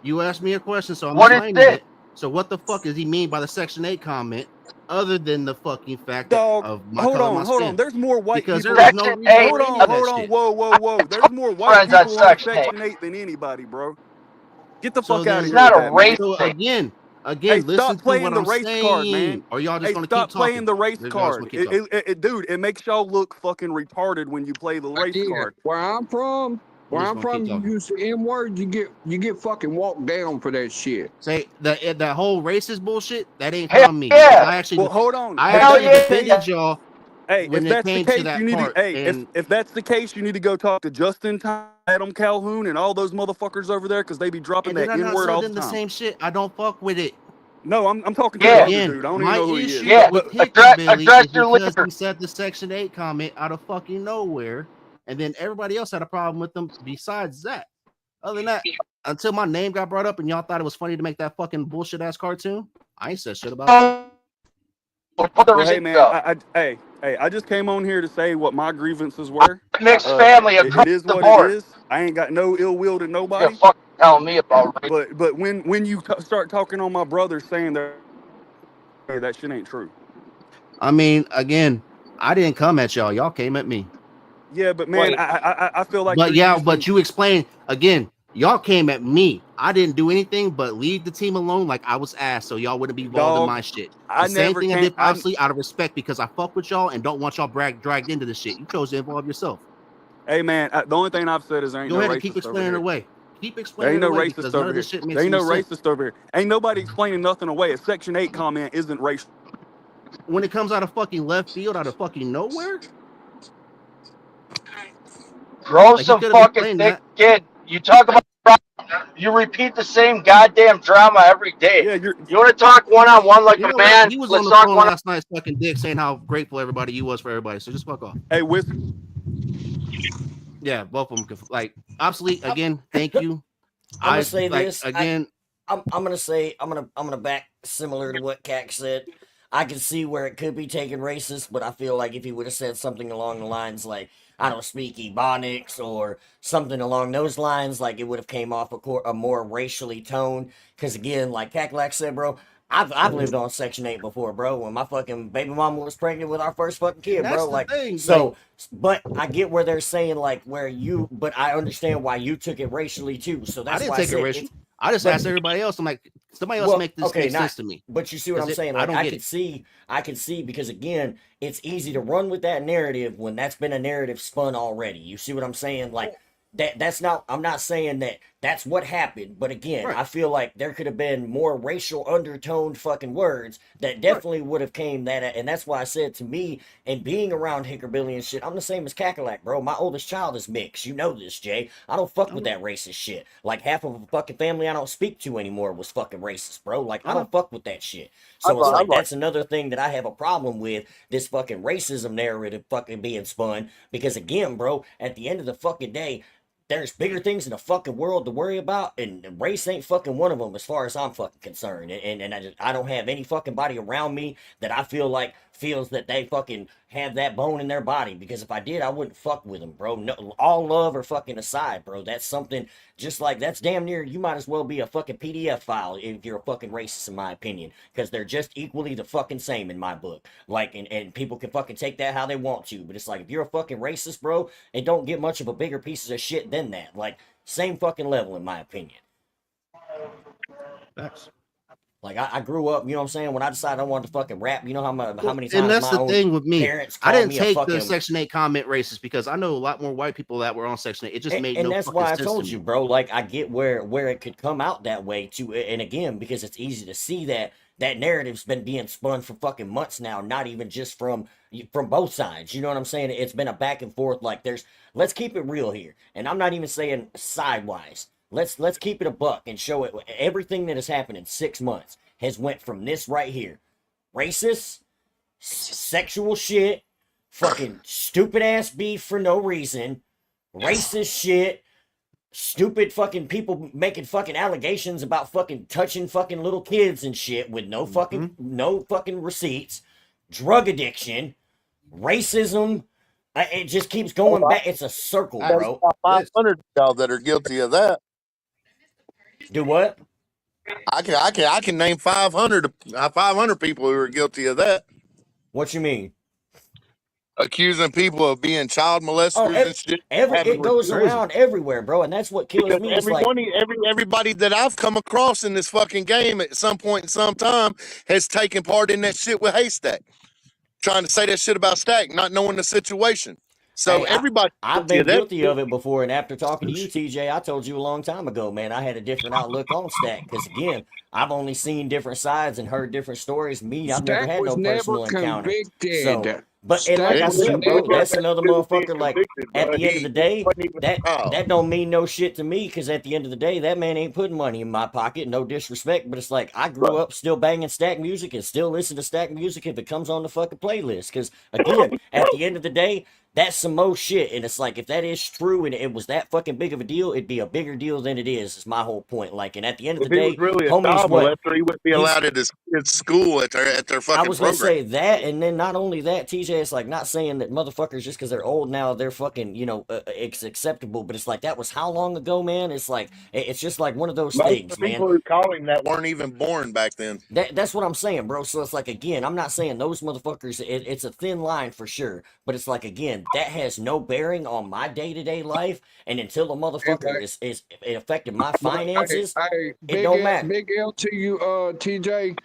You asked me a question, so I'm What is explaining this? it. So what the fuck does he mean by the Section 8 comment other than the fucking fact Dog, of my hold color, on, my hold skin? on. There's more white Because people. there was no reason Hold for any of that shit. whoa. There's more white friends on people on Section 8. Section 8 than anybody, bro. Get the So fuck then, out of It's here not with a that, man. so race. again, listen stop to playing what the I'm race saying. card, man. Or y'all just gonna Stop keep playing talking? the race Y'all just card. gonna keep talking? Dude, it makes y'all look fucking retarded when you play the race Yeah, card. where I'm from, you use the N word, you get fucking walked down for that shit. Say that whole racist bullshit that ain't Hell from me. yeah. I actually, Well, hold on. I If actually that's the case, defended y'all hey, when if it that's the came to case, that you need to. part. Hey, And if that's the case, you need to go talk to Justin, Adam Calhoun, and all those motherfuckers over there because they be dropping did that I N not word sell all the them the time. same shit? I don't fuck with it. No, I'm talking to the other Again, dude. I don't even my know who he is. issue Yeah, with address Hickerbilly is your because leader. he said the Section 8 comment out of fucking nowhere, and then everybody else had a problem with them besides that. Other than that, until my name got brought up and y'all thought it was funny to make that fucking bullshit ass cartoon, I ain't said shit about it. Well, hey man, I just came on here to say what my grievances were. Mixed family It is across the what board. it is. I ain't got no ill will to You're nobody. fucking telling me about race. But when you start talking on my brother saying that shit ain't true. I mean, again, I didn't come at y'all. Y'all came at me. Yeah, but man, I feel like But you're yeah, using... but you explained again. Y'all came at me. I didn't do anything but leave the team alone like I was asked, so y'all wouldn't be involved in my shit. The same thing I did, obviously, out of respect because I fuck with y'all and don't want y'all dragged into the shit. You chose to involve yourself. Hey man, the only thing I've said is there ain't Go no ahead racist and keep explaining over it here. away. Keep There explaining ain't it no away racist because none over of this here. shit makes There ain't any no sense. racist over here. Ain't nobody explaining nothing away. A Section 8 comment isn't racial. When it comes out of fucking left field, out of fucking nowhere, Grow like, some fucking thick skin. You talk about, you repeat the same goddamn drama every day. Yeah, you want to talk one-on-one like you know a what? man? He was Let's on the talk phone one. last night, fucking dick, saying how grateful everybody you was for everybody. So just fuck off. Hey, yeah, both of them. Like, obsolete again. Thank you. I'm gonna say like this again. I'm gonna back similar to what Cac said. I can see where it could be taken racist, but I feel like if he would have said something along the lines like I don't speak Ebonics or something along those lines, like it would have came off a more racially tone. Because again, like Cac said, bro, I've lived on Section 8 before, bro. When my fucking baby mama was pregnant with our first fucking kid, That's bro. the Like, thing. so, but I get where they're saying, like, but I understand why you took it racially too. So I that's didn't why I take it said racial. it's. I just But asked everybody else. I'm like, somebody else well, make this okay, make not. sense to me. But you see what I'm saying? I Like, don't I get could it. see because again, it's easy to run with that narrative when that's been a narrative spun already. You see what I'm saying? Like that's not. I'm not saying that that's what happened. But again, Right. I feel like there could have been more racial undertoned fucking words that definitely would have came that. And that's why I said to me, and being around Hickerbilly and shit, I'm the same as Cackalack, bro. My oldest child is mixed. You know this, Jay. I don't fuck with that racist shit. Like half of the fucking family I don't speak to anymore was fucking racist, bro. Like I don't fuck with that shit. So it's like that's another thing that I have a problem with, this fucking racism narrative fucking being spun. Because again, bro, at the end of the fucking day, there's bigger things in the fucking world to worry about, and race ain't fucking one of them as far as I'm fucking concerned. And I don't have any fucking body around me that I feel like feels that they fucking have that bone in their body, because if I did, I wouldn't fuck with them, bro. No, all love or fucking aside, bro. That's something just like that's damn near, you might as well be a fucking PDF file if you're a fucking racist, in my opinion, because they're just equally the fucking same in my book. Like, and people can fucking take that how they want to, but it's like if you're a fucking racist, bro, it don't get much of a bigger pieces of shit than that. Like, same fucking level, in my opinion. That's like I grew up, you know what I'm saying? When I decided I wanted to fucking rap, you know how many and times that's my the own thing with me. parents I called didn't me a take fucking the Section 8 comment racist because I know a lot more white people that were on Section 8. It just made and no that's fucking why I sense told to you, me. bro. Like I get where it could come out that way too, and again, because it's easy to see that that narrative's been being spun for fucking months now, not even just from both sides. You know what I'm saying? It's been a back and forth. Like let's keep it real here, and I'm not even saying sidewise. Let's keep it a buck and show it. Everything that has happened in 6 months has went from this right here: racist, sexual shit, fucking stupid ass beef for no reason, racist shit, stupid fucking people making fucking allegations about fucking touching fucking little kids and shit with no fucking receipts, drug addiction, racism. It just keeps going back. It's a circle, That's bro. about 500 y'all that are guilty of that. Do what? I can name 500 people who are guilty of that. What you mean? Accusing people of being child molesters and shit. It goes around everywhere, bro, and that's what kills Because me. It's like everybody that I've come across in this fucking game at some point in some time has taken part in that shit with Haystack, trying to say that shit about Stack, not knowing the situation. So hey, everybody I've guilty been of that guilty shit. of it before, and after talking to you, TJ, I told you a long time ago, man, I had a different outlook on Stack. Because again, I've only seen different sides and heard different stories. Me, I've never Stack had was no never personal encounter. So, convicted. and like Stack I was said, bro, never. that's another motherfucker. Like at the end of the day, wasn't even a child. that don't mean no shit to me. Because at the end of the day, that man ain't putting money in my pocket. No disrespect, but it's like I grew up still banging Stack music and still listen to Stack music if it comes on the fucking playlist. Because again, at the end of the day, that's some more shit. And it's like, if that is true and it was that fucking big of a deal, it'd be a bigger deal than it is my whole point. Like, and at the end of If the he was day, really a homie's child what? molester, he wouldn't be allowed at his school at their I fucking was gonna program. say that, and then not only that, TJ, it's like not saying that motherfuckers just because they're old now they're fucking, it's acceptable, but it's like that was how long ago, man? It's like it's just like one of those Most of things, the man. people who call him that weren't even born back then. That's what I'm saying, bro. So it's like, again, I'm not saying those motherfuckers. It's a thin line for sure, but it's like, again, that has no bearing on my day-to-day life, and until the motherfucker is it affected my finances, Hey, it don't matter. big L to you, TJ.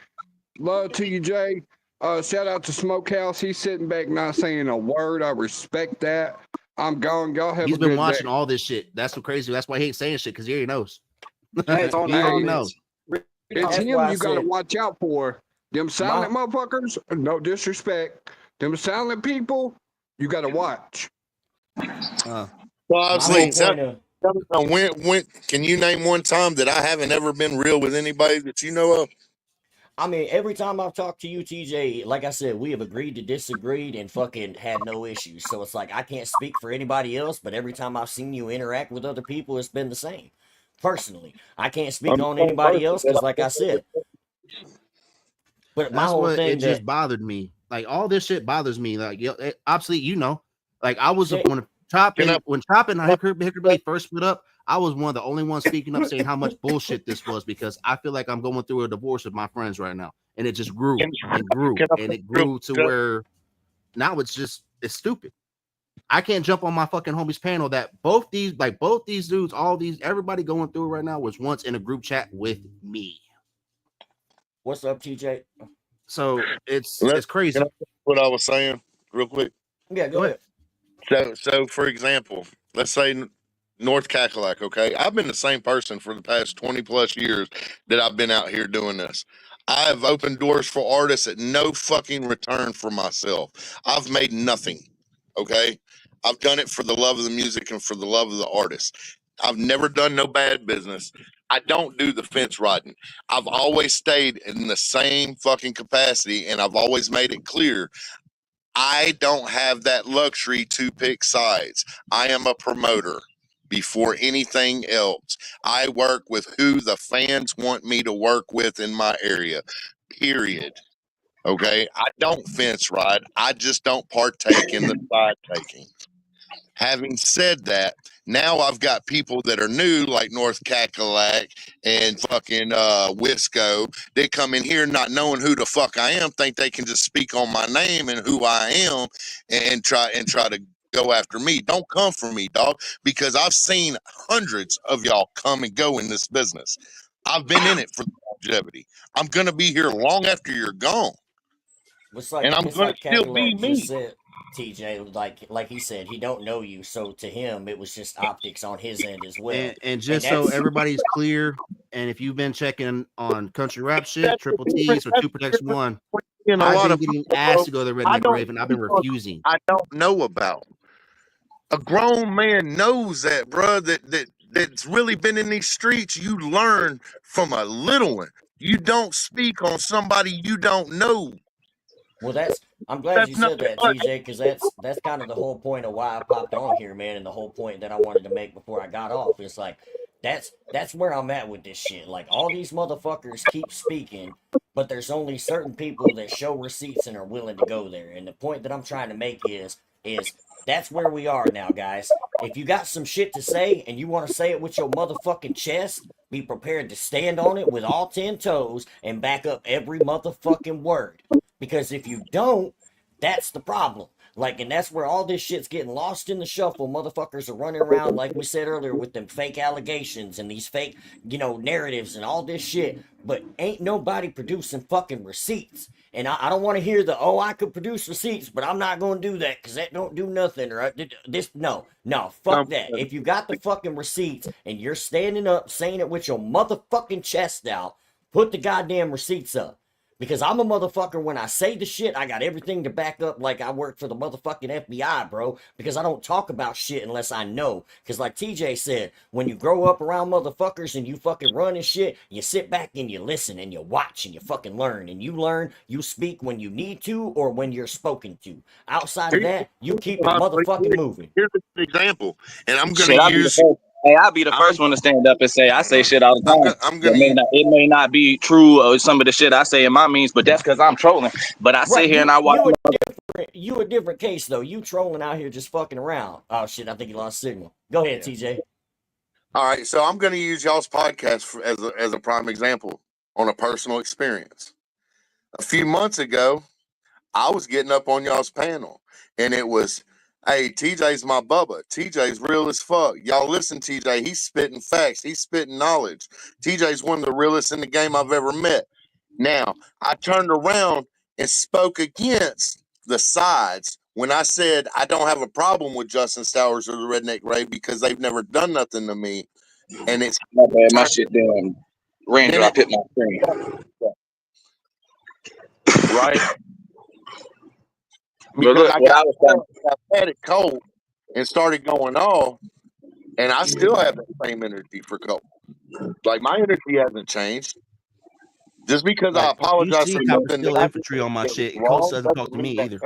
Love to you, Jay. Shout out to Smokehouse. He's sitting back not saying a word. I respect that. I'm gone. Y'all have He's a been good watching day. all this shit. That's what crazy. That's why he ain't saying shit, because he already knows. Hey, he already knows. It's That's him why I you got to said watch out for. Them silent motherfuckers, no disrespect. Them silent people, you got to watch. Well, my obviously, whole point of when can you name one time that I haven't ever been real with anybody that you know of? I mean, every time I've talked to you, TJ, like I said, we have agreed to disagree and fucking had no issues. So it's like I can't speak for anybody else, but every time I've seen you interact with other people, it's been the same. Personally, I can't speak on anybody else because, like I said, but my That's whole what thing it just bothered me. Like all this shit bothers me. Like obviously, like I was when Chop and Hickorbilly first split up, I was one of the only ones speaking up saying how much bullshit this was because I feel like I'm going through a divorce with my friends right now, and it just grew and grew and it grew to where now it's stupid. I can't jump on my fucking homies panel that both these dudes, everybody going through right now was once in a group chat with me. What's up, TJ? So it's crazy. What I was saying, real quick. Yeah, go ahead. So for example, let's say North Cackalack. Okay, I've been the same person for the past 20 plus years that I've been out here doing this. I've opened doors for artists at no fucking return for myself. I've made nothing. Okay, I've done it for the love of the music and for the love of the artist. I've never done no bad business. I don't do the fence riding. I've always stayed in the same fucking capacity, and I've always made it clear I don't have that luxury to pick sides. I am a promoter before anything else. I work with who the fans want me to work with in my area, period. Okay? I don't fence ride. I just don't partake in the side taking. Having said that, now I've got people that are new, like North Cackalack and fucking Wisco. They come in here not knowing who the fuck I am, think they can just speak on my name and who I am, and try to go after me. Don't come for me, dog, because I've seen hundreds of y'all come and go in this business. I've been in it for longevity. I'm gonna be here long after you're gone, and I'm gonna still be me. Just said, TJ, like he said, he don't know you, so to him it was just optics on his end as well. And just so everybody's clear, and if you've been checking on country rap shit, Triple T's or 2 Protects 1, I've been getting asked to go to the Redneck Grave, and I've been refusing. I don't know about. A grown man knows that, bro. That's really been in these streets. You learn from a little one. You don't speak on somebody you don't know. Well, I'm glad you said that, TJ, because that's kind of the whole point of why I popped on here, man, and the whole point that I wanted to make before I got off. It's like that's where I'm at with this shit. Like all these motherfuckers keep speaking, but there's only certain people that show receipts and are willing to go there. And the point that I'm trying to make is that's where we are now, guys. If you got some shit to say and you want to say it with your motherfucking chest, be prepared to stand on it with all 10 toes and back up every motherfucking word. Because if you don't, that's the problem. Like, and that's where all this shit's getting lost in the shuffle. Motherfuckers are running around, like we said earlier, with them fake allegations and these fake, narratives and all this shit. But ain't nobody producing fucking receipts. And I don't want to hear I could produce receipts, but I'm not going to do that because that don't do nothing. Or no, fuck that. If you got the fucking receipts and you're standing up saying it with your motherfucking chest out, put the goddamn receipts up. Because I'm a motherfucker, when I say the shit, I got everything to back up like I work for the motherfucking FBI, bro. Because I don't talk about shit unless I know. Because like TJ said, when you grow up around motherfuckers and you fucking run and shit, you sit back and you listen and you watch and you fucking learn. And you speak when you need to or when you're spoken to. Outside of that, you keep it motherfucking moving. Here's an example, and I'm going to use... I'll be the first one to stand up and say I say shit all the time. It may not be true or some of the shit I say in my means, but that's because I'm trolling. But I sit here and I watch. You a different case though. You trolling out here just fucking around. Oh shit! I think you lost signal. Go ahead, TJ. All right, so I'm going to use y'all's podcast as a prime example on a personal experience. A few months ago, I was getting up on y'all's panel, and it was, hey, TJ's my bubba. TJ's real as fuck. Y'all listen, TJ. He's spitting facts. He's spitting knowledge. TJ's one of the realest in the game I've ever met. Now, I turned around and spoke against the sides when I said I don't have a problem with Justin Stowers or the Redneck Grave because they've never done nothing to me. And it's my shit down. Raindrop hit my screen. Right? Because I had it cold and started going off, and I still have the same energy for Cole. Like my energy hasn't changed. Just because I apologize for something, still infantry on my shit. Cole doesn't talk to me either.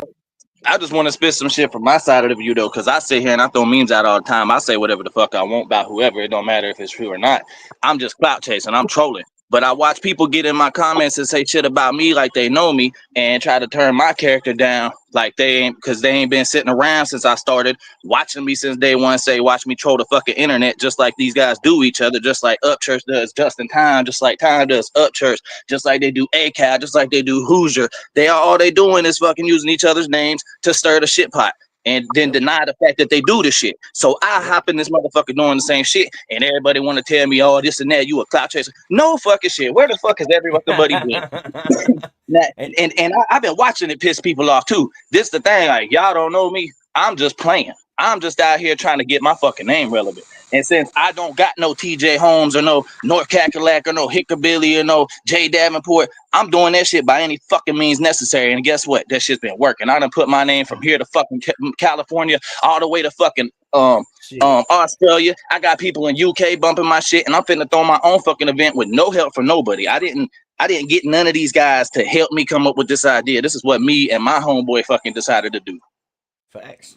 I just want to spit some shit from my side of the view though, because I sit here and I throw memes out all the time. I say whatever the fuck I want about whoever. It don't matter if it's true or not. I'm just clout chasing. I'm trolling. But I watch people get in my comments and say shit about me like they know me and try to turn my character down like they ain't, because they ain't been sitting around since I started watching me since day one. Say watch me troll the fucking internet just like these guys do each other, just like Upchurch does Justin Time, just like Time does Upchurch, just like they do ACAL, just like they do Hoosier. All they doing is fucking using each other's names to stir the shit pot and then deny the fact that they do the shit. So I hop in this motherfucker doing the same shit, and everybody want to tell me, oh, this and that, you a clout chaser. No fucking shit. Where the fuck has everybody been? I've been watching it piss people off too. This the thing, like y'all don't know me. I'm just playing. I'm just out here trying to get my fucking name relevant. And since I don't got no TJ Holmes or no North Cackalack or no Hickabilly or no Jay Davenport, I'm doing that shit by any fucking means necessary. And guess what? That shit's been working. I done put my name from here to fucking California all the way to fucking Australia. I got people in UK bumping my shit, and I'm finna throw my own fucking event with no help from nobody. I didn't get none of these guys to help me come up with this idea. This is what me and my homeboy fucking decided to do. Facts.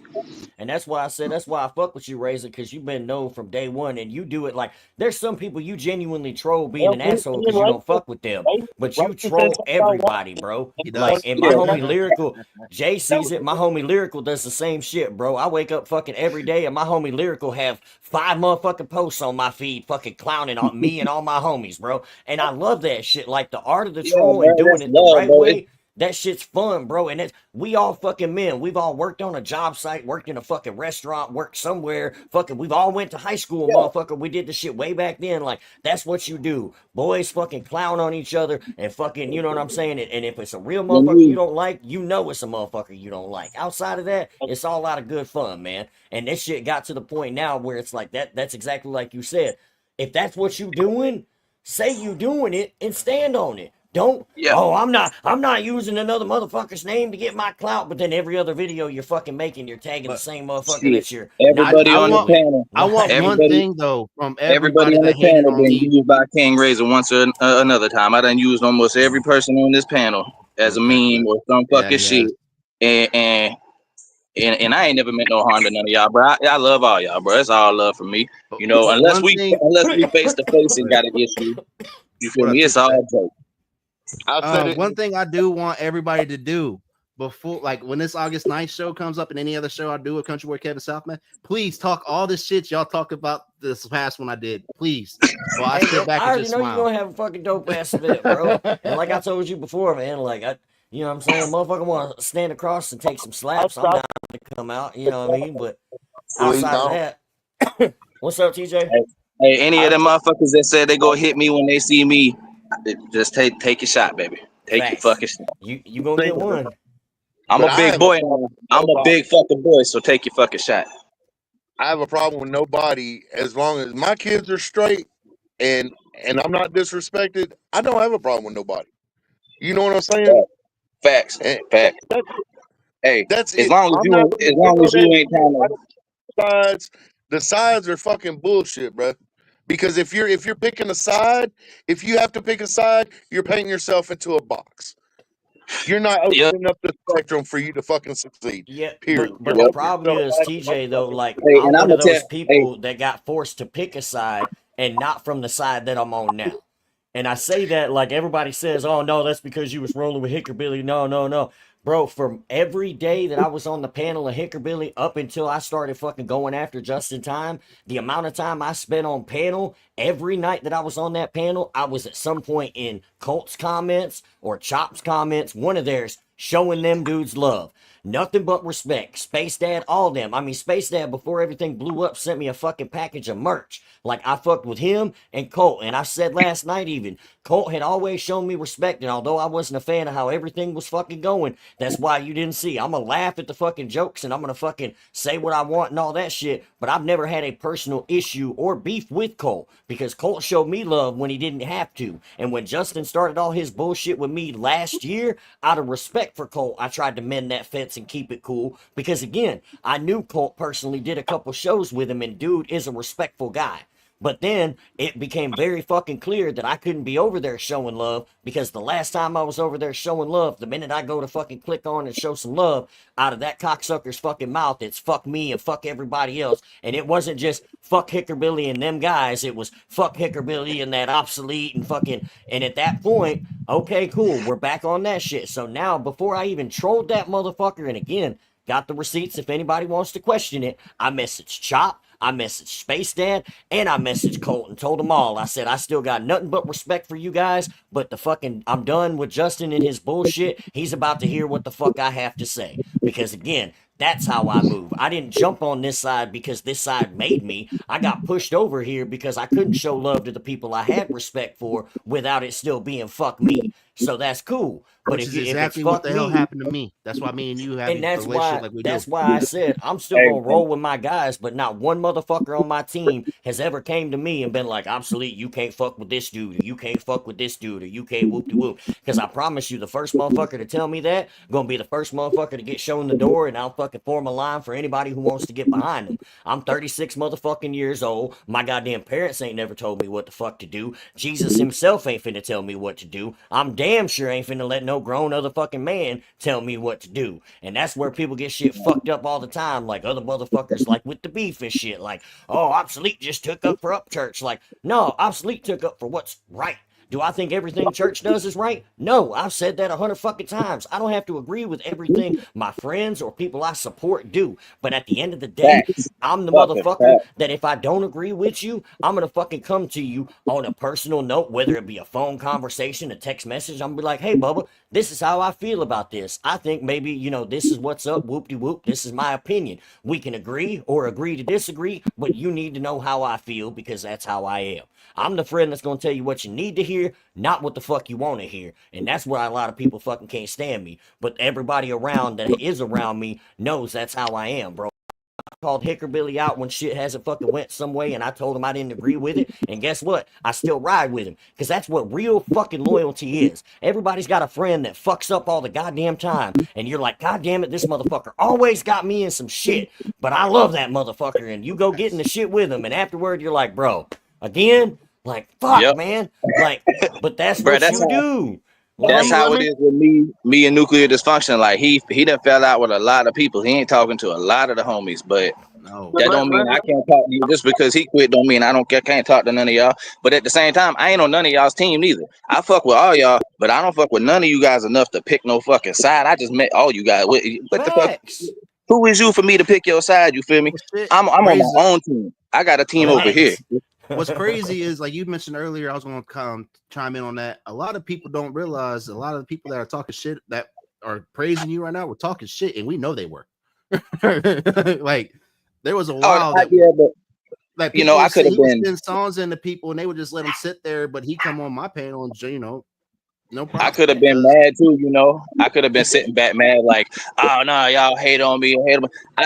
And that's why I said, that's why I fuck with you, Razor, because you've been known from day one, and you do it like, there's some people you genuinely troll being an asshole because you don't fuck with them, but you troll everybody, bro. Like, and my homie Lyrical, Jay sees it, my homie Lyrical does the same shit, bro. I wake up fucking every day, and my homie Lyrical have 5 motherfucking posts on my feed fucking clowning on me and all my homies, bro. And I love that shit, like the art of the troll and doing it the right way. That shit's fun, bro. And we all fucking men. We've all worked on a job site, worked in a fucking restaurant, worked somewhere. Fucking, we've all went to high school, motherfucker. We did the shit way back then. Like, that's what you do. Boys fucking clown on each other and fucking, you know what I'm saying? And if it's a real motherfucker you don't like, you know it's a motherfucker you don't like. Outside of that, it's all out of good fun, man. And this shit got to the point now where it's like that's exactly like you said. If that's what you doing, say you doing it and stand on it. Don't, oh, I'm not using another motherfucker's name to get my clout, but then every other video you're fucking making, you're tagging the same motherfucker that you're everybody on the panel. I want one thing though from everybody on the panel been used by King Razor once or another time. I done used almost every person on this panel as a meme or some fucking shit. And I ain't never meant no harm to none of y'all, bro. I love all y'all, bro. It's all love for me. You know, unless we face to face and got an issue. You feel me? It's all joke. One thing I do want everybody to do before, like when this August 9th show comes up and any other show I do with Country Boy Kevin Southman, please talk all this shit y'all talk about this past one I did. Please. Well, I sit back and just smile. You're gonna have a fucking dope ass event, bro. And like I told you before, man, like you know what I'm saying? Motherfucker want to stand across and take some slaps. I'm down to come out, you know what I mean? But outside of that, what's up, TJ? Hey, any of them motherfuckers that said they go hit me when they see me, just take your shot, baby. Take your fucking shot. You gonna get one. I'm a big boy. I'm a big fucking boy, so take your fucking shot. I have a problem with nobody as long as my kids are straight and I'm not disrespected. I don't have a problem with nobody. You know what I'm saying? Facts. Facts. Hey, that's as long as you ain't trying to. The sides are fucking bullshit, bro. Because if you're picking a side, if you have to pick a side, you're painting yourself into a box. You're not opening up the spectrum for you to fucking succeed. Yeah, period. But the problem is, TJ, though, like I'm one of those people that got forced to pick a side and not from the side that I'm on now. And I say that like everybody says, oh no, that's because you was rolling with Hickabilly. No. Bro, from every day that I was on the panel of Hickabilly up until I started fucking going after Justin Time, the amount of time I spent on panel, every night that I was on that panel, I was at some point in Colt's comments or Chop's comments, one of theirs, showing them dudes love. Nothing but respect. Space Dad, all them. I mean, Space Dad, before everything blew up, sent me a fucking package of merch. Like, I fucked with him and Colt. And I said last night even, Colt had always shown me respect. And although I wasn't a fan of how everything was fucking going, that's why you didn't see. I'm gonna laugh at the fucking jokes and I'm gonna fucking say what I want and all that shit. But I've never had a personal issue or beef with Colt. Because Colt showed me love when he didn't have to. And when Justin started all his bullshit with me last year, out of respect for Colt, I tried to mend that fence and keep it cool. Because again, I knew Colt personally, did a couple shows with him, and dude is a respectful guy. But then it became very fucking clear that I couldn't be over there showing love, because the last time I was over there showing love, the minute I go to fucking click on and show some love, out of that cocksucker's fucking mouth, it's fuck me and fuck everybody else. And it wasn't just fuck Hickerbilly and them guys, it was fuck Hickerbilly and that obsolete and fucking, and at that point, okay, cool, we're back on that shit. So now, before I even trolled that motherfucker, and again, got the receipts if anybody wants to question it, I messaged Chop, I messaged Space Dad, and I messaged Colt and told them all. I said, I still got nothing but respect for you guys, but I'm done with Justin and his bullshit. He's about to hear what the fuck I have to say. Because again, that's how I move. I didn't jump on this side because this side made me. I got pushed over here because I couldn't show love to the people I had respect for without it still being fuck me. So that's cool. But Which if is it's exactly fuck what the hell me, happened to me. That's why me and you have and a relationship like we do. that's why I said I'm still Hey, gonna roll with my guys, but not one motherfucker on my team has ever came to me and been like, obsolete, you can't fuck with this dude, or you can't fuck with this dude, or you can't whoop de whoop. Because I promise you, the first motherfucker to tell me that gonna be the first motherfucker to get shown the door, and I'll fucking form a line for anybody who wants to get behind them. I'm 36 motherfucking years old. My goddamn parents ain't never told me what the fuck to do. Jesus himself ain't finna tell me what to do. I'm damn sure ain't finna let no grown other fucking man tell me what to do. And that's where people get shit fucked up all the time, like other motherfuckers, like with the beef and shit, like, oh, obsolete just took up for up church. Like, no, obsolete took up for what's right. Do I think everything church does is right? No, I've said that 100 fucking times. I don't have to agree with everything my friends or people I support do. But at the end of the day, Facts. I'm the Fucking motherfucker facts. that if I don't agree with you, I'm gonna fucking come to you on a personal note, whether it be a phone conversation, a text message. I'm gonna be like, hey, Bubba, this is how I feel about this. I think maybe, this is what's up, whoop-de-whoop. This is my opinion. We can agree or agree to disagree, but you need to know how I feel because that's how I am. I'm the friend that's gonna tell you what you need to hear, not what the fuck you want to hear. And that's where a lot of people fucking can't stand me. But everybody around that is around me knows that's how I am, bro. I called Hickerbilly out when shit hasn't fucking went some way, and I told him I didn't agree with it. And guess what? I still ride with him. Because that's what real fucking loyalty is. Everybody's got a friend that fucks up all the goddamn time. And you're like, God damn it, this motherfucker always got me in some shit. But I love that motherfucker. And you go get in the shit with him. And afterward, you're like, bro, again? Like, fuck, Yep. man. Like, but that's Bro, what that's you how do. that's Like, how it is with me and nuclear dysfunction. Like he done fell out with a lot of people. He ain't talking to a lot of the homies, but No. that don't mean I can't talk to you. Just because he quit don't mean I can't talk to none of y'all. But at the same time, I ain't on none of y'all's team neither. I fuck with all y'all, but I don't fuck with none of you guys enough to pick no fucking side. I just met all you guys. What the fuck? Who is you for me to pick your side? You feel me? I'm on Crazy. my own team. I got a team over here. What's crazy is, like you mentioned earlier, I was going to chime in on that. A lot of people don't realize a lot of the people that are talking shit that are praising you right now were talking shit, and we know they were. Like there was a while that like people I could have been. send songs into people, and they would just let them sit there. But he come on my panel, and no problem. I could have been mad too, I could have been sitting back mad, like, oh no, y'all hate on me,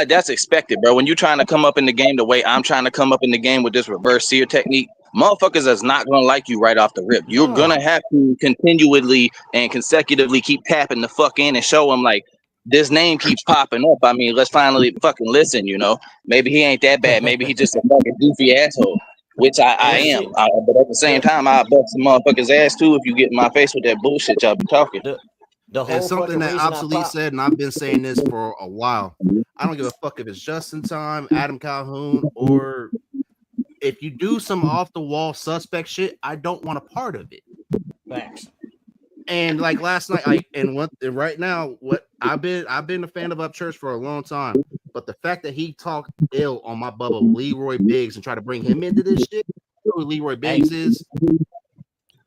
that's expected, bro. When you're trying to come up in the game the way I'm trying to come up in the game with this reverse seer technique, motherfuckers is not gonna like you right off the rip. You're gonna have to continually and consecutively keep tapping the fuck in and show them like this name keeps popping up. I mean, let's finally fucking listen, Maybe he ain't that bad. Maybe he just a fucking goofy asshole. Which I am, but at the same time, I bust some motherfuckers' ass too if you get in my face with that bullshit y'all be talking. The whole it's something that reason Obsolete said, and I've been saying this for a while. I don't give a fuck if it's Justin Time, Adam Calhoun, or if you do some off the wall suspect shit, I don't want a part of it. Facts. And like last night, right now, what I've been a fan of Upchurch for a long time, but the fact that he talked ill on my Bubba Leroy Biggs and try to bring him into this shit, who Leroy Biggs is.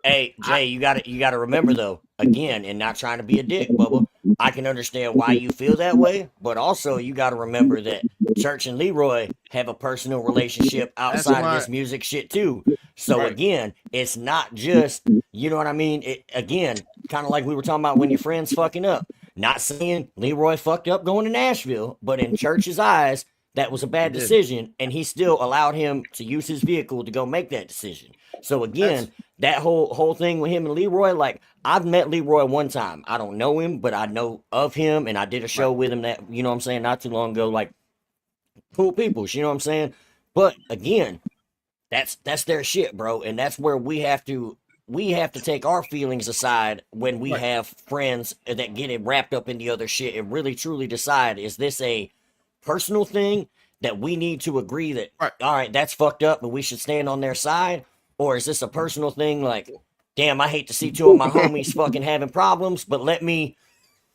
Hey, Jay, you gotta remember though, again, and not trying to be a dick, Bubba. I can understand why you feel that way, but also you gotta remember that Church and Leroy have a personal relationship outside of this music shit too. So again, it's not just, you know what I mean? It again, kind of like we were talking about when your friend's fucking up. Not saying Leroy fucked up going to Nashville, but in Church's eyes, that was a bad decision, and he still allowed him to use his vehicle to go make that decision. So again, that whole thing with him and Leroy, like I've met Leroy one time. I don't know him, but I know of him, and I did a show with him that, you know what I'm saying, not too long ago. Like cool people, you know what I'm saying? But again, that's their shit, bro. And that's where we have to take our feelings aside when we have friends that get it wrapped up in the other shit and really truly decide, is this a personal thing that we need to agree that, all right, that's fucked up and we should stand on their side? Or is this a personal thing like, damn, I hate to see two of my homies fucking having problems, but let me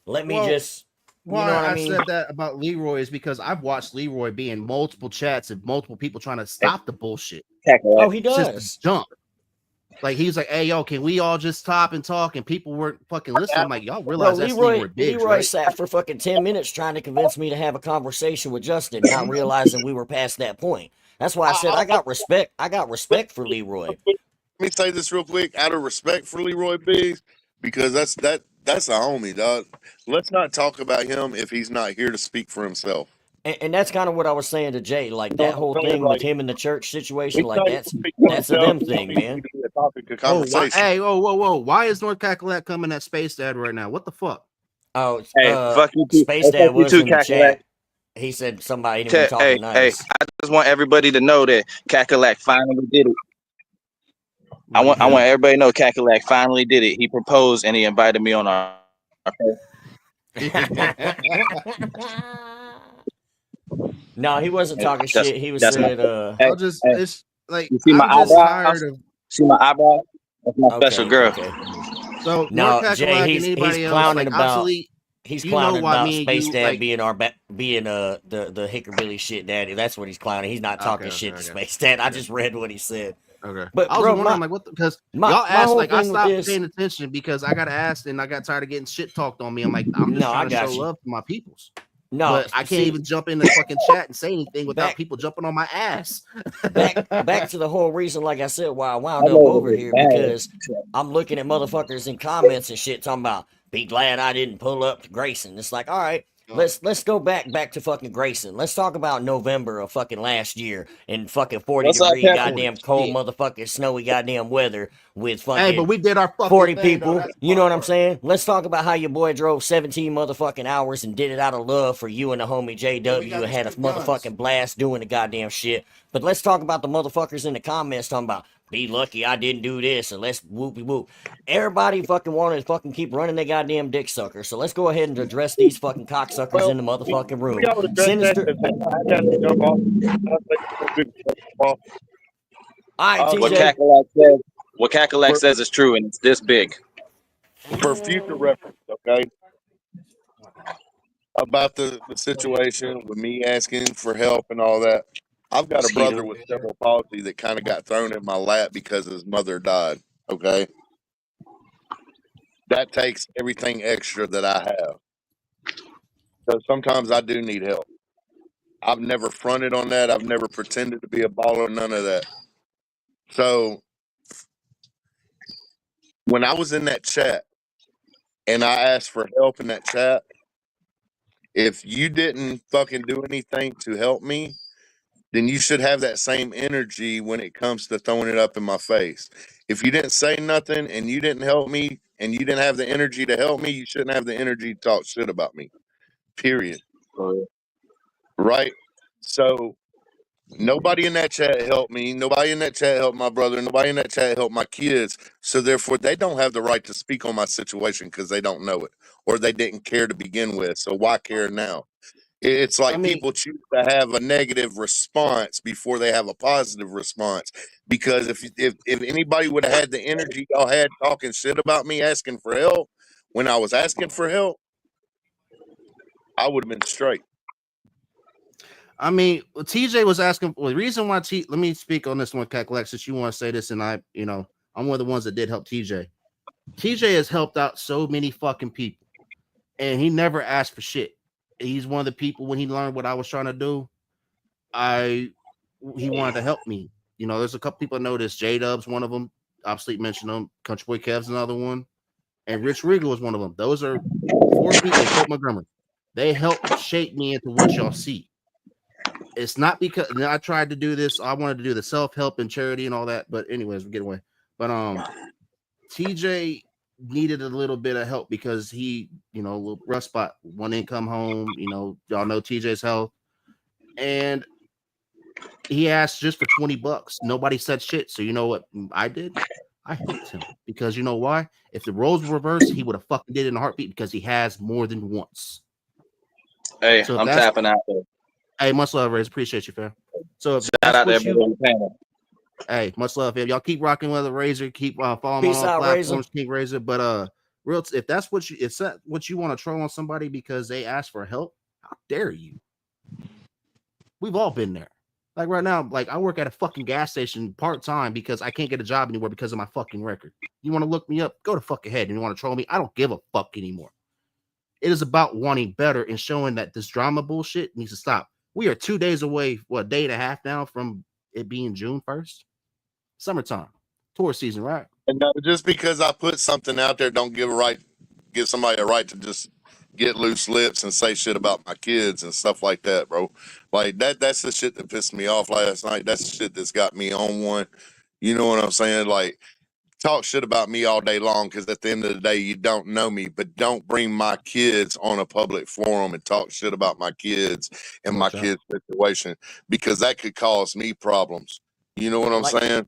just, you know what I mean? said that about Leroy is because I've watched Leroy be in multiple chats and multiple people trying to stop the bullshit. Oh, he Since does. the jump. Like he's like, hey yo, can we all just stop and talk? And people weren't fucking listening. I'm like, y'all realize that's Leroy Biggs, Leroy right? sat for fucking 10 minutes trying to convince me to have a conversation with Justin, not realizing we were past that point. That's why I said I got respect for Leroy. Let me say this real quick, out of respect for Leroy Biggs, because that's a homie, dog. Let's not talk about him if he's not here to speak for himself. And that's kind of what I was saying to Jay. Like that whole thing with him in the church situation, He's like not that's speak for a them himself. thing, man. A topic of Oh, conversation. whoa. Why is North Cackalack coming at Space Dad right now? What the fuck? Oh, Hey, fuck you too. Space Hey, Dad fuck you was too, in the Cackalack. chat. He said somebody didn't want to talk Hey, nice. I just want everybody to know that Cackalack finally did it. I want everybody to know Cackalack finally did it. He proposed and he invited me on our No, he wasn't talking That's- shit. He was that's said, my- I'll just it's like you see my I'm just eyebrows? tired of See my eyebrow? That's my special girl. So No, North Jay, Cackalack he's and anybody else, clowning like about obviously, he's you know clowning why about me and Space you Dad like being the Hickerbilly shit daddy. That's what he's clowning. He's not talking shit to Space Dad. I just read what he said. Okay. But I was bro, wondering, like, what? Because my y'all asked, whole like, I thing with stopped this. paying attention because I got asked and I got tired of getting shit talked on me. I'm like, I'm just No, trying I to show got you. love to my peoples. No, but I can't see- even jump in the fucking chat and say anything without people jumping on my ass. back to the whole reason, like I said, why I wound I up know over it's here bad. because I'm looking at motherfuckers in comments and shit talking about be glad I didn't pull up to Grayson. It's like, all right, let's go back to fucking Grayson. Let's talk about November of fucking last year and fucking 40-degree goddamn cold motherfucking snowy goddamn weather with fucking Hey, but we did our fucking 40 thing, people. though. That's You know what I'm saying? Let's talk about how your boy drove 17 motherfucking hours and did it out of love for you and the homie JW and had a motherfucking blast doing the goddamn shit. But let's talk about the motherfuckers in the comments talking about be lucky I didn't do this and let's whoopie whoop. Everybody fucking wanted to fucking keep running their goddamn dick sucker. So let's go ahead and address these fucking cocksuckers in the motherfucking room. Sinister. All right, What TJ. Cackalack says is true, and it's this big. For future reference, okay? About the situation with me asking for help and all that. I've got a brother with cerebral palsy that kind of got thrown in my lap because his mother died, okay? That takes everything extra that I have. So sometimes I do need help. I've never fronted on that. I've never pretended to be a baller, none of that. So when I was in that chat and I asked for help in that chat, if you didn't fucking do anything to help me, then you should have that same energy when it comes to throwing it up in my face. If you didn't say nothing and you didn't help me and you didn't have the energy to help me, you shouldn't have the energy to talk shit about me. Period. Right? So nobody in that chat helped me. Nobody in that chat helped my brother. Nobody in that chat helped my kids. So therefore, they don't have the right to speak on my situation because they don't know it or they didn't care to begin with. So why care now? It's like people choose to have a negative response before they have a positive response. Because if anybody would have had the energy y'all had talking shit about me asking for help when I was asking for help, I would have been straight. I mean, TJ was asking. Well, the reason why let me speak on this one, Cackalack, since you want to say this, and I'm one of the ones that did help TJ. TJ has helped out so many fucking people, and he never asked for shit. He's one of the people when he learned what I was trying to do, he wanted to help me. There's a couple people I know this. J-Dub's one of them. Obviously mentioned them. Country Boy Kev's another one, and Rich Regal is one of them. Those are 4 people. And Colt Montgomery. They helped shape me into what y'all see. It's not because I tried to do this. I wanted to do the self-help and charity and all that, but anyways, we get away. But TJ needed a little bit of help because he, a little rough spot, one income home, y'all know TJ's health. And He asked just for $20. Nobody said shit. So you know what I did? I helped him because you know why? If the roles were reversed, he would have fucking did it in a heartbeat because he has more than once. Hey, so I'm tapping out there. Hey, much love, Raze. Appreciate you, fam. So if shout out there, hey, much love, fam. Y'all keep rocking with the Razor. Keep following Peace on all out, platforms. King Razor. But real, if that's what you want to troll on somebody because they ask for help, how dare you? We've all been there. Like right now, like I work at a fucking gas station part-time because I can't get a job anywhere because of my fucking record. You want to look me up? Go to fuck ahead. And you want to troll me? I don't give a fuck anymore. It is about wanting better and showing that this drama bullshit needs to stop. We are 2 days away, a day and a half now from it being June 1st. Summertime. Tour season, right? And no, just because I put something out there, don't give somebody a right to just get loose lips and say shit about my kids and stuff like that, bro. Like that's the shit that pissed me off last night. That's the shit that's got me on one. You know what I'm saying? Like, talk shit about me all day long because at the end of the day, you don't know me, but don't bring my kids on a public forum and talk shit about my kids and my kids' situation because that could cause me problems. You know what I'm saying?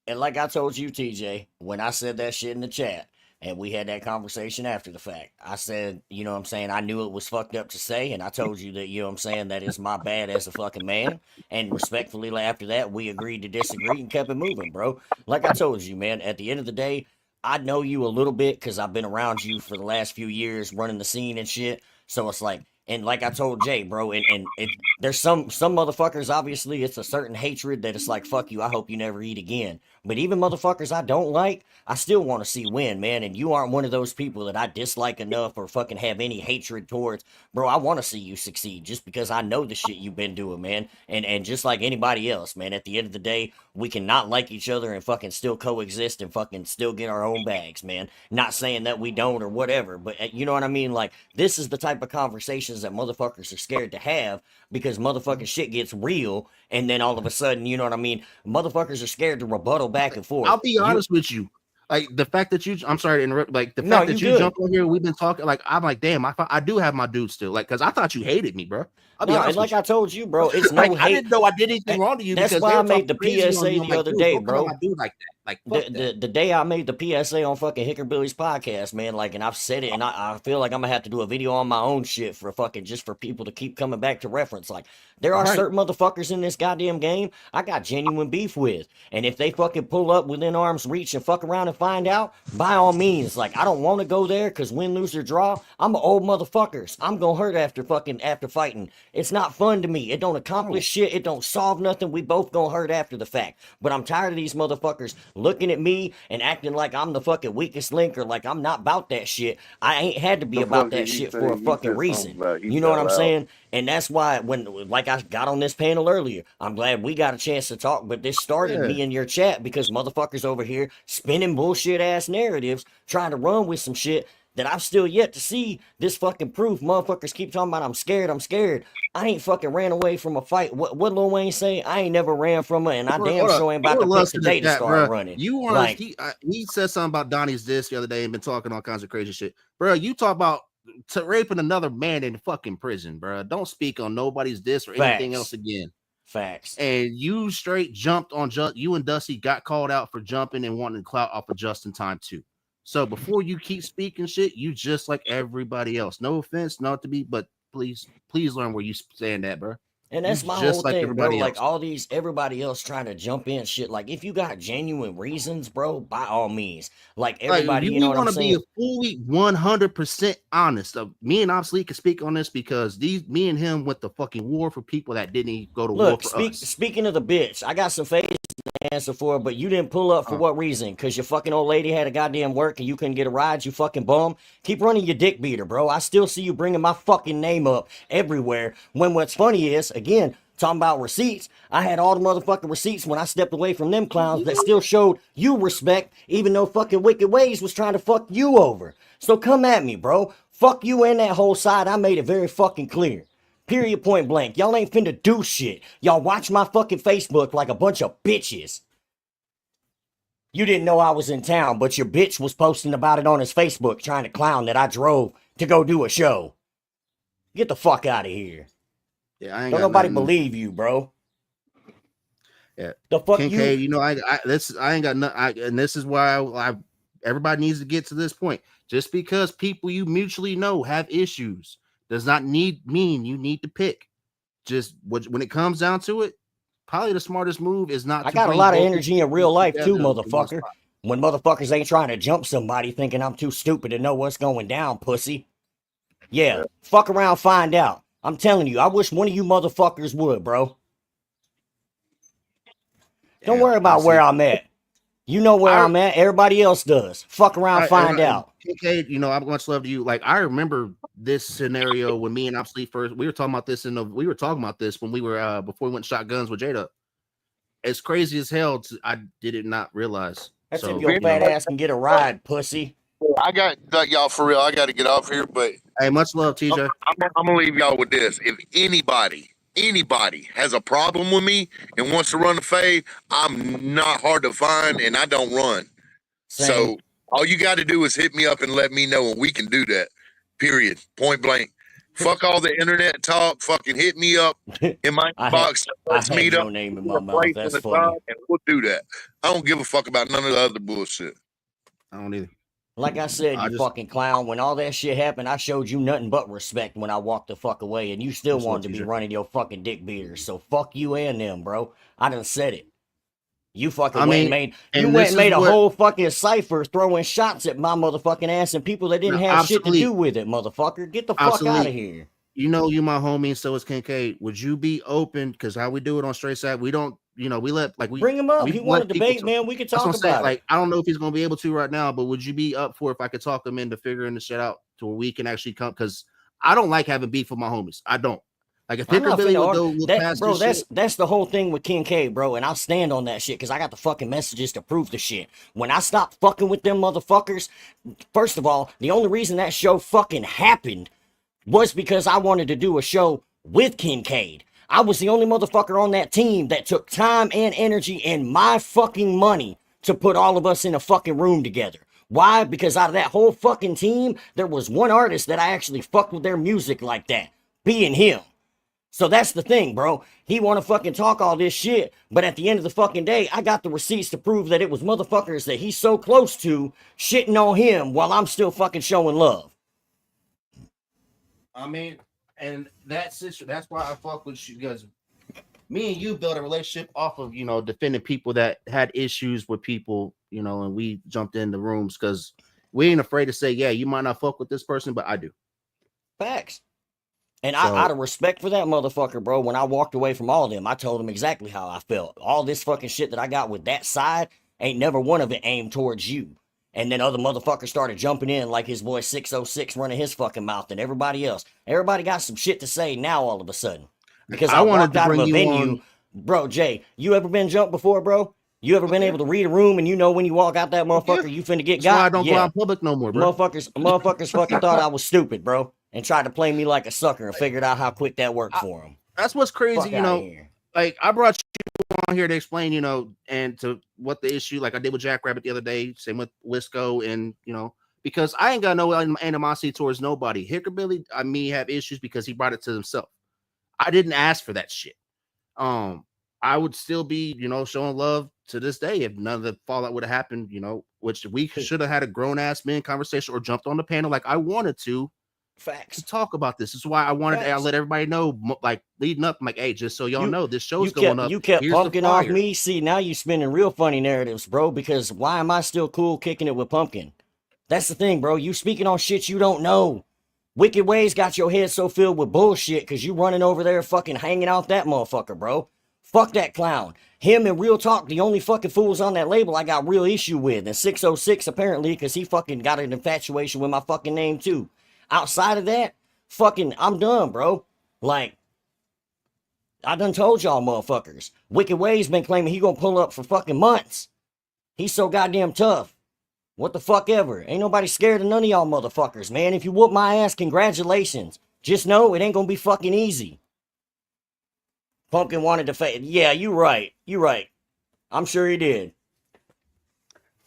And like I told you, TJ, when I said that shit in the chat and we had that conversation after the fact, I said, you know what I'm saying, I knew it was fucked up to say, and I told you that, you know what I'm saying, that is my bad as a fucking man. And respectfully, after that, we agreed to disagree and kept it moving, bro. Like I told you, man, at the end of the day, I know you a little bit because I've been around you for the last few years running the scene and shit. So it's like, and like I told Jay, bro, and there's some motherfuckers, obviously, it's a certain hatred that it's like, fuck you, I hope you never eat again. But even motherfuckers I don't like, I still want to see win, man. And you aren't one of those people that I dislike enough or fucking have any hatred towards. Bro, I want to see you succeed just because I know the shit you've been doing, man. And just like anybody else, man, at the end of the day, we can not like each other and fucking still coexist and fucking still get our own bags, man. Not saying that we don't or whatever, but you know what I mean? Like, this is the type of conversations that motherfuckers are scared to have because motherfucking shit gets real and then all of a sudden, you know what I mean? Motherfuckers are scared to rebuttal back and forth. I'll be honest with you. Like the fact that I'm sorry to interrupt. Like the fact that you jumped on here, we've been talking. Like I'm like, damn, I do have my dude still. Like, cause I thought you hated me, bro. I'll be honest. And like I told you, bro, it's no hate. I didn't know I did anything wrong to you. That's because why I made the PSA the other day, bro. Like, dude, like that. Like the day I made the PSA on fucking Hickerbilly's podcast, man, like, and I've said it, and I feel like I'm gonna have to do a video on my own shit for fucking just for people to keep coming back to reference. Like, there are certain motherfuckers in this goddamn game I got genuine beef with, and if they fucking pull up within arm's reach and fuck around and find out, by all means, like, I don't want to go there because win, lose, or draw, I'm an old motherfuckers. I'm gonna hurt after fighting. It's not fun to me. It don't accomplish shit. It don't solve nothing. We both gonna hurt after the fact. But I'm tired of these motherfuckers looking at me and acting like I'm the fucking weakest link or like I'm not about that shit. I ain't had to be about that shit for a fucking reason. You know what I'm saying? And that's why when, like I got on this panel earlier, I'm glad we got a chance to talk, but this started me in your chat because motherfuckers over here spinning bullshit ass narratives, trying to run with some shit that I've still yet to see this fucking proof. Motherfuckers keep talking about I'm scared. I ain't fucking ran away from a fight. What Lil Wayne say? I ain't never ran from her, and I damn sure ain't about to pick today to start running. You want like, he said something about Donnie's disc the other day and been talking all kinds of crazy shit. Bro, you talk about raping another man in fucking prison, bro. Don't speak on nobody's disc or anything else again. Facts. And you straight jumped on you and Dusty got called out for jumping and wanting to clout off of Just in Time too. So before you keep speaking shit, you just like everybody else. No offense, not to be, but please learn where you stand at, bro. And that's my whole thing, bro. Like all these, everybody else trying to jump in shit. Like if you got genuine reasons, bro, by all means. Like everybody, you know what I'm saying? We want to be fully 100% honest. Me and Obsolete can speak on this because me and him went to fucking war for people that didn't go to war for us. Speaking of the bitch, I got some face to answer for, but you didn't pull up for what reason? Because your fucking old lady had a goddamn work and you couldn't get a ride, you fucking bum. Keep running your dick beater, bro. I still see you bringing my fucking name up everywhere. When what's funny is, again, talking about receipts, I had all the motherfucking receipts when I stepped away from them clowns that still showed you respect, even though fucking Wicked Ways was trying to fuck you over. So come at me, bro. Fuck you and that whole side. I made it very fucking clear. Period, point blank. Y'all ain't finna do shit. Y'all watch my fucking Facebook like a bunch of bitches. You didn't know I was in town, but your bitch was posting about it on his Facebook trying to clown that I drove to go do a show. Get the fuck out of here. Yeah, I ain't Don't got nobody nothing. believe you, bro. Yeah. The fuck Kincaid, you know, I ain't got nothing. And this is why everybody needs to get to this point. Just because people you mutually know have issues does not mean you need to pick. Just when it comes down to it, probably the smartest move is not. I to got a bring lot of both energy in real life too, together in one motherfucker. spot. When motherfuckers ain't trying to jump somebody thinking I'm too stupid to know what's going down, pussy. Yeah, fuck around, find out. I'm telling you, I wish one of you motherfuckers would, bro. Don't worry about where I'm at. You know where I'm at. Everybody else does. Fuck around, find out. Kincaid, you know, I'm much love to you. Like, I remember this scenario when me and Obsolete first. We were talking about this when we were before we went shotguns with Jada. It's crazy as hell. I did not realize. That's so, if your fat ass can get a ride, pussy. I got y'all for real. I got to get off here, but hey, much love, TJ. I'm gonna leave y'all with this. If anybody has a problem with me and wants to run the fade, I'm not hard to find, and I don't run. Same. So all you got to do is hit me up and let me know, and we can do that. Period. Point blank. Fuck all the internet talk. Fucking hit me up in my box. Let's meet up. Your name in my mouth. That's funny. And we'll do that. I don't give a fuck about none of the other bullshit. I don't either. Like I said, you fucking clown, when all that shit happened, I showed you nothing but respect when I walked the fuck away, and you still wanted to be running your fucking dick beaters. So fuck you and them, bro. I done said it. You fucking went and made a whole fucking cipher throwing shots at my motherfucking ass and people that didn't have shit to do with it, motherfucker. Get the fuck out of here. You know you my homie, and so is Kincaid. Would you be open? Because how we do it on Straight Side, we don't, we bring him up. He want to debate, man. We can talk about it. Like, I don't know if he's gonna be able to right now, but would you be up for if I could talk him into figuring the shit out to where we can actually come? Because I don't like having beef with my homies. I don't. Like, if Hickory Billy would go look past bro, this that's the whole thing with Kincaid, bro, and I'll stand on that shit because I got the fucking messages to prove the shit. When I stopped fucking with them motherfuckers, first of all, the only reason that show fucking happened was because I wanted to do a show with Kincaid. I was the only motherfucker on that team that took time and energy and my fucking money to put all of us in a fucking room together. Why? Because out of that whole fucking team, there was one artist that I actually fucked with their music like that, being him. So that's the thing, bro. He want to fucking talk all this shit, but at the end of the fucking day, I got the receipts to prove that it was motherfuckers that he's so close to shitting on him while I'm still fucking showing love. I mean, and that's why I fuck with you, because me and you built a relationship off of, defending people that had issues with people, and we jumped in the rooms because we ain't afraid to say, yeah, you might not fuck with this person, but I do. Facts. And out of respect for that motherfucker, bro, when I walked away from all of them, I told him exactly how I felt. All this fucking shit that I got with that side, ain't never one of it aimed towards you. And then other motherfuckers started jumping in like his boy 606 running his fucking mouth and everybody else. Everybody got some shit to say now all of a sudden. Because I wanted to bring out of a venue. Bro, Jay, you ever been jumped before, bro? You ever been able to read a room and you know when you walk out that motherfucker, you finna get got? That's why I don't go out in public no more, bro. Motherfuckers fucking thought I was stupid, bro. And tried to play me like a sucker and figured out how quick that worked for him. That's what's crazy, like I brought you on here to explain, and to what the issue, like I did with Jackrabbit the other day, same with Wisco, and because I ain't got no animosity towards nobody. Hickory Billy, have issues because he brought it to himself. I didn't ask for that shit. I would still be, showing love to this day if none of the fallout would have happened, which we should have had a grown ass man conversation or jumped on the panel like I wanted to. Facts. To talk about this. This is why I wanted to let everybody know, like leading up, like, hey, just so y'all know, this show's going up. You kept Pumpkin off me. See, now you spinning real funny narratives, bro, because why am I still cool kicking it with Pumpkin? That's the thing, bro. You speaking on shit you don't know. Wicked Ways got your head so filled with bullshit because you running over there fucking hanging out that motherfucker, bro. Fuck that clown. Him and Real Talk, the only fucking fools on that label I got real issue with. And 606 apparently because he fucking got an infatuation with my fucking name too. Outside of that, fucking, I'm done, bro. Like, I done told y'all motherfuckers. Wicked Ways been claiming he gonna pull up for fucking months. He's so goddamn tough. What the fuck ever. Ain't nobody scared of none of y'all motherfuckers, man. If you whoop my ass, congratulations. Just know it ain't gonna be fucking easy. Pumpkin wanted to fight. Yeah, you right. You right. I'm sure he did.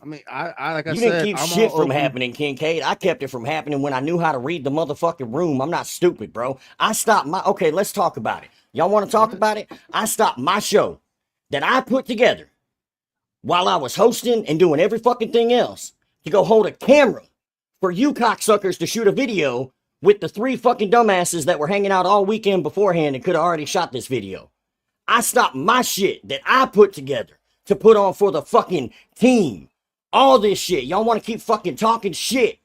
I like I said, you didn't keep shit from happening, Kincaid. I kept it from happening when I knew how to read the motherfucking room. I'm not stupid, bro. I stopped my... Okay, let's talk about it. Y'all want to talk about it? I stopped my show that I put together while I was hosting and doing every fucking thing else to go hold a camera for you cocksuckers to shoot a video with the 3 fucking dumbasses that were hanging out all weekend beforehand and could have already shot this video. I stopped my shit that I put together to put on for the fucking team. All this shit. Y'all want to keep fucking talking shit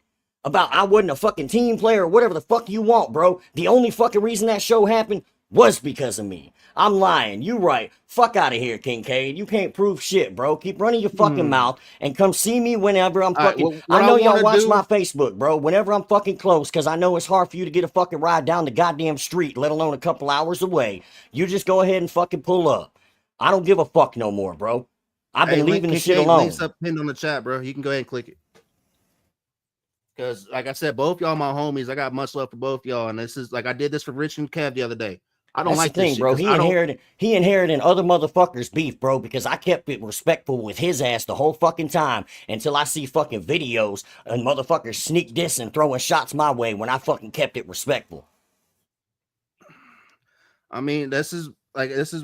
about I wasn't a fucking team player or whatever the fuck you want, bro. The only fucking reason that show happened was because of me. I'm lying. You right. Fuck out of here, Kincaid. You can't prove shit, bro. Keep running your fucking mouth and come see me whenever I'm fucking... I know y'all watch my Facebook, bro. Whenever I'm fucking close, because I know it's hard for you to get a fucking ride down the goddamn street, let alone a couple hours away. You just go ahead and fucking pull up. I don't give a fuck no more, bro. I've been leaving the shit alone. Links up pinned on the chat, bro. You can go ahead and click it. Because, like I said, both y'all my homies. I got much love for both y'all. And this is like I did this for Rich and Kev the other day. I don't like this shit, bro. He inherited other motherfuckers' beef, bro, because I kept it respectful with his ass the whole fucking time until I see fucking videos and motherfuckers sneak this and throwing shots my way when I fucking kept it respectful. I mean, this is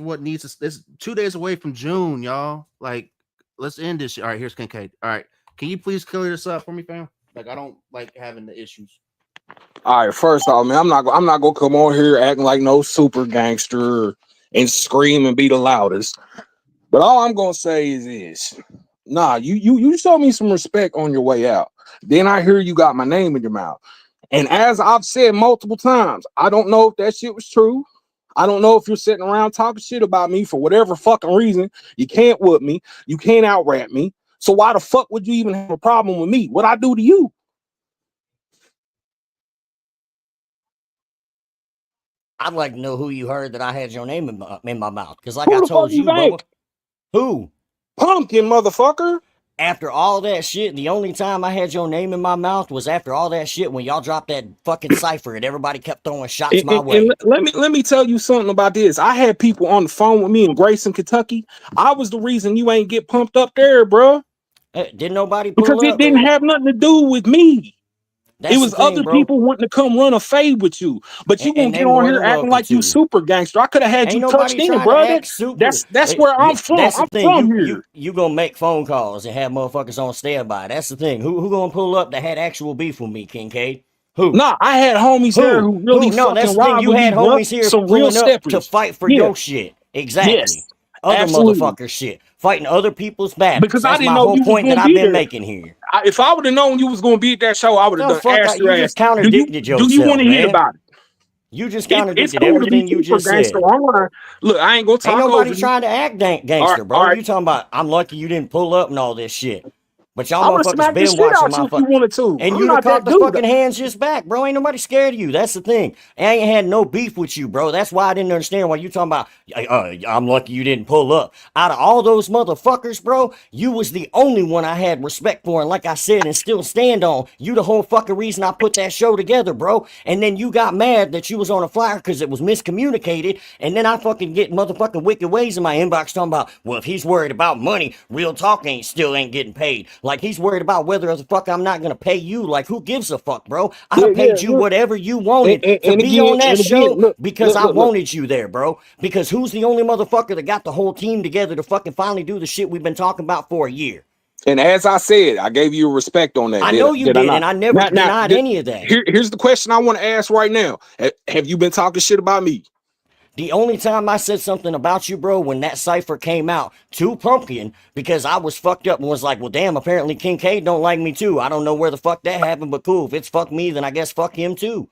what needs to. This 2 days away from June, y'all. Like, let's end this shit. All right, here's Kincaid. All right, can you please clear this up for me, fam? Like, I don't like having the issues. All right, first off, man, I'm not gonna come on here acting like no super gangster and scream and be the loudest. But all I'm gonna say is this: nah, you showed me some respect on your way out. Then I hear you got my name in your mouth, and as I've said multiple times, I don't know if that shit was true. I don't know if you're sitting around talking shit about me for whatever fucking reason. You can't whoop me. You can't out-rap me. So why the fuck would you even have a problem with me? What I do to you? I'd like to know who you heard that I had your name in my mouth. Because like I told you, Bubba. Who? Pumpkin, motherfucker. After all that shit, the only time I had your name in my mouth was after all that shit when y'all dropped that fucking cipher and everybody kept throwing shots my way. And let me tell you something about this. I had people on the phone with me in Grayson, Kentucky. I was the reason you ain't get pumped up there, bro. Didn't nobody pull because up? It didn't have nothing to do with me. That's it was other people wanting to come run a fade with you, but you won't get on here acting like you super gangster. I could have had you touched in, brother. That's where I'm from. That's the I'm thing. from here. You gonna make phone calls and have motherfuckers on standby. That's the thing. Who gonna pull up that had actual beef with me, Kincaid? Who? Nah, I had homies here who really no, that's the thing. You had homies here pulling up to fight for your shit. Exactly. Yes, other absolutely. Motherfucker shit. Fighting other people's battles. Because that's I didn't my know whole you point was that gonna I've be been there. making here. If I would have known you was going to be at that show, I would have asked your ass. You just contradicted yourself, do you want to hear about it? You just contradicted cool everything you just said. Look, I ain't gonna talk Ain't nobody over trying to act gangster, bro. All right. You talking about I'm lucky you didn't pull up and all this shit. But y'all I would have motherfuckers smacked the been shit watching out my you if you wanted to. and I'm you'd have not caught that the dude. fucking hands just back, bro. Ain't nobody scared of you. That's the thing. I ain't had no beef with you, bro. That's why I didn't understand why you talking about I'm lucky you didn't pull up. Out of all those motherfuckers, bro, you was the only one I had respect for, and like I said, and still stand on. You the whole fucking reason I put that show together, bro. And then you got mad that you was on a flyer because it was miscommunicated, and then I fucking get motherfucking wicked ways in my inbox talking about, well, if he's worried about money, real talk still ain't getting paid. Like he's worried about whether the fuck I'm not gonna pay you. Like who gives a fuck, bro? I done paid you whatever you wanted to be on that show because I wanted you there, bro. Because who's the only motherfucker that got the whole team together to fucking finally do the shit we've been talking about for a year? And as I said, I gave you respect on that. I know you did, and I never denied any of that. Here's the question I want to ask right now. Have you been talking shit about me? The only time I said something about you, bro, when that cipher came out to Pumpkin, because I was fucked up and was like, well, damn, apparently Kincaid don't like me too. I don't know where the fuck that happened, but cool. If it's fuck me, then I guess fuck him too.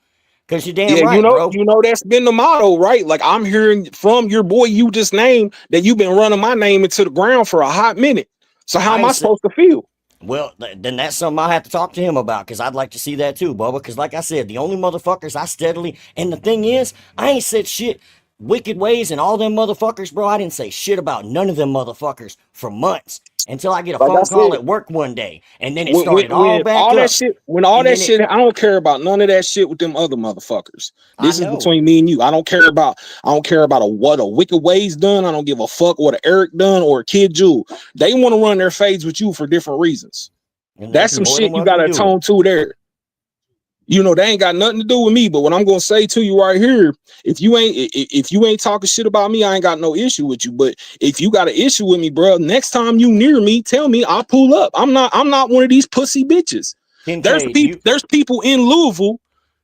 Because you're damn right, bro. You know that's been the motto, right? Like I'm hearing from your boy you just named that you've been running my name into the ground for a hot minute. So how am I supposed to feel? Well, then that's something I have to talk to him about, because I'd like to see that too, Bubba. Because like I said, the only motherfuckers I steadily, and the thing is, I ain't said shit. Wicked Ways and all them motherfuckers, bro. I didn't say shit about none of them motherfuckers for months until I get a phone call at work one day, and then it started all back up. That shit, I don't care about none of that shit with them other motherfuckers. This is between me and you. I don't care about what a Wicked Ways done. I don't give a fuck what a Eric done or a Kid Jewel. They want to run their fades with you for different reasons. That's some shit you gotta atone to there. You know, they ain't got nothing to do with me. But what I'm gonna say to you right here, if you ain't talking shit about me, I ain't got no issue with you. But if you got an issue with me, bro, next time you near me, tell me, I'll pull up. I'm not one of these pussy bitches. Kincaid, There's people in Louisville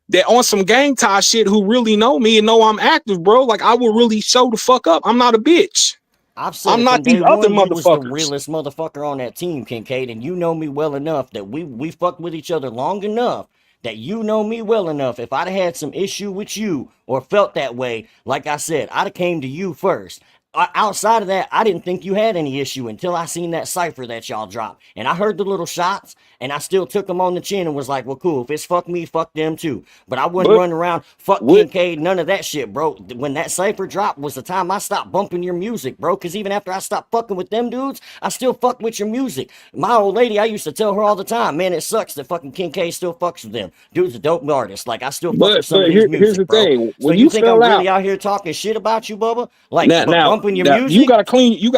that on some gang tie shit who really know me and know I'm active, bro. Like, I will really show the fuck up. I'm not a bitch. I've said I'm it not from these day other one. You was the motherfuckers. realest motherfucker on that team, Kincaid, and you know me well enough that we fucked with each other long enough that you know me well enough. If I'd have had some issue with you or felt that way, like I said, I'd have came to you first. Outside of that, I didn't think you had any issue until I seen that cipher that y'all dropped. And I heard the little shots, and I still took them on the chin and was like, well, cool. If it's fuck me, fuck them too. But I wasn't running around, fuck Kincaid, none of that shit, bro. When that cipher dropped was the time I stopped bumping your music, bro. Because even after I stopped fucking with them dudes, I still fuck with your music. My old lady, I used to tell her all the time, man, it sucks that fucking Kincaid still fucks with them. Dude's a dope artist. Like, I still fuck with some of these Here's the music, bro. thing. So When you you think fell I'm out, really out here talking shit about you, Bubba? Like, now, but now, bumping your now you music? gotta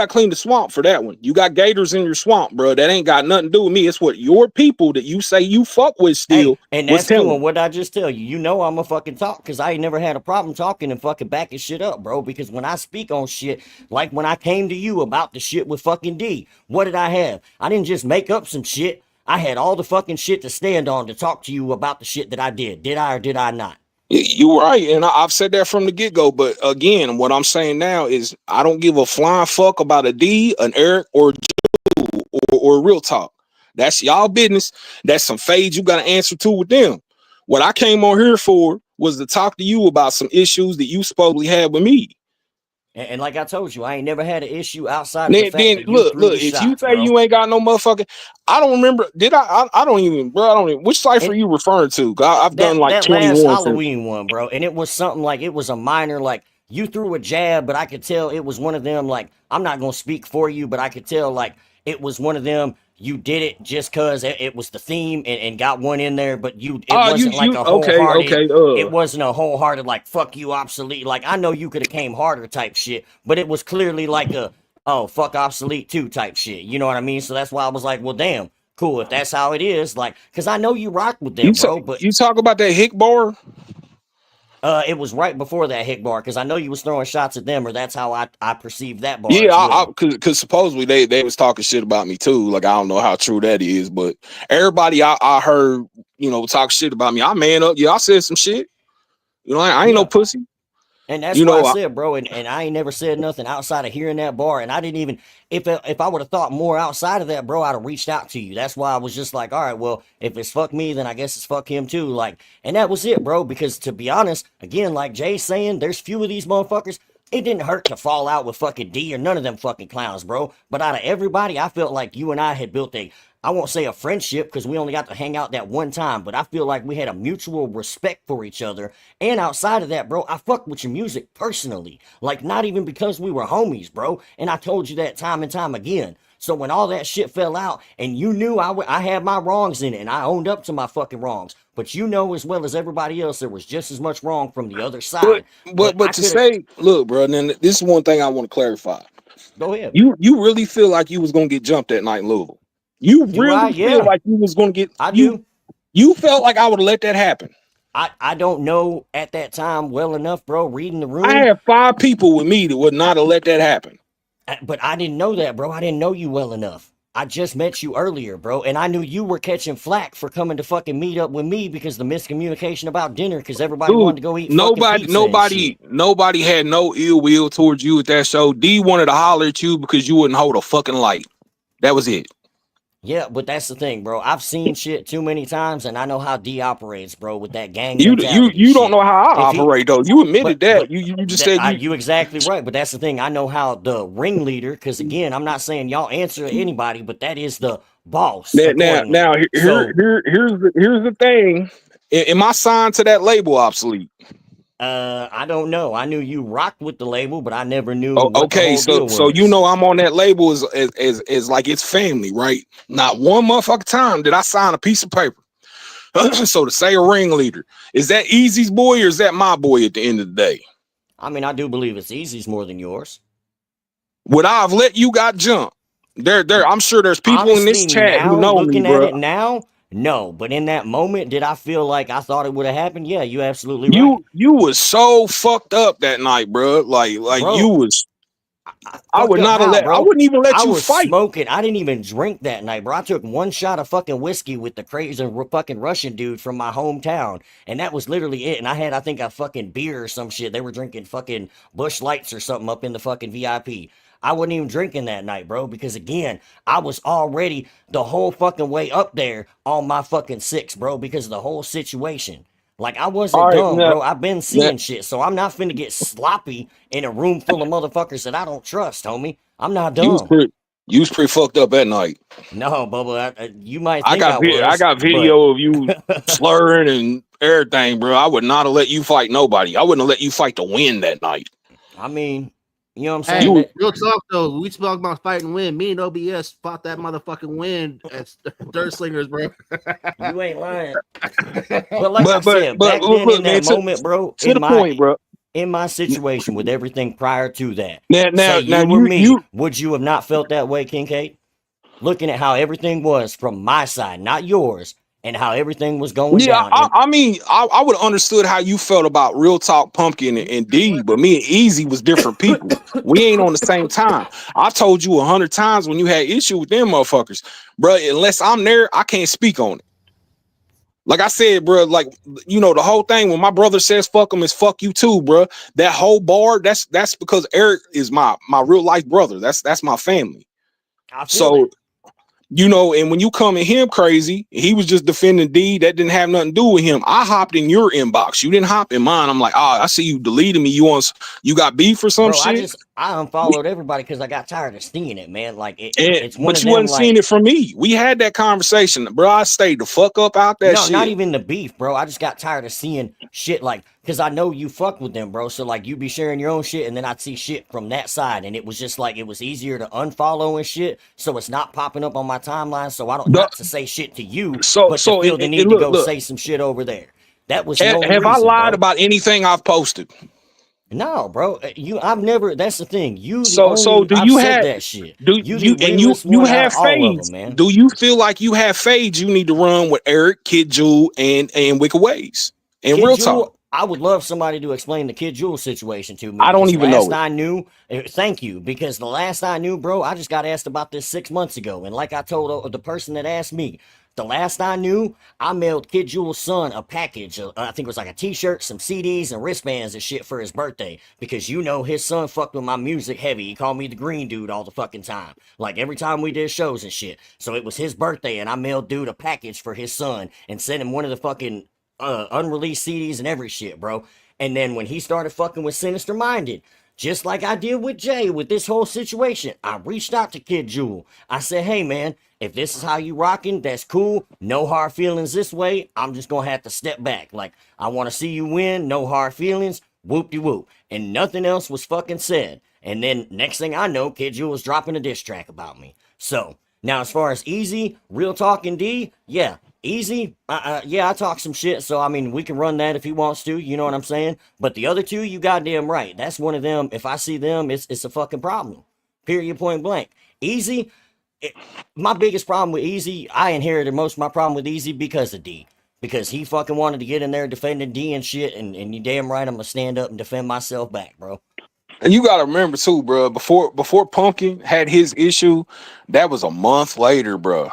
clean the swamp for that one. You got gators in your swamp, bro. That ain't got nothing to do with me. It's what your people that you say you fuck with still And was that's cool. telling. And what I just tell you, you know I'm a fucking talk because I ain't never had a problem talking and fucking backing shit up, bro. Because when I speak on shit, like when I came to you about the shit with fucking D, what did I have? I didn't just make up some shit. I had all the fucking shit to stand on to talk to you about the shit that I did. Did I or did I not? You're right, and I've said that from the get go. But again, what I'm saying now is I don't give a flying fuck about a D, an Eric, or or real talk. That's y'all business. That's some fades you got to answer to with them. What I came on here for was to talk to you about some issues that you supposedly had with me. And like I told you, I ain't never had an issue outside of the fact Then that you threw the if you shots, say bro. you ain't got no motherfucking, I don't remember. Did I don't even, bro. I don't even. Which cipher you referring to? I've done like That last 21 since. Halloween one, bro, and it was something like it was a minor, like you threw a jab, but I could tell it was one of them. Like I'm not gonna speak for you, but I could tell like it was one of them. You did it just cause it was the theme and got one in there, but it wasn't like a wholehearted. Okay. It wasn't a wholehearted like fuck you obsolete. Like I know you could have came harder type shit, but it was clearly like a oh fuck obsolete too type shit. You know what I mean? So that's why I was like, well, damn. Cool, if that's how it is, like, cause I know you rock with them, bro. But you talk about that hick bar. It was right before that hick bar, cause I know you was throwing shots at them, or that's how I perceived that bar. Yeah, as well. Cause supposedly they was talking shit about me too. Like I don't know how true that is, but everybody I heard, you know, talk shit about me. I man up. Yeah, I said some shit. You know, I ain't no pussy. And that's You why I know, said, bro, and I ain't never said nothing outside of hearing that bar, and I didn't even if I would have thought more outside of that, bro, I'd have reached out to you. That's why I was just like, all right, well, if it's fuck me, then I guess it's fuck him too. Like, and that was it, bro. Because to be honest, again, like Jay's saying, there's few of these motherfuckers. It didn't hurt to fall out with fucking D or none of them fucking clowns, bro. But out of everybody, I felt like you and I had built I won't say a friendship because we only got to hang out that one time, but I feel like we had a mutual respect for each other. And outside of that, bro, I fucked with your music personally. Like, not even because we were homies, bro. And I told you that time and time again. So when all that shit fell out and you knew I had my wrongs in it and I owned up to my fucking wrongs, but you know as well as everybody else there was just as much wrong from the other side. but to say, look, bro, then this is one thing I want to clarify. Go ahead. You really feel like you was gonna get jumped that night in Louisville? You Do I? really feel Yeah. like you was gonna get? I do. You felt like I would have let that happen? I don't know at that time well enough, bro. Reading the room, I had 5 people with me that would not have let that happen. But I didn't know that, bro. I didn't know you well enough. I just met you earlier, bro, and I knew you were catching flack for coming to fucking meet up with me because the miscommunication about dinner, because everybody wanted to go eat fucking pizza. Nobody had no ill will towards you at that show. D wanted to holler at you because you wouldn't hold a fucking light. That was it. Yeah, but that's the thing, bro. I've seen shit too many times, and I know how D operates, bro, with that gang mentality. You don't know how I operate, though. You admitted that. You just said you exactly right. But that's the thing. I know how the ringleader, because again, I'm not saying y'all answer to anybody, but that is the boss. Here's the thing. Am I signed to that label, Obsolete? I don't know. I knew you rocked with the label, but I never knew. Okay, so you know I'm on that label as like it's family, right? Not one motherfucking time did I sign a piece of paper. So to say a ringleader, is that Easy's boy or is that my boy at the end of the day? I mean, I do believe it's Easy's more than yours. Would I have let you got jumped? I'm sure there's people honestly, in this chat now, who know looking me, at bro. it now, No, but in that moment, did I feel like I thought it would have happened? Yeah, you absolutely right. You was so fucked up that night, bro. Like you Bro, was. I fucked would up not have how, let. I bro? wouldn't even let I you was fight. smoking. I didn't even drink that night, bro. I took one shot of fucking whiskey with the crazy fucking Russian dude from my hometown, and that was literally it. And I had, I think, a fucking beer or some shit. They were drinking fucking Busch Lights or something up in the fucking VIP. I wasn't even drinking that night, bro, because again, I was already the whole fucking way up there on my fucking six, bro, because of the whole situation. Like, I wasn't All right, dumb, now, bro. I've been seeing shit, so I'm not finna get sloppy in a room full of motherfuckers that I don't trust, homie. I'm not you was dumb. pretty fucked up that night. No, Bubba, you might I think I got was, but video of you slurring and everything, bro. I would not have let you fight nobody. I wouldn't have let you fight to win that night. I mean, you know what I'm Hey, saying? real talk though. We talk about fight and win. Me and OBS fought that motherfucking win at Dirt Slingers, bro. You ain't lying. But like I said, but back then look, in man, that moment, bro, to the point, bro. in my situation with everything prior to that, Now say you were you me, would you have not felt that way, Kincaid? Looking at how everything was from my side, not yours, and how everything was going yeah, down. And I mean, I would have understood how you felt about Real Talk Pumpkin and D, but me and Easy was different people. We ain't on the same time. I told you 100 times when you had issue with them motherfuckers, bro. Unless I'm there, I can't speak on it. Like I said, bro, like, you know, the whole thing when my brother says fuck him is fuck you too, bro. That whole bar, that's because Eric is my real life brother. That's my family. I feel So that. you know, and when you come at him crazy, he was just defending D. That didn't have nothing to do with him. I hopped in your inbox. You didn't hop in mine. I'm like, I see you deleted me. You got beef or some Bro, shit? I unfollowed everybody because I got tired of seeing it, man. Like it's one But of you them wasn't seeing like it from me. We had that conversation, bro. I stayed the fuck up out that no, not shit. even the beef, bro. I just got tired of seeing shit like because I know you fuck with them, bro. So like you be sharing your own shit, and then I'd see shit from that side, and it was just like it was easier to unfollow and shit, so it's not popping up on my timeline. So I don't The- not to say shit to you, so but to feel the and need to look, go say some shit over there. That was the only have I reason, lied bro. about anything I've posted? No, bro. I've never. That's the thing. So do I've you said have that shit. do You the you and you realest you one out of have all of them, fades? man. Do you feel like you have fades you need to run with Eric, Kid Jewel, and Wicked Ways and Kid Real Talk? Jewel, I would love somebody to explain the Kid Jewel situation to me I don't because even last know it. I knew, thank you, because the last I knew, bro, I just got asked about this 6 months ago. And like I told the person that asked me, the last I knew, I mailed Kid Jewel's son a package. I think it was like a t-shirt, some CDs, and wristbands and shit for his birthday. Because you know his son fucked with my music heavy. He called me the green dude all the fucking time. Like every time we did shows and shit. So it was his birthday and I mailed dude a package for his son and sent him one of the fucking unreleased CDs and every shit, bro. And then when he started fucking with Sinister Minded, just like I did with Jay with this whole situation, I reached out to Kid Jewel. I said, hey man, if this is how you rocking, that's cool. No hard feelings this way. I'm just gonna have to step back. Like, I wanna see you win, no hard feelings, whoop-de-whoop. And nothing else was fucking said. And then next thing I know, Kid Jewel was dropping a diss track about me. So now as far as Easy, Real Talk and D, yeah, Easy, yeah, I talk some shit, so I mean, we can run that if he wants to, you know what I'm saying? But the other two, you goddamn right. That's one of them. If I see them, it's a fucking problem. Period, point blank. Easy, my biggest problem with Easy, I inherited most of my problem with Easy because of D. Because he fucking wanted to get in there defending D and shit, and you damn right I'm gonna stand up and defend myself back, bro. And you gotta remember too, bro. Before Pumpkin had his issue, that was a month later, bro.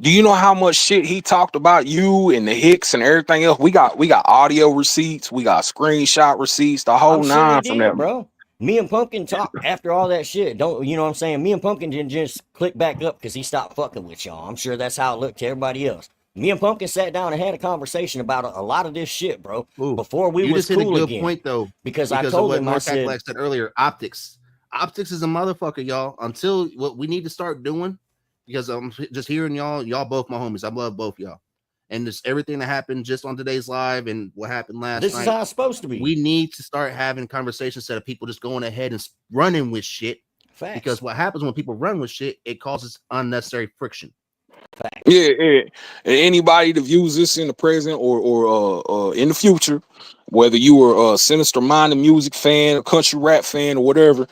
Do you know how much shit he talked about you and the Hicks and everything else? We got audio receipts, we got screenshot receipts, the whole I'm sure we nine from did, them. bro. Me and Pumpkin talked after all that shit. Don't you know what I'm saying? Me and Pumpkin didn't just click back up because he stopped fucking with y'all. I'm sure that's how it looked to everybody else. Me and Pumpkin sat down and had a conversation about a lot of this shit, bro. Before we You was just hit a cool good again. point though, Because I of told what him, I Mark said, Black said earlier. Optics is a motherfucker, y'all. Until what we need to start doing, because I'm just hearing y'all both my homies. I love both y'all, and just everything that happened just on today's live and what happened last this night. is how it's supposed to be. We need to start having conversations instead of people just going ahead and running with shit. Facts. Because what happens when people run with shit, it causes unnecessary friction. Facts. Yeah. And anybody that views this in the present or in the future, whether you were a Sinister Minded music fan, a country rap fan, or whatever,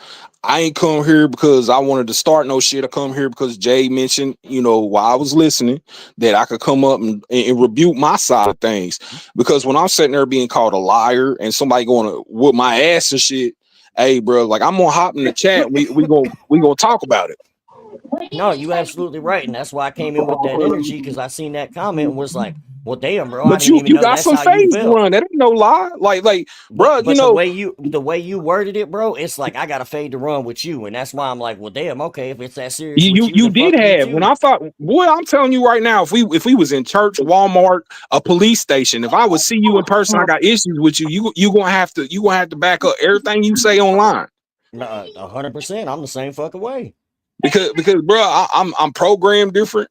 I ain't come here because I wanted to start no shit. I come here because Jay mentioned, while I was listening, that I could come up and rebuke my side of things. Because when I'm sitting there being called a liar and somebody going to whoop my ass and shit, hey, bro, like I'm gonna hop in the chat. We gonna talk about it. No, you absolutely right, and that's why I came in with that energy because I seen that comment and was like, "Well, damn, bro, I But didn't even you know got that's some how you phase to felt." run. That ain't no lie. Like, bro, But the way you worded it, bro, it's like I got a fade to run with you, and that's why I'm like, well, damn, okay, if it's that serious with you, you then did fuck you have when too. I thought, boy, I'm telling you right now, if we was in church, Walmart, a police station, if I would see you in person, I got issues with you. You gonna have to back up everything you say online. 100%. I'm the same fucking way. Because bro, I'm programmed different.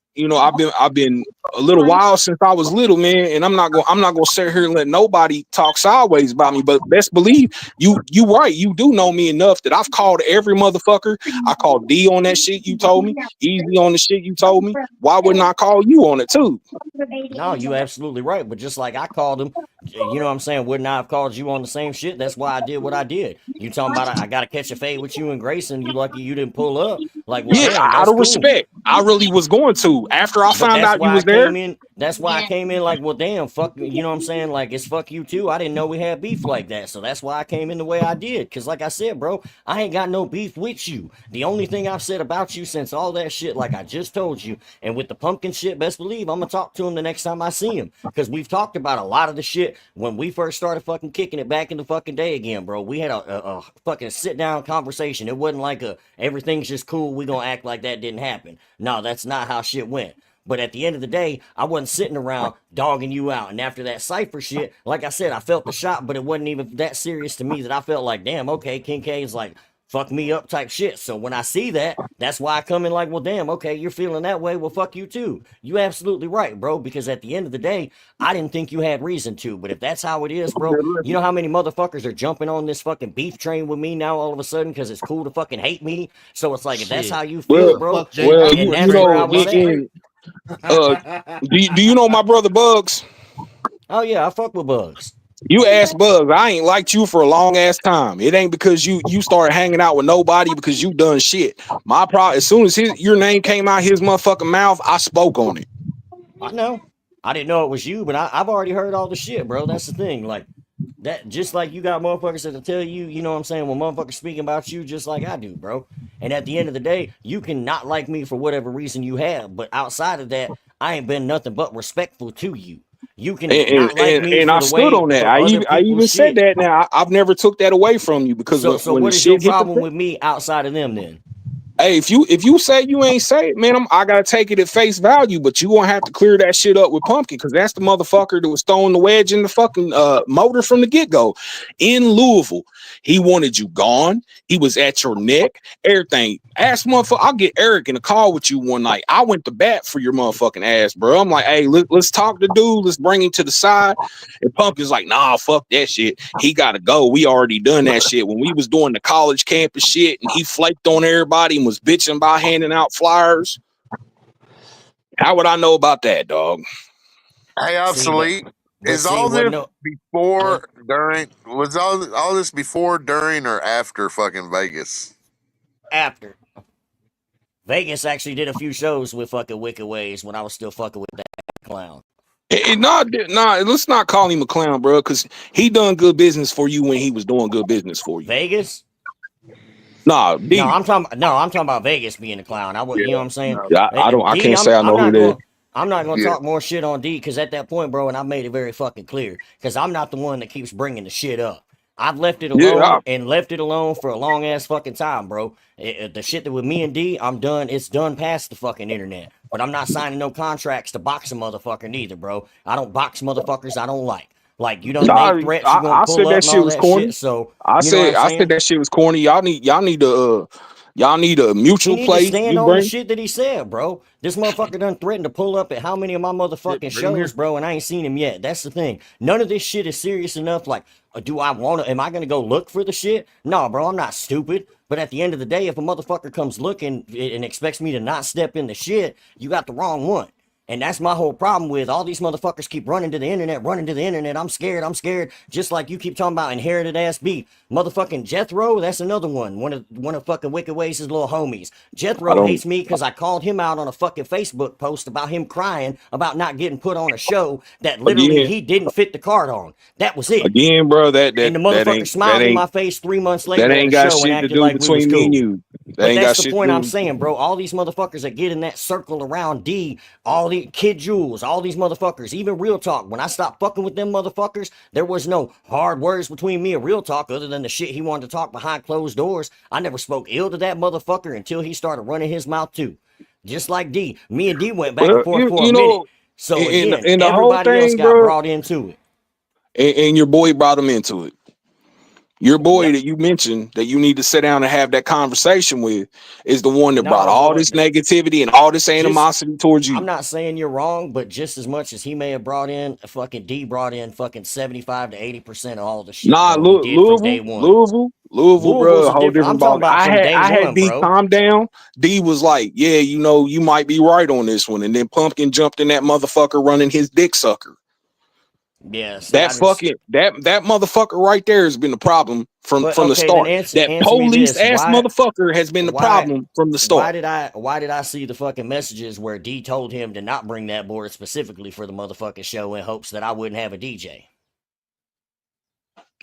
I've been a little while since I was little, man, and I'm not gonna sit here and let nobody talk sideways about me. But best believe you right. You do know me enough that I've called every motherfucker. I called D on that shit you told me, Easy on the shit you told me. Why wouldn't I call you on it too? No, you absolutely right. But just like I called him, you know what I'm saying? Wouldn't I have called you on the same shit? That's why I did what I did. You talking about I got to catch a fade with you and Grayson. You lucky you didn't pull up. Like, well, Yeah, damn, out that's of cool. respect, I really was going to. After I But found that's out you why I was there, came in. That's why I came in like, well, damn, fuck, you know what I'm saying? Like, it's fuck you too. I didn't know we had beef like that. So that's why I came in the way I did. Cause like I said, bro, I ain't got no beef with you. The only thing I've said about you since all that shit, like I just told you, and with the pumpkin shit, best believe I'm gonna talk to him the next time I see him. Cause we've talked about a lot of the shit when we first started fucking kicking it back in the fucking day again, bro. We had a fucking sit down conversation. It wasn't like everything's just cool. We gonna act like that didn't happen. No, that's not how shit went. But at the end of the day, I wasn't sitting around dogging you out. And after that cipher shit, like I said, I felt the shot, but it wasn't even that serious to me that I felt like, damn, okay, Kincaid's like, fuck me up type shit. So when I see that, that's why I come in like, well, damn, okay, you're feeling that way. Well, fuck you too. You absolutely right, bro. Because at the end of the day, I didn't think you had reason to. But if that's how it is, bro, you know how many motherfuckers are jumping on this fucking beef train with me now all of a sudden because it's cool to fucking hate me. So it's like, if that's how you feel, bro, and that's where I was at. do you know my brother Bugs? Oh yeah, I fuck with Bugs. You ask Bugs, I ain't liked you for a long ass time. It ain't because you started hanging out with nobody because you done shit. My problem, as soon as your name came out his motherfucking mouth, I spoke on it. I know. I didn't know it was you, but I've already heard all the shit, bro. That's the thing. Like that, just like you got motherfuckers that'll tell you, you know what I'm saying, when motherfuckers speaking about you just like I do, bro. And at the end of the day, you can not like me for whatever reason you have, but outside of that, I ain't been nothing but respectful to you. You can not like me And for I the stood way on that. of other I people's even said shit. that. Now I've never took that away from you because So when the what is your shit hit the problem with me outside of them then? hey, if you say you ain't say it, man, I gotta take it at face value. But you gonna have to clear that shit up with Pumpkin because that's the motherfucker that was throwing the wedge in the fucking motor from the get go in Louisville. He wanted you gone. He was at your neck. Everything. Ask motherfucker. I'll get Eric in a call with you one night. I went to bat for your motherfucking ass, bro. I'm like, hey, let's talk to dude. Let's bring him to the side. And Pumpkin's like, nah, fuck that shit. He gotta go. We already done that shit when we was doing the college campus shit, and he flaked on everybody and was bitching about handing out flyers. How would I know about that, dog? Hey, See, but obsolete. Is see, all what this no before, during? Was all this before, during, or after fucking Vegas? after. Vegas actually did a few shows with fucking Wicked Ways when I was still fucking with that clown. Nah, let's not call him a clown, bro, because he done good business for you when he was doing good business for you. Vegas? Nah, No, D. I'm talking about Vegas being a clown. You know what I'm saying? Yeah, I D, can't say I know who that is. I'm not gonna talk more shit on D because at that point, bro, and I made it very fucking clear because I'm not the one that keeps bringing the shit up. I've left it alone and left it alone for a long ass fucking time, bro. The shit that with me and D, I'm done. It's done past the fucking internet. But I'm not signing no contracts to box a motherfucker neither, bro. I don't box motherfuckers I don't like. Like you done made threats, you gonna I pull said up that and shit all was that corny. shit. So I you know what I'm said saying? that shit was corny. Y'all need a He mutual need to play. stand You on the bring. shit that he said, bro. This motherfucker done threatened to pull up at how many of my motherfucking shows, bro, and I ain't seen him yet. That's the thing. None of this shit is serious enough. Like, do I want to? Am I gonna go look for the shit? No, bro, I'm not stupid. But at the end of the day, if a motherfucker comes looking and expects me to not step in the shit, you got the wrong one. And that's my whole problem with all these motherfuckers keep running to the internet, running to the internet. I'm scared, I'm scared. Just like you keep talking about inherited ass beef. Motherfucking Jethro, that's another one. One of fucking Wicked Ways' little homies. I Jethro don't. hates me because I called him out on a fucking Facebook post about him crying about not getting put on a show that literally Again, he didn't fit the card on. That was it. again, bro. And the motherfucker smiled in my face 3 months later that at a ain't got show and shit to acted do like we was between me and cool. you. That But ain't that's got the shit to point I'm do. saying, bro. All these motherfuckers that get in that circle around D, all the Kid Jules, all these motherfuckers, even Real Talk. When I stopped fucking with them motherfuckers, there was no hard words between me and Real Talk other than the shit he wanted to talk behind closed doors. I never spoke ill to that motherfucker until he started running his mouth too. Just like D. Me and D went back and Well, forth for a you minute. know, So in again, in the whole everybody else thing, got bro, brought into it. and your boy brought him into it. Your boy Yep. that you mentioned that you need to sit down and have that conversation with is the one that brought No, all but this negativity and all this just animosity towards I'm you. not saying you're wrong, but just as much as he may have brought in, fucking D brought in fucking 75 to 80% of all the shit, Nah, bro. He did from day Louisville, one. Louisville, Louisville, bro, Louisville's a a whole different. I'm different talking ball. about from day I had one, D bro. calm down. D was like, yeah, you know, you might be right on this one, and then Pumpkin jumped in that motherfucker running his dick sucker. Yeah, see, That I just. fucking that motherfucker right there has been the problem But from the okay, then start. That answer me police this: ass motherfucker has been the why, problem from the why start. did I see the fucking messages where D told him to not bring that board specifically for the motherfucking show in hopes that I wouldn't have a DJ?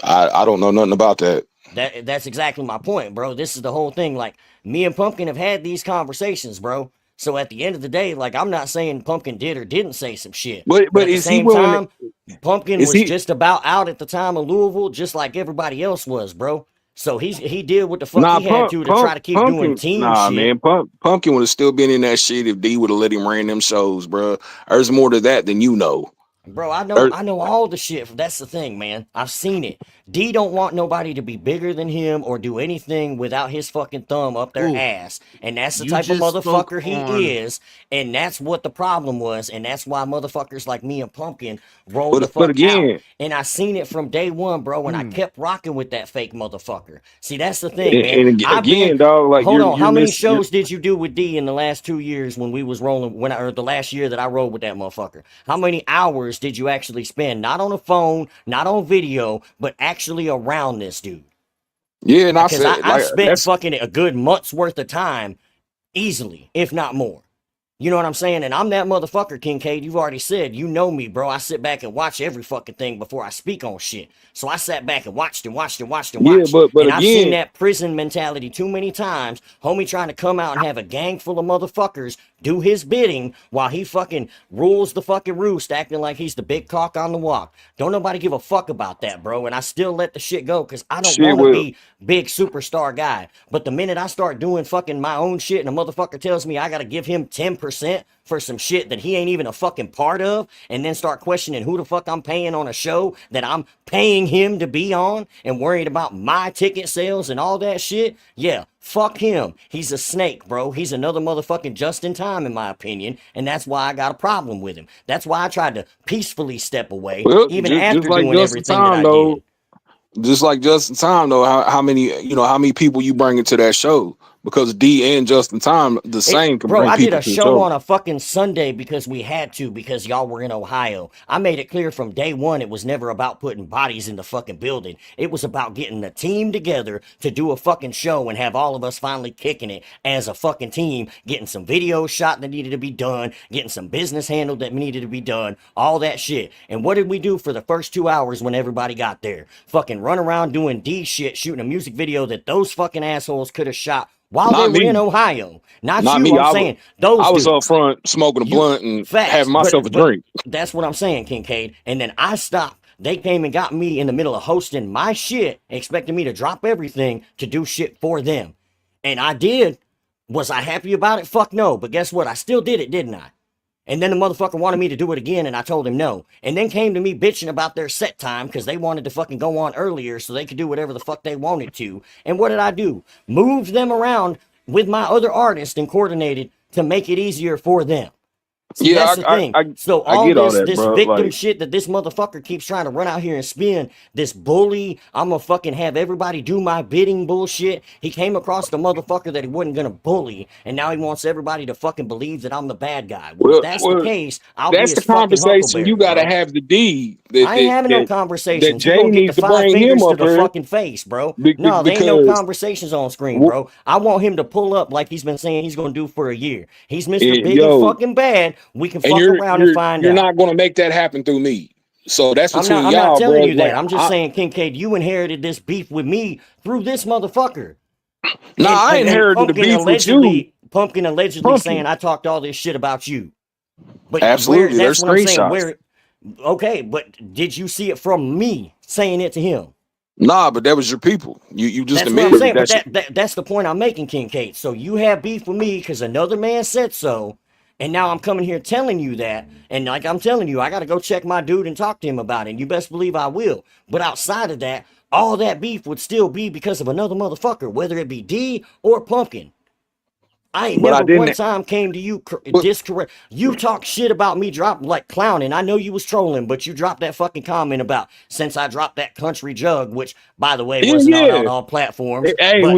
I don't know nothing about that. That's exactly my point, bro. This is the whole thing. Like, me and Pumpkin have had these conversations, bro. So at the end of the day, like, I'm not saying Pumpkin did or didn't say some shit. But But at the is he same willing? time, Pumpkin Is was he? just about out at the time of Louisville, just like everybody else was, bro. So he did what the fuck Nah, he had to try to keep doing pumpkin. team Nah, shit. man, pumpkin would have still been in that shit if D would have let him ran them shows, bro. There's more to that than you know. Bro, I There- know all the shit. That's the thing, man. I've seen it. D don't want nobody to be bigger than him or do anything without his fucking thumb up their Ooh, ass. And that's the you type of just spoke motherfucker he on. is. And that's what the problem was. And that's why motherfuckers like me and Pumpkin rolled the but fuck out. again, And I seen it from day one, bro. And I kept rocking with that fake motherfucker. See, that's the thing, man. I've been. again, dog, like Hold on. you're How many missing. shows did you do with D in the last 2 years when we was rolling? Or the last year that I rolled with that motherfucker? How many hours did you actually spend? Not on a phone, not on video, but actually around this dude. Yeah, and I Because said I've like spent that's fucking a good month's worth of time easily, if not more. You know what I'm saying? And I'm that motherfucker, Kincaid. You've already said, you know me, bro. I sit back and watch every fucking thing before I speak on shit. So I sat back and watched and watched and watched and yeah, watched. but And I've seen again, that prison mentality too many times. Homie trying to come out and have a gang full of motherfuckers do his bidding while he fucking rules the fucking roost, acting like he's the big cock on the walk. Don't nobody give a fuck about that, bro. And I still let the shit go because I don't shit want to will. be big superstar guy. But the minute I start doing fucking my own shit and a motherfucker tells me I gotta give him 10% for some shit that he ain't even a fucking part of, and then start questioning who the fuck I'm paying on a show that I'm paying him to be on and worried about my ticket sales and all that shit, yeah, fuck him. He's a snake, bro. He's another motherfucking just in time, in my opinion, and that's why I got a problem with him. That's why I tried to peacefully step away, Well, even just after like doing Justin everything that Time I though, did. just like Justin Time though, how many people you bring into that show? Because D and Justin Time the same can Bro, bring I did people a to the show show. on a fucking Sunday because we had to, because y'all were in Ohio. I made it clear from day one it was never about putting bodies in the fucking building. It was about getting the team together to do a fucking show and have all of us finally kicking it as a fucking team, getting some videos shot that needed to be done, getting some business handled that needed to be done, all that shit. And what did we do for the first 2 hours when everybody got there? Fucking run around doing D shit, shooting a music video that those fucking assholes could have shot while they Not were in me. Ohio. Not Not you, me. I'm saying those I was up dudes. front smoking a You blunt and facts, having myself a but drink. that's what I'm saying, Kincaid. And then I stopped. They came and got me in the middle of hosting my shit, expecting me to drop everything to do shit for them. And I did. Was I happy about it? Fuck no. But guess what? I still did it, didn't I? And then the motherfucker wanted me to do it again, and I told him no. And then came to me bitching about their set time because they wanted to fucking go on earlier so they could do whatever the fuck they wanted to. And what did I do? Moved them around with my other artists and coordinated to make it easier for them. See, Yeah, that's the thing. So I all get all this that, bro. victim Like, shit that this motherfucker keeps trying to run out here and spin, this bully, I'm gonna fucking have everybody do my bidding bullshit. He came across the motherfucker that he wasn't gonna bully, and now he wants everybody to fucking believe that I'm the bad guy. Well, if that's the case, I'll be that's the his fucking conversation you huckleberry, got to bro. have the deed I ain't having no conversations. He Jay gonna get the needs to 5 bring him fingers to up the here fucking face, bro. No, there ain't no because conversations on screen, bro. I want him to pull up like he's been saying he's gonna do for a year. He's Mr. Big and yo, fucking bad. We can and fuck around and find you're out. not going to make that happen through me. So that's I'm between not y'all, telling bro. you Like, that. I'm just saying, Kincaid, you inherited this beef with me through this motherfucker. nah, I And inherited the beef with you. Pumpkin allegedly saying I talked all this shit about you. But where Absolutely, that's there's what I'm saying. screenshots. Where okay, but did you see it from me saying it to him? Nah, but that was your people. You just That's what I'm admitted saying. But that. that's the point I'm making, Kincaid. So you have beef with me because another man said so. And now I'm coming here telling you that. And like I'm telling you, I got to go check my dude and talk to him about it. And you best believe I will. But outside of that, all that beef would still be because of another motherfucker, whether it be D or Pumpkin. I ain't But I never one didn't. time came to you discorrect. You talk shit about me dropping like clowning. I know you was trolling, but you dropped that fucking comment about since I dropped that country jug, which by the way wasn't out on all platforms. Hey, But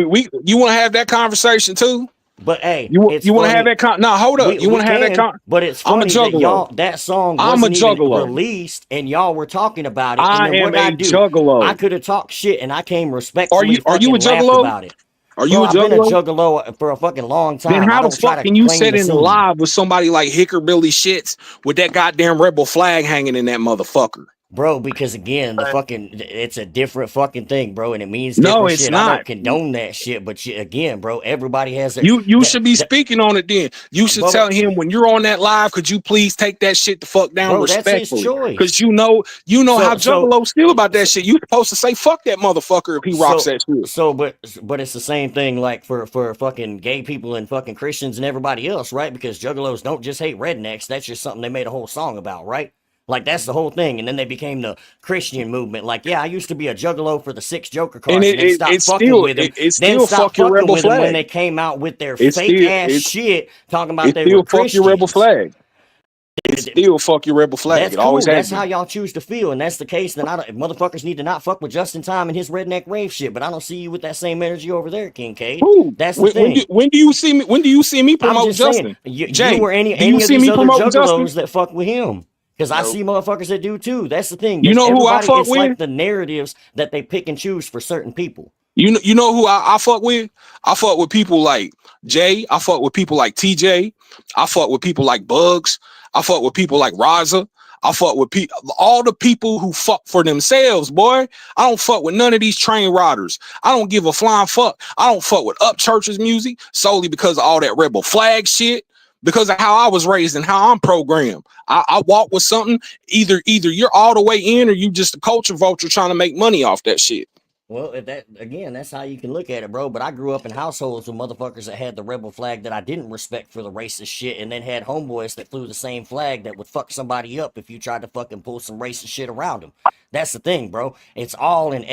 you want to have that conversation too? But hey, You it's want to have funny. that No, hold up. You We want to have that can, but it's I'm a funny that juggalo. that song I'm a wasn't even juggalo. released and y'all were talking about it. And I then am what I a do? juggalo. I could have talked shit and I came Are respectfully you a fucking laughed juggalo? about it. Are Bro, you a I've been a juggalo? juggalo for a fucking long Then time. I how the don't try fuck to can you claim sit the in scene. live with somebody like Hickerbilly Shits with that goddamn rebel flag hanging in that motherfucker? Bro, because again, it's a different fucking thing, bro, and it means No, different it's shit. I not. don't condone that shit, but again, bro, everybody has their You should be speaking on it then. You should Bubba, tell him when you're on that live, could you please take that shit the fuck down bro, that's his respectfully? Because choice. you know how So juggalos feel about that shit. You supposed to say fuck that motherfucker if he rocks that shit. But it's the same thing like for fucking gay people and fucking Christians and everybody else, right? Because juggalos don't just hate rednecks. That's just something they made a whole song about, right? Like that's the whole thing. And then they became the Christian movement. Like, yeah, I used to be a juggalo for the 6 Joker And cards and then stopped fucking with them. it Then still stopped fuck your fucking rebel with them when flag. they came out with their It's fake still ass shit talking about it they were still fuck your rebel Christians. flag. It still fuck your rebel flag. That's It always cool. has That's been. how y'all choose to feel, and that's the case. Then motherfuckers need to not fuck with Justin Time and his redneck rave shit. But I don't see you with that same energy over there, Kincaid. Who? That's the thing. When do you see me? When do you see me I'm promote just saying, Justin? you Jay, or do you any of see these me other promoting Justin? juggalos that fuck with him. Because I see motherfuckers that do too. That's the thing. You know who I fuck It's with? like the narratives that they pick and choose for certain people. You know who I fuck with? I fuck with people like Jay. I fuck with people like TJ. I fuck with people like Bugs. I fuck with people like Raza. I fuck with all the people who fuck for themselves, boy. I don't fuck with none of these train riders. I don't give a flying fuck. I don't fuck with Upchurch's music solely because of all that rebel flag shit. Because of how I was raised and how I'm programmed. I walk with something. Either you're all the way in or you just a culture vulture trying to make money off that shit. Well, that's how you can look at it, bro. But I grew up in households with motherfuckers that had the rebel flag that I didn't respect for the racist shit, and then had homeboys that flew the same flag that would fuck somebody up if you tried to fucking pull some racist shit around them. That's the thing, bro. It's all in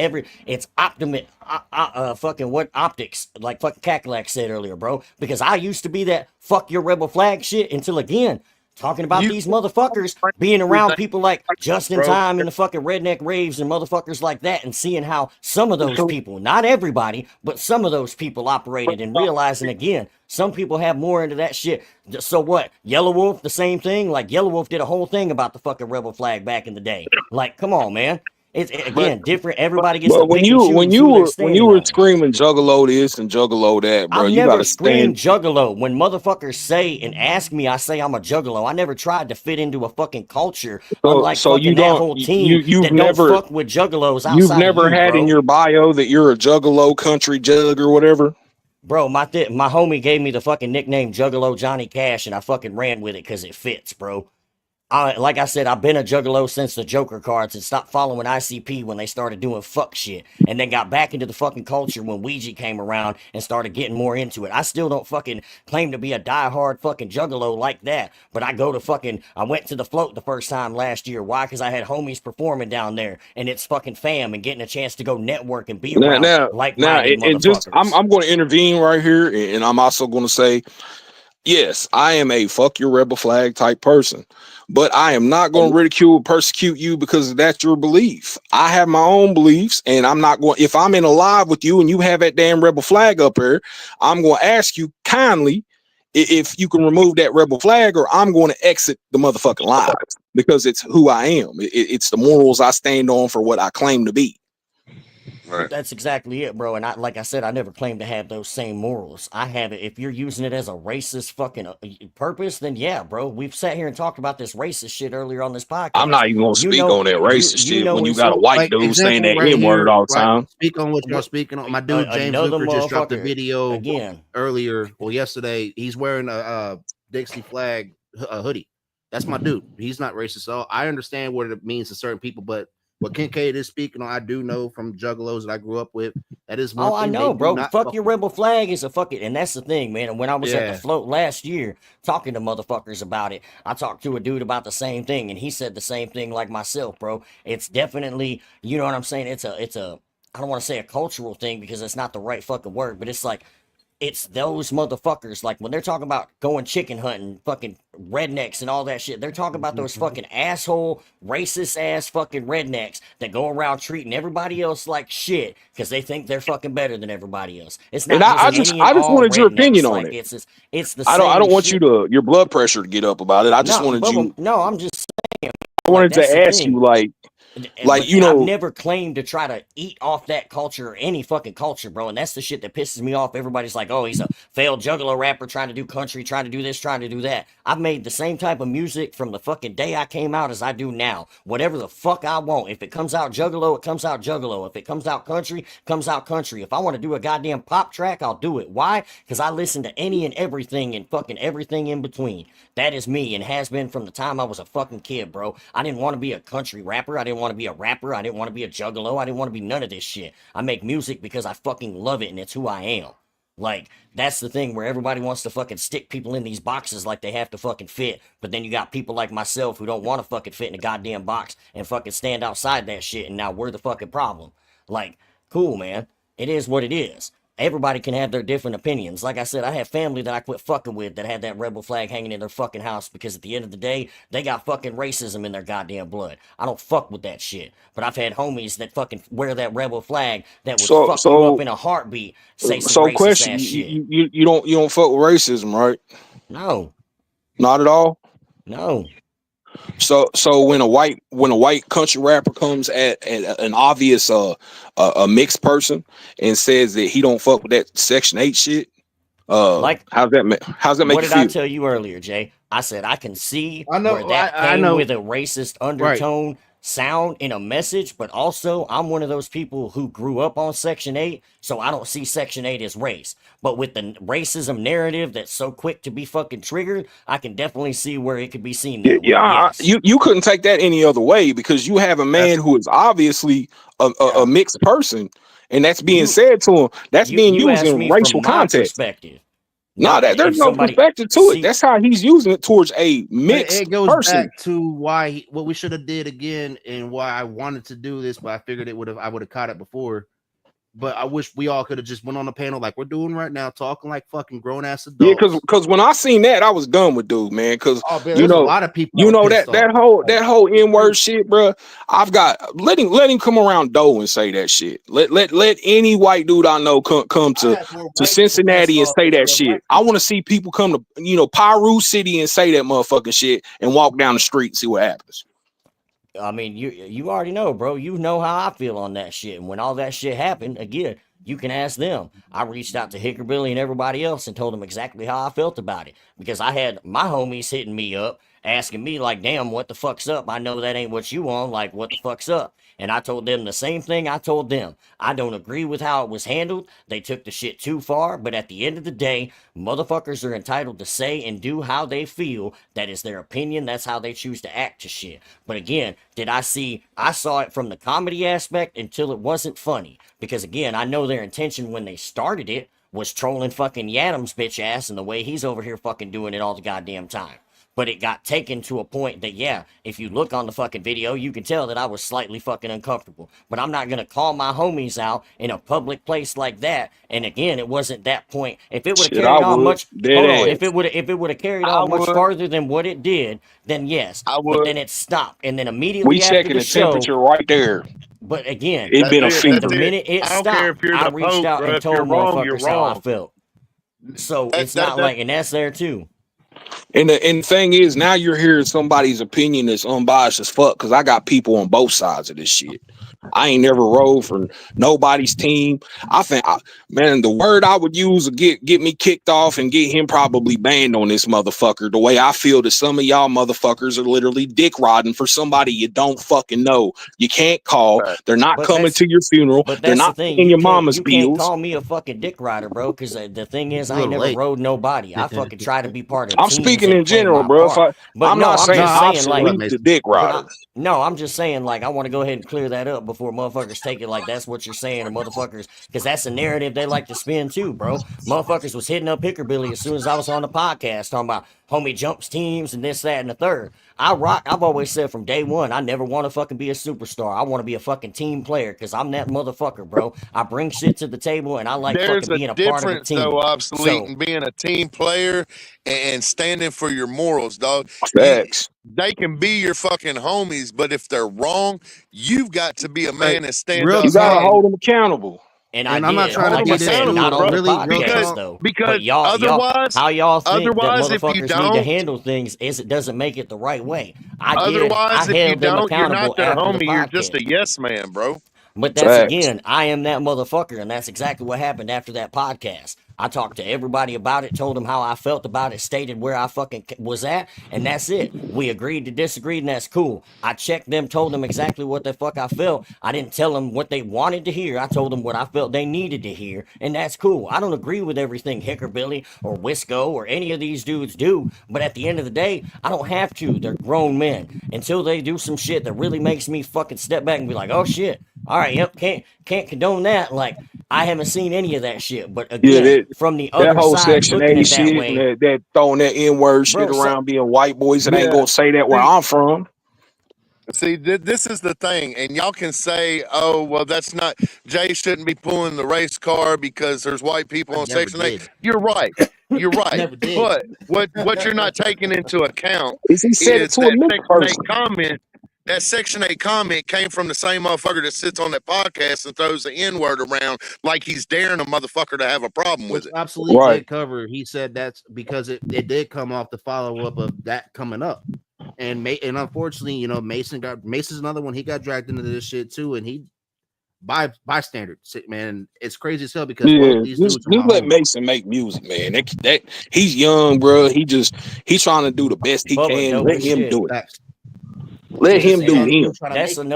it's fucking what optics, like fucking Cackalack said earlier, bro. Because I used to be that fuck your rebel flag shit until again. Talking about these motherfuckers being around people like Justin Time and the fucking redneck raves and motherfuckers like that, and seeing how some of those people, not everybody, but some of those people operated, and realizing again, some people have more into that shit. So what? Yellow Wolf, the same thing. Like Yellow Wolf did a whole thing about the fucking rebel flag back in the day. Like, come on, man. It's again different. Everybody gets to But pick and choose when who they're you standing were on. screaming juggalo this and juggalo that, bro, I've you never gotta screamed stand. juggalo. When motherfuckers say and ask me, I say I'm a juggalo. I never tried to fit into a fucking culture, unlike So you fucking that don't whole team you've that don't never fuck with juggalos you've outside of never you, had in bro. your bio that you're a juggalo country jug or whatever. Bro, my homie gave me the fucking nickname Juggalo Johnny Cash, and I fucking ran with it because it fits, bro. Like I said, I've been a juggalo since the Joker cards and stopped following ICP when they started doing fuck shit, and then got back into the fucking culture when Ouija came around and started getting more into it. I still don't fucking claim to be a diehard fucking juggalo like that, but I went to the float the first time last year. Why? Because I had homies performing down there, and it's fucking fam and getting a chance to go network and be around Now like-minded it just motherfuckers. I'm going to intervene right here, and I'm also going to say Yes, I am a fuck your rebel flag type person, but I am not going to ridicule, persecute you because that's your belief. I have my own beliefs, and I'm not going. If I'm in a live with you and you have that damn rebel flag up there, I'm going to ask you kindly if you can remove that rebel flag, or I'm going to exit the motherfucking live because it's who I am. It's the morals I stand on for what I claim to be. But that's exactly it, bro. And like I said, I never claimed to have those same morals. I have it. If you're using it as a racist fucking purpose, then yeah, bro. We've sat here and talked about this racist shit earlier on this podcast. I'm not even going to speak on that racist shit when you got a white dude saying that N-word all the time. Speak on what y'all speaking on. My dude James Luker just dropped a video again earlier, well, yesterday. He's wearing a Dixie flag hoodie. That's my dude. He's not racist. So I understand what it means to certain people, but what Kincaid is speaking on, I do know from juggalos that I grew up with. That is one thing. I know, bro. Fuck your rebel flag is a fucking, and that's the thing, man. And when I was at the float last year talking to motherfuckers about it, I talked to a dude about the same thing, and he said the same thing like myself, bro. It's definitely, you know what I'm saying? It's a I don't want to say a cultural thing because it's not the right fucking word, but it's like, it's those motherfuckers, like when they're talking about going chicken hunting, fucking rednecks and all that shit, they're talking about those fucking asshole, racist ass fucking rednecks that go around treating everybody else like shit because they think they're fucking better than everybody else. It's not. I just wanted your opinion on it. It's the I same don't want shit. you to your blood pressure to get up about it. I just wanted you. No, I'm just saying. I wanted to ask you, like you know, I've never claimed to try to eat off that culture or any fucking culture, bro. And that's the shit that pisses me off. Everybody's like, oh, he's a failed juggalo rapper trying to do country, trying to do this, trying to do that. I've made the same type of music from the fucking day I came out as I do now. Whatever the fuck I want. If it comes out juggalo, it comes out juggalo. If it comes out country, it comes out country. If I want to do a goddamn pop track, I'll do it. Why? Because I listen to any and everything and fucking everything in between. That is me and has been from the time I was a fucking kid, bro. I didn't want to be a country rapper. I didn't want to be a rapper. I didn't want to be a juggalo. I didn't want to be none of this shit. I make music because I fucking love it and it's who I am. Like, that's the thing where everybody wants to fucking stick people in these boxes like they have to fucking fit. But then you got people like myself who don't want to fucking fit in a goddamn box and fucking stand outside that shit, and now we're the fucking problem. Like, cool, man. It is what it is. Everybody can have their different opinions. Like I said, I have family that I quit fucking with that had that rebel flag hanging in their fucking house because at the end of the day, they got fucking racism in their goddamn blood. I don't fuck with that shit. But I've had homies that fucking wear that rebel flag that would fuck you up in a heartbeat, say some racist question, ass shit. You don't fuck with racism, right? No. Not at all? No. So when a white country rapper comes at an obvious a mixed person and says that he don't fuck with that Section 8 shit, like how's that make what you did feel? I tell you earlier, Jay? I said I can see where that I came know. with a racist undertone sound in a message, but also I'm one of those people who grew up on Section 8, so I don't see Section 8 as race. But with the racism narrative that's so quick to be fucking triggered, I can definitely see where it could be seen that way. Yes. You couldn't take that any other way because you have a man who is obviously a mixed person, and that's being said to him. That's being used in racial context. Perspective. No, there's no perspective to it. That's how he's using it towards a mixed It goes person. back to why what we should have did again, and why I wanted to do this, but I figured I would have caught it before. But I wish we all could have just went on the panel like we're doing right now, talking like fucking grown ass adults. Yeah, because when I seen that, I was done with dude, man. Because you know, a lot of people, that whole N-word shit, bro. I've got let him come around Doe and say that shit. Let any white dude I know come to Cincinnati and say that shit. I want to see people come to Piru City and say that motherfucking shit and walk down the street and see what happens. I mean, you already know, bro. You know how I feel on that shit. And when all that shit happened, again, you can ask them. I reached out to Hickerbilly and everybody else and told them exactly how I felt about it. Because I had my homies hitting me up, asking me like, damn, what the fuck's up? I know that ain't what you want. Like, what the fuck's up? And I told them the same thing I told them. I don't agree with how it was handled. They took the shit too far. But at the end of the day, motherfuckers are entitled to say and do how they feel. That is their opinion. That's how they choose to act to shit. But again, I saw it from the comedy aspect until it wasn't funny. Because again, I know their intention when they started it was trolling fucking Yadam's bitch ass and the way he's over here fucking doing it all the goddamn time. But it got taken to a point that, yeah, if you look on the fucking video, you can tell that I was slightly fucking uncomfortable. But I'm not gonna call my homies out in a public place like that. And again, it wasn't that point. If it would have Shit, I carried on would. much, Dead hold on, ass. if it would have carried I on much would. farther than what it did, then yes. I But would. then it stopped, and then We immediately after checking the the show. temperature right there. But again, It That's been a it. That's the fever. it. minute it I don't care stopped, if you're I the reached Pope, out bro. and If you're told wrong, you're motherfuckers how I wrong. felt. So That, it's not that, like, and that's there too. And the thing is, now you're hearing somebody's opinion that's unbiased as fuck. Because I got people on both sides of this shit. I ain't never rode for nobody's team. I think, man, the word I would use to get me kicked off and get him probably banned on this motherfucker. The way I feel that some of y'all motherfuckers are literally dick rodding for somebody you don't fucking know. You can't call. They're not But coming that's to your funeral. But They're that's the not thing. paying your mama's You can't bills. call me a fucking dick rider, bro. Because the thing is, A I ain't little never late. rode nobody. I fucking try to be part of I'm teams speaking and in play general, my bro. part. But I'm no, not I'm saying just saying like. obsolete the dick riders. No, I'm just saying like I want to go ahead and clear that up before motherfuckers take it like that's what you're saying or motherfuckers because that's a narrative they like to spin too, bro. Motherfuckers was hitting up Hickerbilly as soon as I was on the podcast talking about homie jumps teams and this, that, and the third. I've always said from day one, I never want to fucking be a superstar. I want to be a fucking team player because I'm that motherfucker, bro. I bring shit to the table and I like There's fucking a being a part of a difference, though, team. obsolete, So in being a team player and standing for your morals, dog. Facts. They can be your fucking homies, but if they're wrong, you've got to be a man that stands real up. You gotta talk. hold them accountable. And I And I'm not did, trying to like be I this said, dude, not on but the really, real podcast talk. though. Because But otherwise, how y'all think that otherwise, if you motherfuckers need to don't, handle things is it doesn't make it the right way. I otherwise, if you held them don't, you're accountable not their after the homie. You're just podcast. a yes man, bro. But that's Facts. again, I am that motherfucker, and that's exactly what happened after that podcast. I talked to everybody about it, told them how I felt about it, stated where I fucking was at, and that's it. We agreed to disagree, and that's cool. I checked them, told them exactly what the fuck I felt. I didn't tell them what they wanted to hear. I told them what I felt they needed to hear, and that's cool. I don't agree with everything Hickerbilly or Wisco or any of these dudes do, but at the end of the day, I don't have to. They're grown men. Until they do some shit that really makes me fucking step back and be like, oh shit, all right, yep, can't condone that. Like, I haven't seen any of that shit. But Yeah, again, from the that other whole side, Section looking 80 at that shit and way, that throwing that N-word shit bro. around being white boys that ain't Yeah. gonna say that where See, I'm from. See, this is the thing, and y'all can say, "Oh, well, that's not Jay shouldn't be pulling the race car because there's white people I on never Section 8." did. You're right. You're right. Never did. But what you're not taking into account He said it is to a that mixed Section 8 person. comment. That Section 8 comment came from the same motherfucker that sits on that podcast and throws the N-word around like he's daring a motherfucker to have a problem Which with it. Obsolete Right. did cover. He said that's because it did come off the follow up of that coming up. And unfortunately, you know, Mason's another one. He got dragged into this shit too, and he bystander, man. It's crazy as hell because Yeah, both these just dudes are my let homies. Mason make music, man. That he's young, bro. He's trying to do the best he Bubba, can. dope Let as him shit. do it. Facts. Let Just him do saying, him.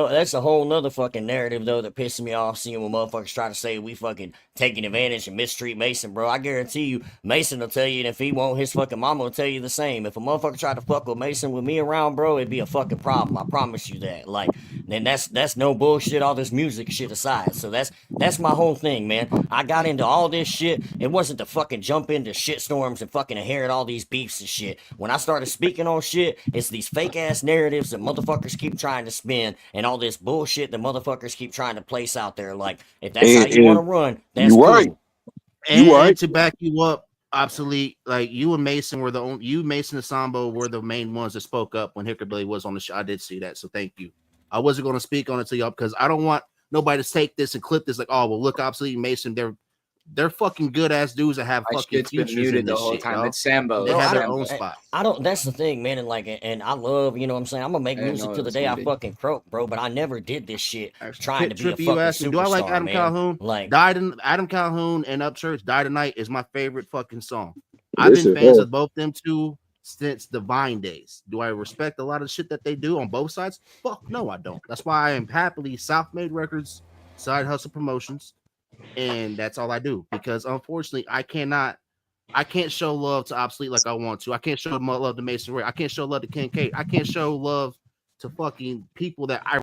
That's a whole nother fucking narrative though that pisses me off seeing when motherfuckers try to say we fucking taking advantage and mistreat Mason, bro. I guarantee you, Mason will tell you, and if he won't, his fucking mama will tell you the same. If a motherfucker tried to fuck with Mason with me around, bro, it'd be a fucking problem. I promise you that. Like, then that's no bullshit. All this music shit aside, so that's my whole thing, man. I got into all this shit. It wasn't to fucking jump into shit storms and fucking inherit all these beefs and shit. When I started speaking on shit, it's these fake ass narratives that motherfuckers keep trying to spin and all this bullshit that motherfuckers keep trying to place out there. Like, if that's how you want to run, that's you cool. right. And to back you up, Obsolete, like you and Mason were Mason and Sambo were the main ones that spoke up when Hickerbilly was on the show. I did see that, so thank you. I wasn't going to speak on it to y'all because I don't want nobody to take this and clip this like, oh well, look, Obsolete and Mason, they're fucking good ass dudes that have My fucking shit's been futures muted in the this whole shit. time. Y'all. It's Sambo. They Bro, have I their don't- own spot. I don't. That's the thing, man. And I love, you know what I'm saying. I'm gonna make I didn't music know till it the was day I muted. fucking croak, bro. But I never did this shit trying to be a Trippy, you fucking asked me, do I like superstar, Adam man. Calhoun? Like, Adam Calhoun and Upchurch, Die Tonight is my favorite fucking song. I've This been is fans hard. of both them two since the Vine days. Do I respect a lot of shit that they do on both sides? Fuck no, I don't. That's why I am happily South Made Records, Side Hustle Promotions, and that's all I do. Because unfortunately, I can't show love to Obsolete like I want to. I can't show love to Mason Ray. I can't show love to Ken K. I can't show love to fucking people that I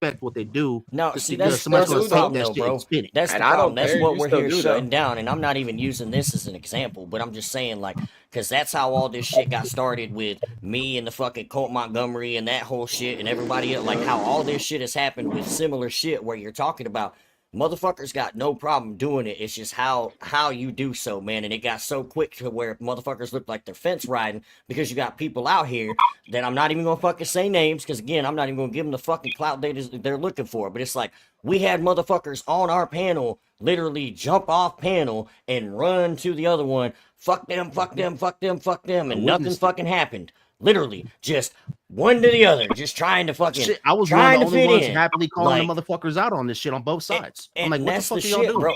respect what they do. No, Just see, because that's somebody's the gonna take problem, that though, shit and bro. spin it. That's the And I problem. don't That's care. what You we're still here do shutting though. down, and I'm not even using this as an example, but I'm just saying, like, because that's how all this shit got started with me and the fucking Colt Montgomery and that whole shit and everybody else. Like, how all this shit has happened with similar shit where you're talking about motherfuckers got no problem doing it. It's just how you do so, man. And it got so quick to where motherfuckers look like they're fence riding because you got people out here that I'm not even gonna fucking say names because again, I'm not even gonna give them the fucking clout they're looking for. But it's like we had motherfuckers on our panel literally jump off panel and run to the other one. Fuck them, fuck them, fuck them, fuck them, and nothing fucking happened. Literally, just one to the other, just trying to fucking Shit, I was one of trying the to only fit ones in. happily calling Like, the motherfuckers out on this shit on both sides. I'm like, and what the that's fuck the are y'all shit, doing? bro.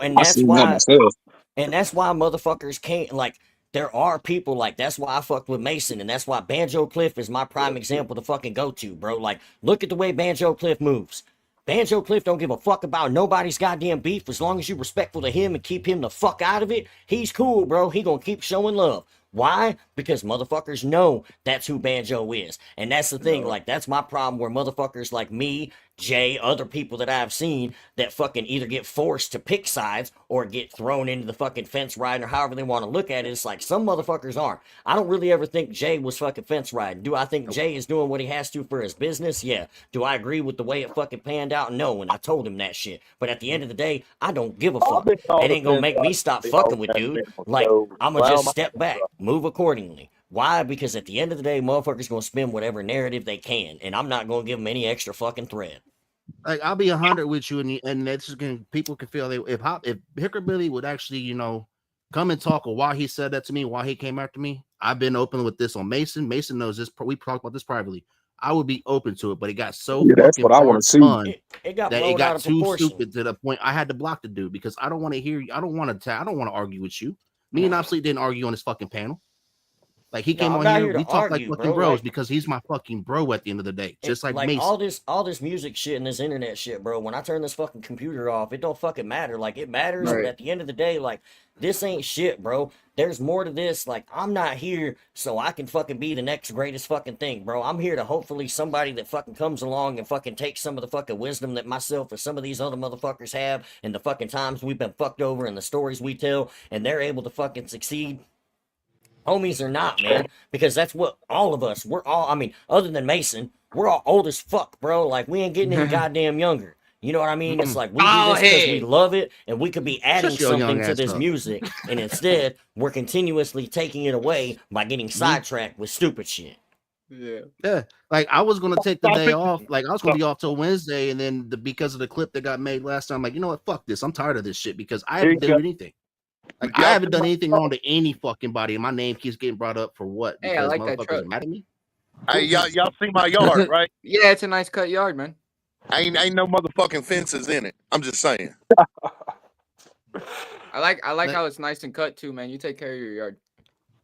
And that's why motherfuckers can't, like, there are people, like, that's why I fucked with Mason, and that's why Banjo Cliff is my prime example to fucking go to, bro. Like, look at the way Banjo Cliff moves. Banjo Cliff don't give a fuck about nobody's goddamn beef as long as you respectful to him and keep him the fuck out of it. He's cool, bro. He gonna keep showing love. Why? Because motherfuckers know that's who Banjo is. And that's the thing, like, that's my problem where motherfuckers like me, Jay, other people that I've seen that fucking either get forced to pick sides or get thrown into the fucking fence riding or however they want to look at it. It's like some motherfuckers aren't. I don't really ever think Jay was fucking fence riding. Do I think Jay is doing what he has to for his business? Yeah. Do I agree with the way it fucking panned out? No, and I told him that shit. But at the end of the day, I don't give a fuck. It ain't gonna make me stop fucking with dude. Like, I'ma just step back, move accordingly. Why? Because at the end of the day, motherfuckers gonna spin whatever narrative they can, and I'm not gonna give them any extra fucking thread. Like, I'll be 100 with you, and that's just gonna, people can feel if Hickerbilly would actually, come and talk, or why he said that to me, why he came after me. I've been open with this on Mason. Mason knows this. We talked about this privately. I would be open to it, but it got so that's fucking what I want to see. fun It got that blown it got out of too proportion. stupid to the point I had to block the dude because I don't want to hear you. I don't want to argue with you. Me and Obsolete didn't argue on this fucking panel. Like, he came on here, we talked like fucking bros because he's my fucking bro at the end of the day. Just like Mason. all this music shit and this internet shit, bro. When I turn this fucking computer off, it don't fucking matter. Like, it matters, but at the end of the day, like, this ain't shit, bro. There's more to this. Like, I'm not here so I can fucking be the next greatest fucking thing, bro. I'm here to hopefully somebody that fucking comes along and fucking takes some of the fucking wisdom that myself or some of these other motherfuckers have and the fucking times we've been fucked over and the stories we tell, and they're able to fucking succeed. Homies or not, man, because that's what all of us, we're all, I mean, other than Mason, we're all old as fuck, bro. Like, we ain't getting any goddamn younger. You know what I mean? It's like we do this because we love it, and we could be adding something to this music, and instead, we're continuously taking it away by getting sidetracked with stupid shit. Yeah. Like, I was gonna take the day off. Like, I was gonna be off till Wednesday, and then because of the clip that got made last time, I'm like, you know what? Fuck this. I'm tired of this shit because I haven't done anything. Like, I haven't done anything wrong to any fucking body, and my name keeps getting brought up for what? Hey, I Because like that motherfuckers truck. are mad at me? Hey, y'all see my yard, right? Yeah, it's a nice cut yard, man. Ain't no motherfucking fences in it. I'm just saying. I like how it's nice and cut too, man. You take care of your yard.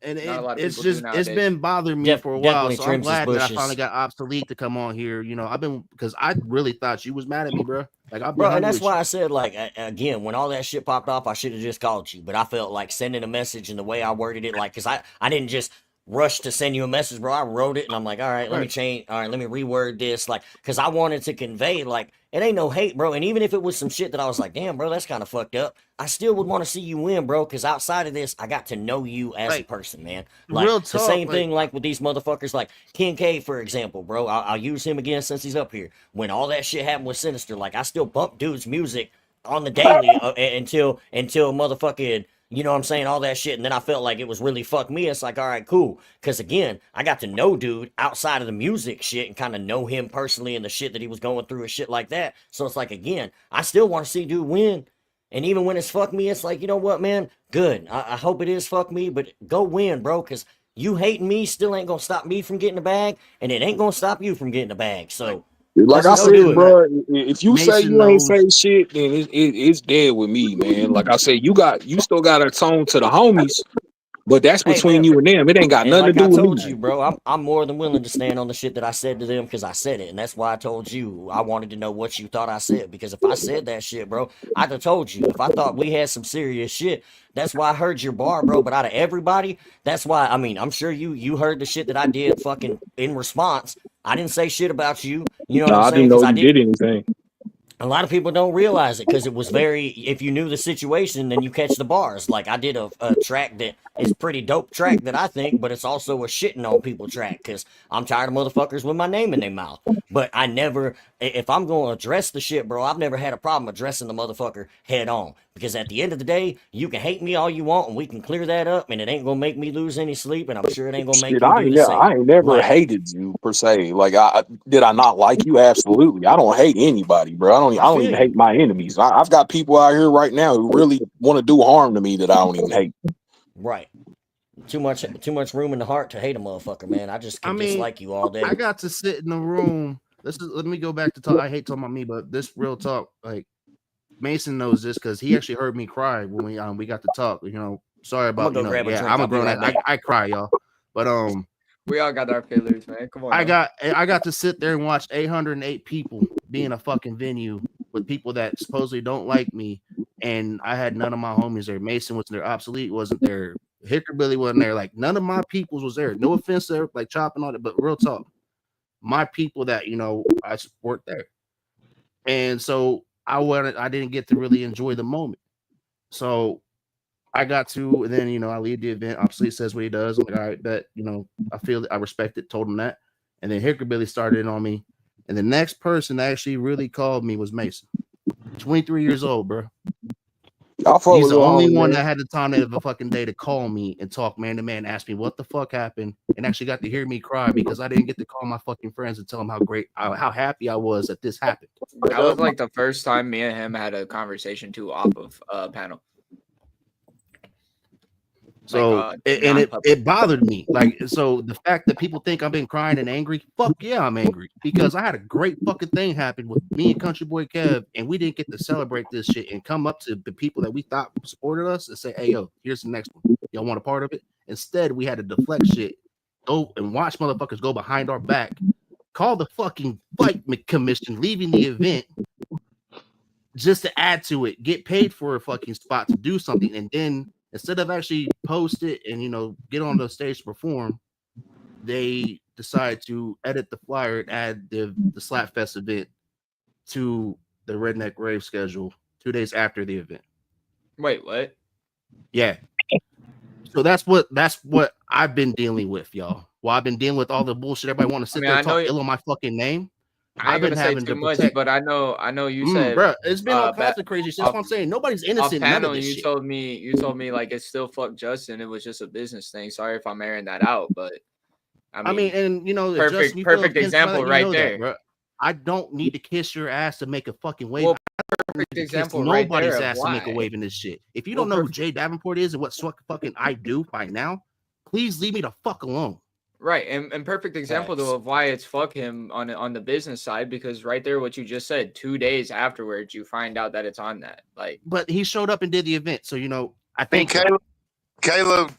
And it's it's been bothering me for a while. So I'm glad that I finally got Obsolete to come on here. I've been, because I really thought you was mad at me, bro. Like, Bro, and that's why I said, like, again, when all that shit popped off, I should have just called you. But I felt like sending a message and the way I worded it, like, because I didn't just rush to send you a message, bro. I wrote it and I'm like, all right, let me change. All right, let me reword this. Like, because I wanted to convey, like, it ain't no hate, bro. And even if it was some shit that I was like, damn, bro, that's kind of fucked up, I still would want to see you win, bro. Because outside of this, I got to know you as a person, man. Like, real the talk, same thing, like, with these motherfuckers, like King K, for example, bro. I'll use him again since he's up here. When all that shit happened with Sinister, like, I still bump dude's music on the daily until motherfucking, you know what I'm saying, all that shit. And then I felt like it was really fuck me. It's like, all right, cool. Because again, I got to know dude outside of the music shit and kind of know him personally and the shit that he was going through and shit like that. So it's like, again, I still want to see dude win. And even when it's fuck me, it's like, you know what, man? Good. I hope it is fuck me, but go win, bro. Because you hating me still ain't going to stop me from getting the bag. And it ain't going to stop you from getting the bag. So, like I said, bro, if you say you ain't say shit, then it's dead with me, man. Like I said, you still got to tone to the homies, but that's between you and them. It ain't got and nothing like to do I with told me. you, bro, I'm more than willing to stand on the shit that I said to them because I said it, and that's why I told you I wanted to know what you thought I said. Because if I said that shit, bro, I'd have told you. If I thought we had some serious shit, that's why I heard your bar, bro. But out of everybody, that's why. I mean, I'm sure you heard the shit that I did, fucking in response. I didn't say shit about you. You know what Nah, I'm I saying? didn't know Because I you did. did anything. A lot of people don't realize it because it was very. If you knew the situation, then you catch the bars. Like I did a track that is pretty dope track that I think, but it's also a shitting on people track because I'm tired of motherfuckers with my name in their mouth. But I never, if I'm going to address the shit, bro, I've never had a problem addressing the motherfucker head on. Because at the end of the day, you can hate me all you want and we can clear that up and it ain't gonna make me lose any sleep and I'm sure it ain't gonna make Shit, you do the same. I ain't never Like, hated you per se. Like, did I not like you? Absolutely. I don't hate anybody, bro. I I don't feel even you. hate my enemies. I've got people out here right now who really want to do harm to me that I don't even hate. Right. Too much room in the heart to hate a motherfucker, man. I just I can mean, dislike you all day. I got to sit in the room. Let me go back to talk. I hate talking about me, but this real talk, like Mason knows this because he actually heard me cry when we got to talk. You know, sorry I'm gonna about go grab a drink. I'm a I'll be grown right ass. back. I cry, y'all. But we all got our feelings, man. Come on. I got to sit there and watch 808 people be in a fucking venue with people that supposedly don't like me, and I had none of my homies there. Mason wasn't there. Obsolete wasn't there. Hickerbilly wasn't there. Like none of my peoples was there. No offense there, like chopping on it, but real talk, my people that I support there, and so I didn't get to really enjoy the moment. So I got to, and then I lead the event. Obsolete says what he does. I'm like, all right, bet I feel it, I respect it. Told him that, and then Hickerbilly started in on me, and the next person that actually really called me was Mason, 23 years old, bro. He's the only one that had the time of a fucking day to call me and talk man to man, ask me what the fuck happened, and actually got to hear me cry because I didn't get to call my fucking friends and tell them how happy I was that this happened. That was like the first time me and him had a conversation too off of panel. So it bothered me. Like, so the fact that people think I've been crying and angry, fuck yeah, I'm angry because I had a great fucking thing happen with me and Country Boy Kev, and we didn't get to celebrate this shit and come up to the people that we thought supported us and say, hey, yo, here's the next one. Y'all want a part of it? Instead, we had to deflect shit, go and watch motherfuckers go behind our back, call the fucking fight commission, leaving the event just to add to it, get paid for a fucking spot to do something, and then instead of actually post it and get on the stage to perform, they decide to edit the flyer and add the Slapfest event to the Redneck Rave schedule 2 days after the event. Wait, what? Yeah. So that's what I've been dealing with, y'all. Well, I've been dealing with all the bullshit. Everybody want to sit there and talk ill on my fucking name. I ain't gonna say too much, but I know you said, bro, it's been all kinds of crazy shit. That's what I'm saying. Nobody's innocent. Off panel, none of this you shit. told me like it's still fuck Justin. It was just a business thing. Sorry if I'm airing that out, but I mean, and perfect example right there. Bro. I don't need to kiss your ass to make a fucking wave. Well, perfect example nobody's right there ass to make a wave in this shit. If you don't know who Jay Davenport is and what fucking I do by now, please leave me the fuck alone. Right, and perfect example though of why it's fuck him on the business side, because right there, what you just said, 2 days afterwards, you find out that it's on that. Like, but he showed up and did the event, so I think Caleb,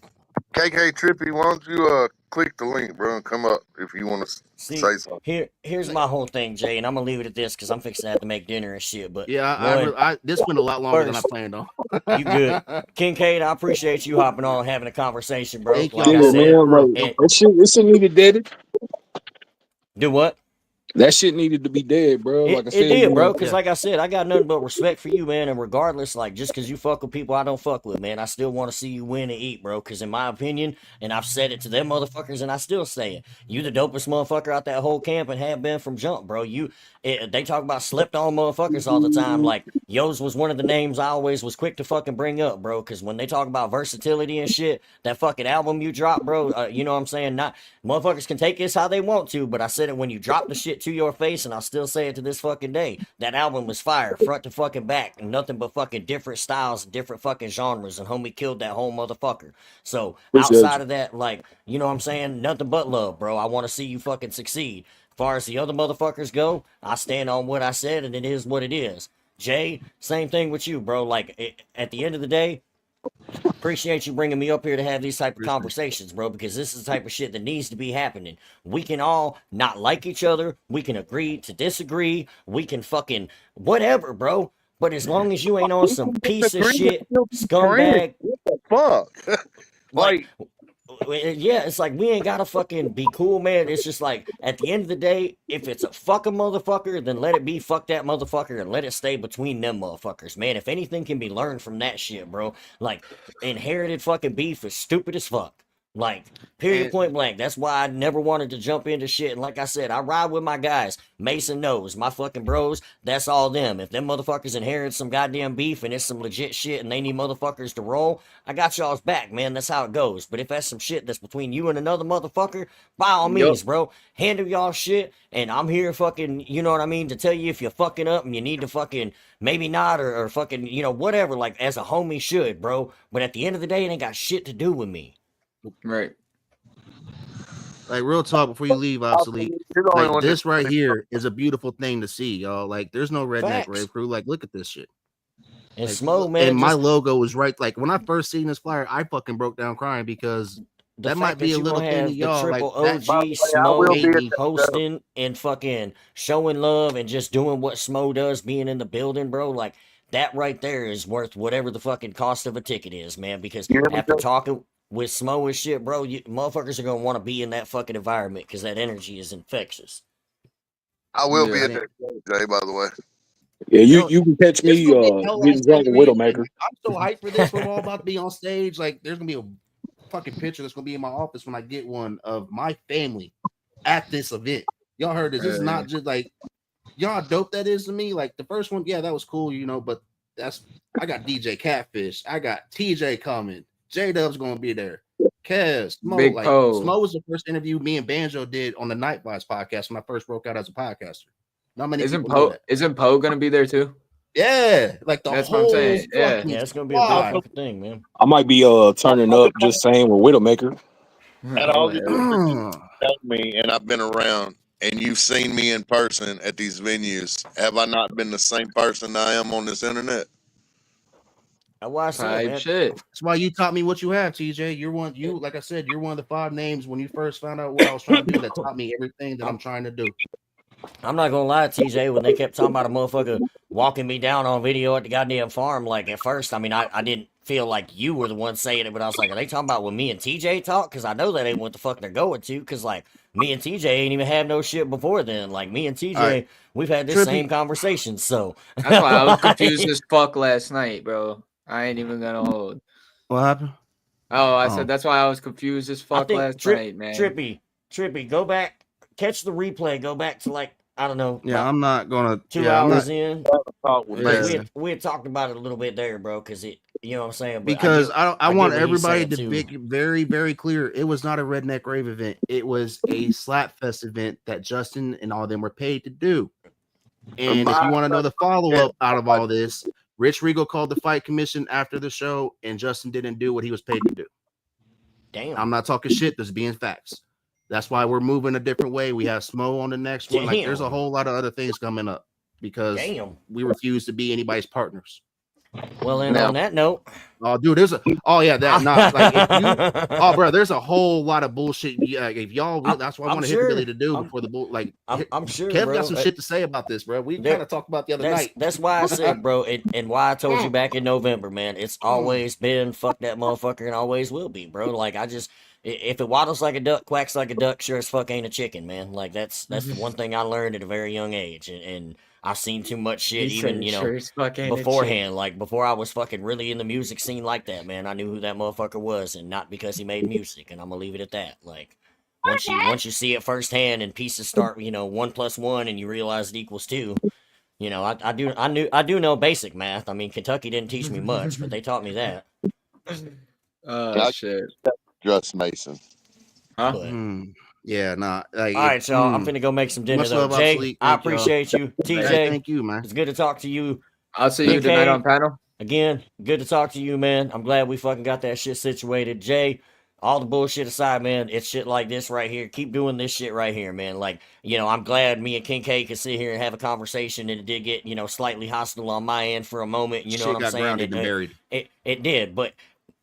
KK Trippy, why don't you click the link, bro, and come up if you want to say something. Here's my whole thing, Jay, and I'm gonna leave it at this because I'm fixing to have to make dinner and shit. But yeah, this went a lot longer than I planned on. You good, Kincaid? I appreciate you hopping on and having a conversation, bro. Like I said, that shit needed dead. Do what? That shit needed to be dead, bro. Like I said, it did, bro. Because like I said, I got nothing but respect for you, man. And regardless, like just because you fuck with people I don't fuck with, man, I still want to see you win and eat, bro. Because in my opinion, and I've said it to them motherfuckers, and I still say it, you the dopest motherfucker out that whole camp and have been from jump, bro. They talk about slept on motherfuckers all the time. Like yours was one of the names I always was quick to fucking bring up, bro. Because when they talk about versatility and shit, that fucking album you dropped, bro, you know what I'm saying? Not motherfuckers can take this how they want to, but I said it when you drop the shit to your face, and I'll still say it to this fucking day. That album was fire, front to fucking back, and nothing but fucking different styles, different fucking genres, and homie killed that whole motherfucker. So outside of that, like, you know what I'm saying? Nothing but love, bro. I want to see you fucking succeed. As far as the other motherfuckers go, I stand on what I said, and it is what it is. Jay, same thing with you, bro. Like, at the end of the day, appreciate you bringing me up here to have these type of conversations, bro, because this is the type of shit that needs to be happening. We can all not like each other. We can agree to disagree. We can fucking whatever, bro. But as long as you ain't on some piece of shit, scumbag. What the fuck? Like, yeah, it's like we ain't gotta fucking be cool, man. It's just like at the end of the day, if it's a fucking motherfucker, then let it be fuck that motherfucker and let it stay between them motherfuckers, man. If anything can be learned from that shit, bro, like inherited fucking beef is stupid as fuck. Like, period, point blank. That's why I never wanted to jump into shit. And like I said, I ride with my guys. Mason knows. My fucking bros, that's all them. If them motherfuckers inherit some goddamn beef and it's some legit shit and they need motherfuckers to roll, I got y'all's back, man. That's how it goes. But if that's some shit that's between you and another motherfucker, by all means, bro, handle y'all shit. And I'm here fucking, you know what I mean, to tell you if you're fucking up and you need to fucking maybe not or fucking, you know, whatever, like as a homie should, bro. But at the end of the day, it ain't got shit to do with me. Right. Like real talk before you leave, obsolete. Like this right here is a beautiful thing to see, y'all. Like there's no redneck rave crew. Like look at this shit. And like, Smo, man, and my logo was right. Like when I first seen this flyer, I fucking broke down crying because that might be a little thing to y'all. Like OG Smo hosting and fucking showing love and just doing what Smo does, being in the building, bro. Like that right there is worth whatever the fucking cost of a ticket is, man. Because after talking with Smo and shit, bro, motherfuckers are gonna want to be in that fucking environment because that energy is infectious. I will be at that show, Jay, by the way. Yeah, you can catch me getting drunk with Widowmaker. I'm so hyped for this. We're all about to be on stage. Like, there's gonna be a fucking picture that's gonna be in my office when I get one of my family at this event. Y'all heard this? This is not just like y'all dope that is to me. Like the first one, yeah, that was cool, you know. But I got DJ Catfish, I got TJ coming, J Dub's gonna be there. Kez, Smo, Big like Poe. Smo was the first interview me and Banjo did on the Night Vibes podcast when I first broke out as a podcaster. Not many people know that. Isn't Poe gonna be there too? Yeah, like that's what I'm saying. Yeah, it's gonna be a big fucking thing, man. I might be turning up just saying with Widowmaker. And all you tell me, and I've been around, and you've seen me in person at these venues. Have I not been the same person I am on this internet? Why so, man? Shit. That's why you taught me what you have, TJ. Like I said, you're one of the 5 names when you first found out what I was trying to do that taught me everything that I'm trying to do. I'm not gonna lie, TJ, when they kept talking about a motherfucker walking me down on video at the goddamn farm, like at first, I mean, I didn't feel like you were the one saying it, but I was like, are they talking about when me and TJ talk? Because I know that ain't what the fuck they're going to, because like me and TJ ain't even had no shit before then. Like me and TJ, we've had this same conversation, so that's why I was confused as fuck last night, bro. I ain't even gonna hold. What happened? Oh, I said that's why I was confused as fuck last night, man. Trippy, go back, catch the replay, go back to like, I don't know. Yeah, I'm not gonna 2 hours in. Yeah. We had talked about it a little bit there, bro, because you know what I'm saying. But because I want everybody to too. be very, very clear. It was not a redneck rave event. It was a slapfest event that Justin and all of them were paid to do. And if you want to know the follow up out of all this, Rich Regal called the fight commission after the show, and Justin didn't do what he was paid to do. Damn. I'm not talking shit. This being facts. That's why we're moving a different way. We have Smo on the next one. Like, there's a whole lot of other things coming up because we refuse to be anybody's partners. Well, and on that note, dude, there's bro, there's a whole lot of bullshit. Yeah, if y'all, that's what I want to hit Billy to do before the bull. Like, I'm sure Kev bro, got some shit to say about this, bro. We kind of talked about the other night. That's why I said, bro, and why I told you back in November, man. It's always been fuck that motherfucker and always will be, bro. Like if it waddles like a duck, quacks like a duck, sure as fuck ain't a chicken, man. Like that's the one thing I learned at a very young age, and I've seen too much shit, even beforehand. Like before I was fucking really in the music scene like that, man. I knew who that motherfucker was, and not because he made music. And I'm gonna leave it at that. Like once you see it firsthand and pieces start, 1 + 1, and you realize it equals 2. I do know basic math. I mean, Kentucky didn't teach me much, but they taught me that. Shit. Just Mason. Huh? Yeah, nah. Like, all right, y'all. I'm finna go make some dinner though. Jay, I appreciate you. TJ, thank you, man. It's good to talk to you. I'll see you tonight on panel. Again, good to talk to you, man. I'm glad we fucking got that shit situated. Jay, all the bullshit aside, man, it's shit like this right here. Keep doing this shit right here, man. Like, I'm glad me and King K could sit here and have a conversation, and it did get, slightly hostile on my end for a moment. You know what I'm saying? Grounded and buried. It did, but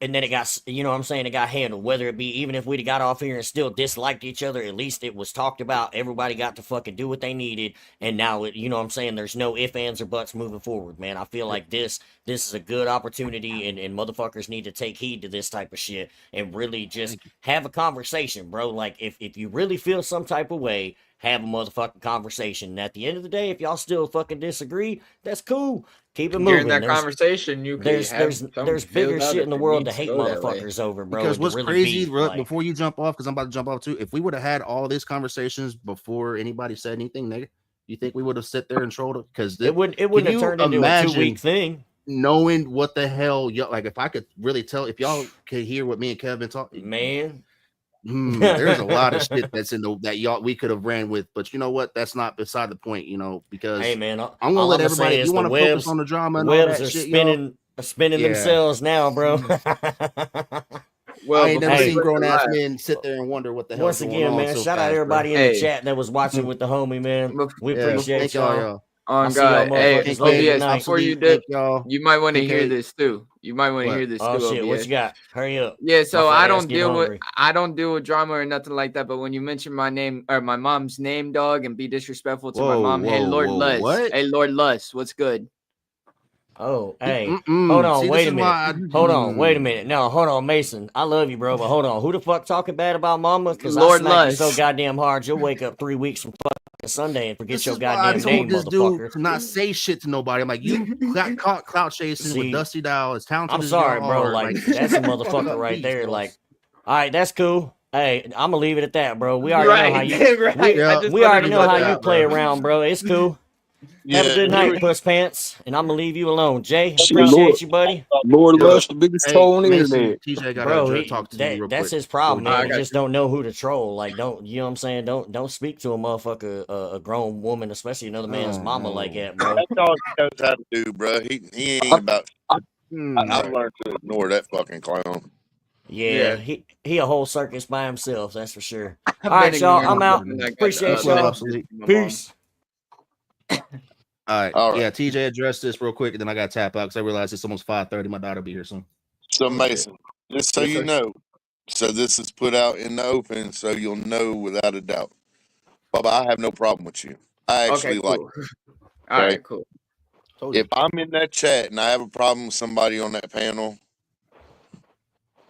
and then it got, you know what I'm saying, it got handled. Whether it be, even if we'd have got off here and still disliked each other, at least it was talked about. Everybody got to fucking do what they needed, and now it, you know what I'm saying, there's no ifs, ands, or buts moving forward, man. I feel like this is a good opportunity, and motherfuckers need to take heed to this type of shit and really just have a conversation, bro. Like, if you really feel some type of way, have a motherfucking conversation. And at the end of the day, if y'all still fucking disagree, that's cool. Keep it moving. During that conversation, you could have something there's bigger filled out shit if in the it world to needs to hate go that way. motherfuckers over, bro. Because and what's to really crazy, be like, before you jump off, because I'm about to jump off too. If we would have had all these conversations before anybody said anything negative, you think we would have sit there and trolled it? Because it wouldn't have turned into a 2-week thing. Knowing what the hell, like if I could really tell, if y'all could hear what me and Kevin talk, man. There's a lot of shit that's in that y'all we could have ran with, but you know what? That's not beside the point, you know, because hey man, I'm gonna let everybody. If you want to focus on the drama and all that are shit, spinning themselves now, bro. Well, I ain't never seen grown ass men sit there and wonder what the hell. Once again, man, shout out everybody in the chat that was watching with the homie, man. We appreciate y'all. On God, hey, OBS, before you dip, you might want to hear this too. You might want to hear this too. Oh shit, OBS. what you got? Hurry up. Yeah, so I don't deal with drama or nothing like that. But when you mention my name or my mom's name, dog, and be disrespectful to my mom, hey Lord Luz, hey Lord Luz, what's good? Oh, hey, hold on, wait a minute. Hold on, wait a minute. No, hold on, Mason. I love you, bro, but hold on. Who the fuck talking bad about mama? Because I smack you so goddamn hard, you'll wake up 3 weeks from fucking Sunday and forget your goddamn name, this motherfucker. Dude to not say shit to nobody. I'm like, you got caught clout chasing with Dusty Dial. As talented I'm as sorry, y'all bro. are, Like that's a motherfucker right there. Like, all right, that's cool. Hey, I'm gonna leave it at that, bro. We already know how you. We already know how you play around, bro. It's cool. Have a good night, puss pants, and I'm gonna leave you alone, Jay. Appreciate you, buddy. Lord Lush, the biggest troll on the internet. TJ got Bro, talk to you real that's quick. his problem, man. He just don't know who to troll. Like, don't you know what I'm saying? Don't speak to a motherfucker, a grown woman, especially another man's mama like that, bro. That's all he knows how to do, bro. He ain't about. I've learned to ignore that fucking clown. Yeah, he a whole circus by himself. That's for sure. All right, y'all. I'm out. Appreciate y'all. Peace. All right. Yeah, TJ addressed this real quick, and then I got to tap out because I realized it's almost 5:30. My daughter will be here soon. So Mason, just so you know, so this is put out in the open, so you'll know without a doubt. Bubba, I have no problem with you. I actually like you. All right, cool. If I'm in that chat and I have a problem with somebody on that panel,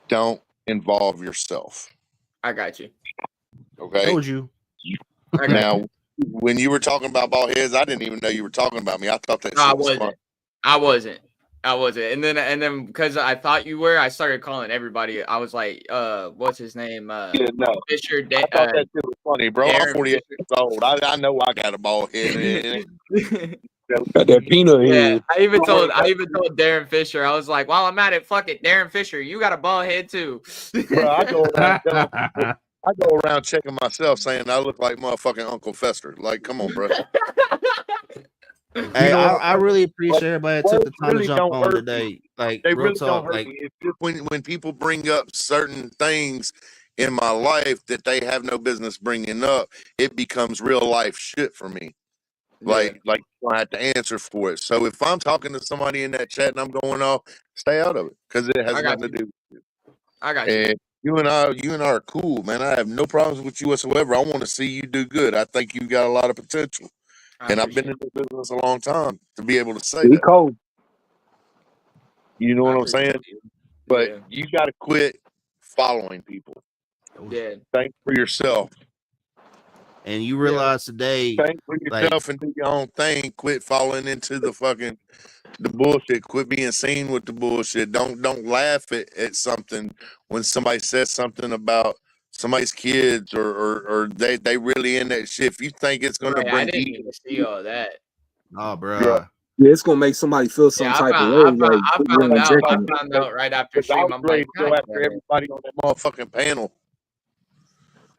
don't involve yourself. I got you. Okay. Told you. Now, when you were talking about bald heads, I didn't even know you were talking about me. I thought that shit was fun. I wasn't. And then because I thought you were, I started calling everybody. I was like, what's his name? Fisher. I thought that shit was funny, bro. I'm 48 years old. I know I got a bald head. Got that peanut head. I even told Darren Fisher. I was like, while I'm at it, fuck it, Darren Fisher, you got a bald head too. Bro, I go around checking myself, saying I look like motherfucking Uncle Fester. Like, come on, bro. Hey, I really appreciate everybody that took the time to jump on today. Like, they real really talk, don't hurt me. It's just when people bring up certain things in my life that they have no business bringing up, it becomes real life shit for me. Like I have to answer for it. So if I'm talking to somebody in that chat and I'm going off, stay out of it because it has nothing to do with you. I got you. And you and I are cool, man. I have no problems with you whatsoever. I want to see you do good. I think you've got a lot of potential. And I've been in this business a long time to be able to say that. Cold. You know what I'm saying? But you got to quit following people. Yeah. Think for yourself. And you realize today, think for yourself and do your own thing. Quit falling into the bullshit. Quit being seen with the bullshit. Don't laugh at something when somebody says something about somebody's kids or they really in that shit. If you think it's gonna bring I didn't even see all that. Oh, bro. Yeah, it's gonna make somebody feel some type of way. I found out right after stream. I'm like, go after everybody on that motherfucking panel.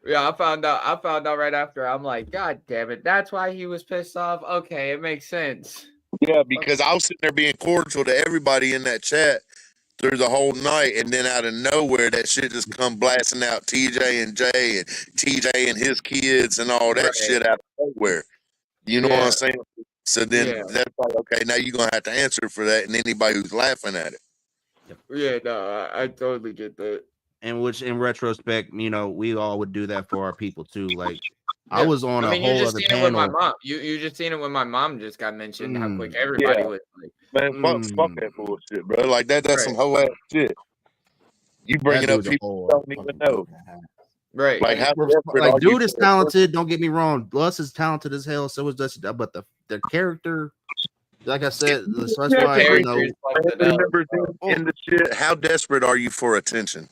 Yeah, I found out right after. I'm like, God damn it. That's why he was pissed off. Okay, it makes sense. Yeah, because I was sitting there being cordial to everybody in that chat through the whole night, and then out of nowhere, that shit just come blasting out TJ and Jay and TJ and his kids and all that shit out of nowhere. You know what I'm saying? So then that's like, okay, now you're going to have to answer for that and anybody who's laughing at it. Yeah, no, I totally get that. And which, in retrospect, you know, we all would do that for our people too. Like, I Yeah. was on I a mean, you whole just other seen it with my panel. mom. You just seen it when my mom just got mentioned. How quick Yeah, everybody was like, man, fuck that bullshit, bro. Like that's some right, hoe ass shit. You That bringing up dude's a people whole you other don't even fucking know. right. Like how desperate like are you dude is for a person? talented. Don't get me wrong. Lus is talented as hell. So is Dusty. But the character, like I said, so that's Yeah, why to you bring know. family members in the shit. How desperate are you for attention?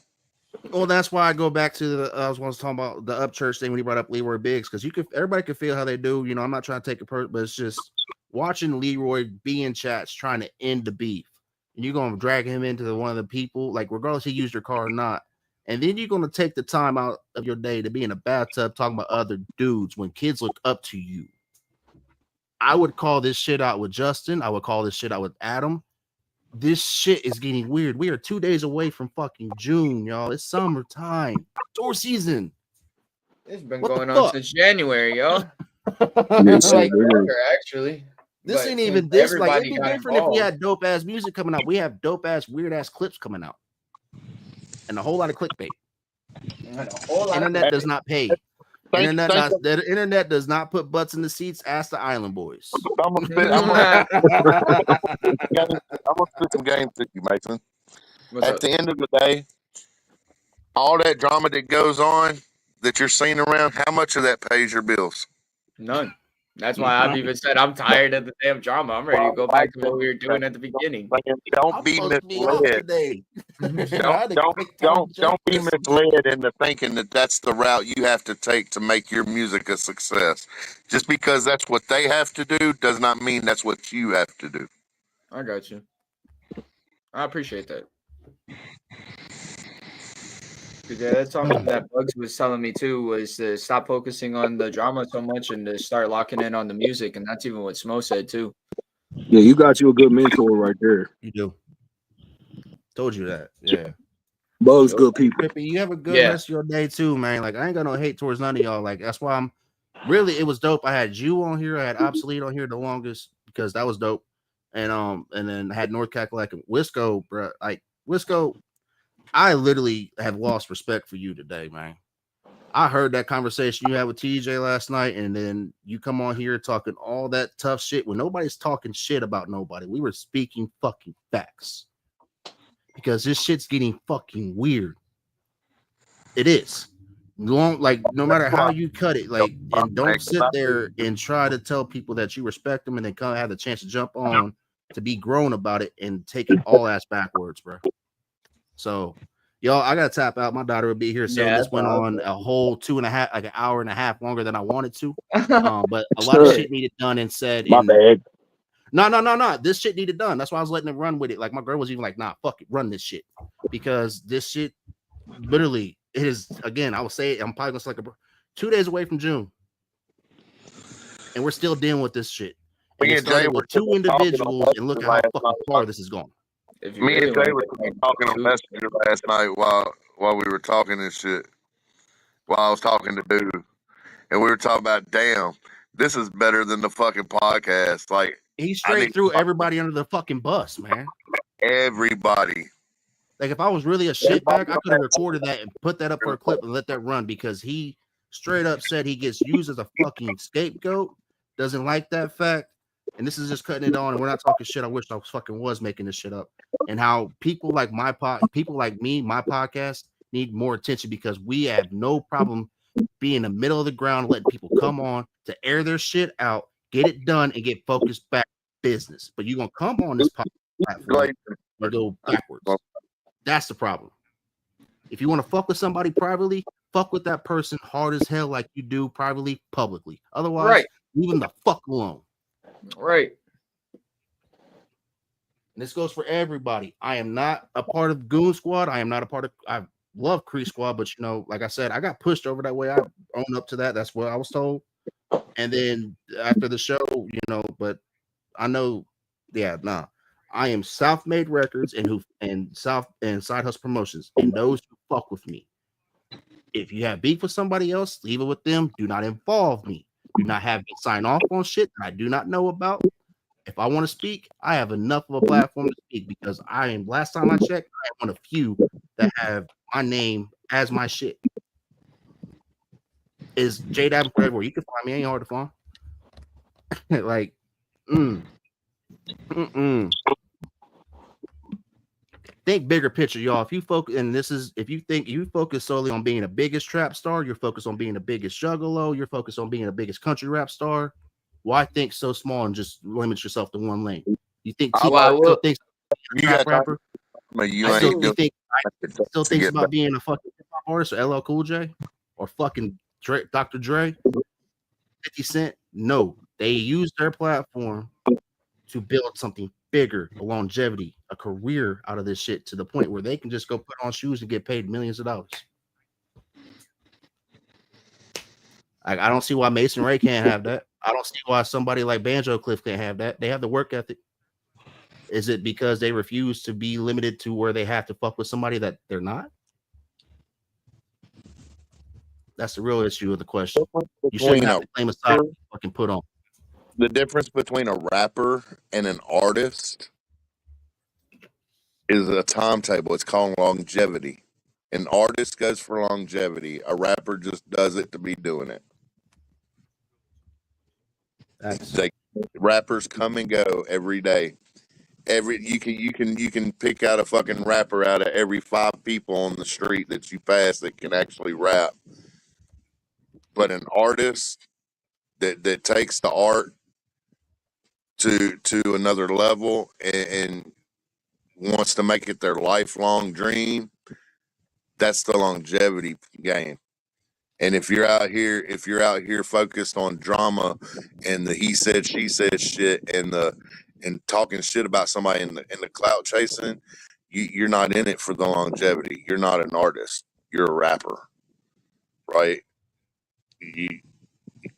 Well, that's why I go back to the I was once talking about the Upchurch thing when he brought up Leroy Biggs, because everybody can feel how they do. You know, I'm not trying to take a but it's just watching Leroy be in chats trying to end the beef, and you're gonna drag him into one of the people, like regardless he used your car or not, and then you're gonna take the time out of your day to be in a bathtub talking about other dudes when kids look up to you. I would call this shit out with Justin. I would call this shit out with Adam. This shit is getting weird. We are 2 days away from fucking June, y'all. It's summertime. Tour season. It's been What the going on fuck? since January, yo. Yes, Like it is. longer, actually. This But ain't since even this. Like, it'd everybody be got different if we involved, had dope ass music coming out. We have dope ass, weird ass clips coming out. And a whole lot of clickbait. and a whole lot Internet of does not pay. The internet does not put butts in the seats. Ask the Island Boys. I'm gonna spit some game to you, Mason. What's At up? the end of the day, all that drama that goes on that you're seeing around, how much of that pays your bills? None. That's why I've even said I'm tired of the damn drama. I'm ready to go back to what we were doing at the beginning. Don't be misled. Today. Don't be misled into thinking that that's the route you have to take to make your music a success. Just because that's what they have to do does not mean that's what you have to do. I got you. I appreciate that. Yeah, that's something that Bugs was telling me too, was to stop focusing on the drama so much and to start locking in on the music. And that's even what Smo said too. Yeah, you got you a good mentor right there. You do. Told you that. Yeah. Bugs good people. You have a good rest of your day too, man. Like, I ain't got no hate towards none of y'all. Like, that's why I'm really, it was dope. I had you on here. I had Obsolete on here the longest because that was dope. And then I had North Cackalack and Wisco, bro. Like, Wisco, I literally have lost respect for you today, man. I heard that conversation you had with TJ last night, and then you come on here talking all that tough shit when nobody's talking shit about nobody. We were speaking fucking facts because this shit's getting fucking weird. It is. Like, no matter how you cut it, like, and don't sit there and try to tell people that you respect them and then come have the chance to jump on to be grown about it and take it all ass backwards, bro. So, y'all, I gotta tap out. My daughter will be here soon. This went on a whole 2.5, like an hour and a half longer than I wanted to. But a lot of shit needed done and said. My bad. No. This shit needed done. That's why I was letting it run with it. Like, my girl was even like, nah, fuck it, run this shit. Because this shit literally, it is, again, I will say it, I'm probably gonna say like 2 days away from June. And we're still dealing with this shit. And it started with 2 individuals, and look at how fucking far this is going. Me and Jay were talking on Messenger last night while we were talking this shit. While I was talking to dude, and we were talking about, damn, this is better than the fucking podcast. Like, he straight threw everybody under the fucking bus, man. Everybody. Like, if I was really a shitbag, I could have recorded that and put that up for a clip and let that run, because he straight up said he gets used as a fucking scapegoat, doesn't like that fact, and this is just cutting it on. And we're not talking shit. I wish I was making this shit up. And how people like people like me, my podcast, need more attention, because we have no problem being in the middle of the ground, letting people come on to air their shit out, get it done, and get focused back to business. But you're gonna come on this platform and go backwards. That's the problem. If you want to fuck with somebody privately, fuck with that person hard as hell like you do privately, publicly. Otherwise, leave them the fuck alone. Right. And this goes for everybody. I am not a part of Goon Squad. I am not a part of, I love Cree Squad, but, you know, like I said, I got pushed over that way. I own up to that. That's what I was told. And then after the show, you know, but I know, I am South Made Records and Side Hustle Promotions, and those who fuck with me. If you have beef with somebody else, leave it with them. Do not involve me. Do not have me sign off on shit that I do not know about. If I want to speak, I have enough of a platform to speak because I am. Last time I checked, I am one of few that have my name as my shit. Is J Davenport everywhere? You can find me. Ain't hard to find. Like, think bigger picture, y'all. If you focus, and this is if you think you focus solely on being the biggest trap star, you're focused on being the biggest juggalo, you're focused on being the biggest country rap star. Why think so small and just limit yourself to one lane? You think T.I. still thinks you trap got rapper? you I ain't doing still thinks about being a fucking hip hop artist or LL Cool J or fucking Dr. Dre, 50 Cent. No, they use their platform to build something bigger, a longevity, a career out of this shit to the point where they can just go put on shoes and get paid millions of dollars. I don't see why Mason Ray can't have that. I don't see why somebody like Banjo Cliff can't have that. They have the work ethic. Is it because they refuse to be limited to where they have to fuck with somebody that they're not? That's the real issue of the question. You shouldn't have to claim a side to fucking put on. The difference between a rapper and an artist is a timetable. It's called longevity. An artist goes for longevity. A rapper just does it to be doing it. Rappers come and go every day. You can pick out a fucking rapper out of every 5 people on the street that you pass that can actually rap. But an artist that takes the art to another level and wants to make it their lifelong dream, that's the longevity game. And if you're out here focused on drama and the he said she said shit and talking shit about somebody in the clout chasing, you're not in it for the longevity. You're not an artist. You're a rapper, right?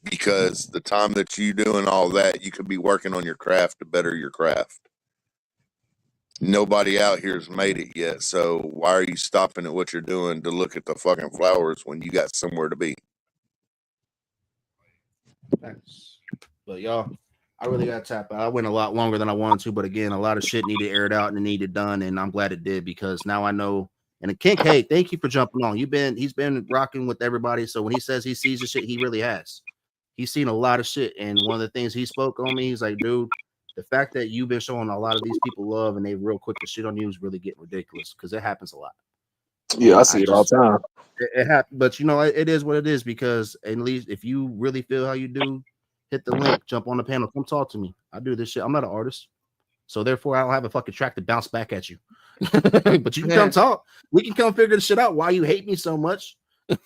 Because the time that you doing all that, you could be working on your craft to better your craft. Nobody out here has made it yet, so why are you stopping at what you're doing to look at the fucking flowers when you got somewhere to be? Thanks. But y'all, I really got to tap out. I went a lot longer than I wanted to, but again, a lot of shit needed aired out and needed done, and I'm glad it did because now I know. And Kincaid, thank you for jumping on. He's been rocking with everybody, so when he says he sees the shit, he really has. He's seen a lot of shit, and one of the things he spoke on me, he's like, dude, the fact that you've been showing a lot of these people love and they real quick to shit on you is really getting ridiculous because it happens a lot. Yeah, I see it all the time. It happens, but you know, it is what it is because at least if you really feel how you do, hit the link, jump on the panel, come talk to me. I do this shit. I'm not an artist, so therefore I don't have a fucking track to bounce back at you. But you can come talk. We can come figure this shit out. Why you hate me so much? Like,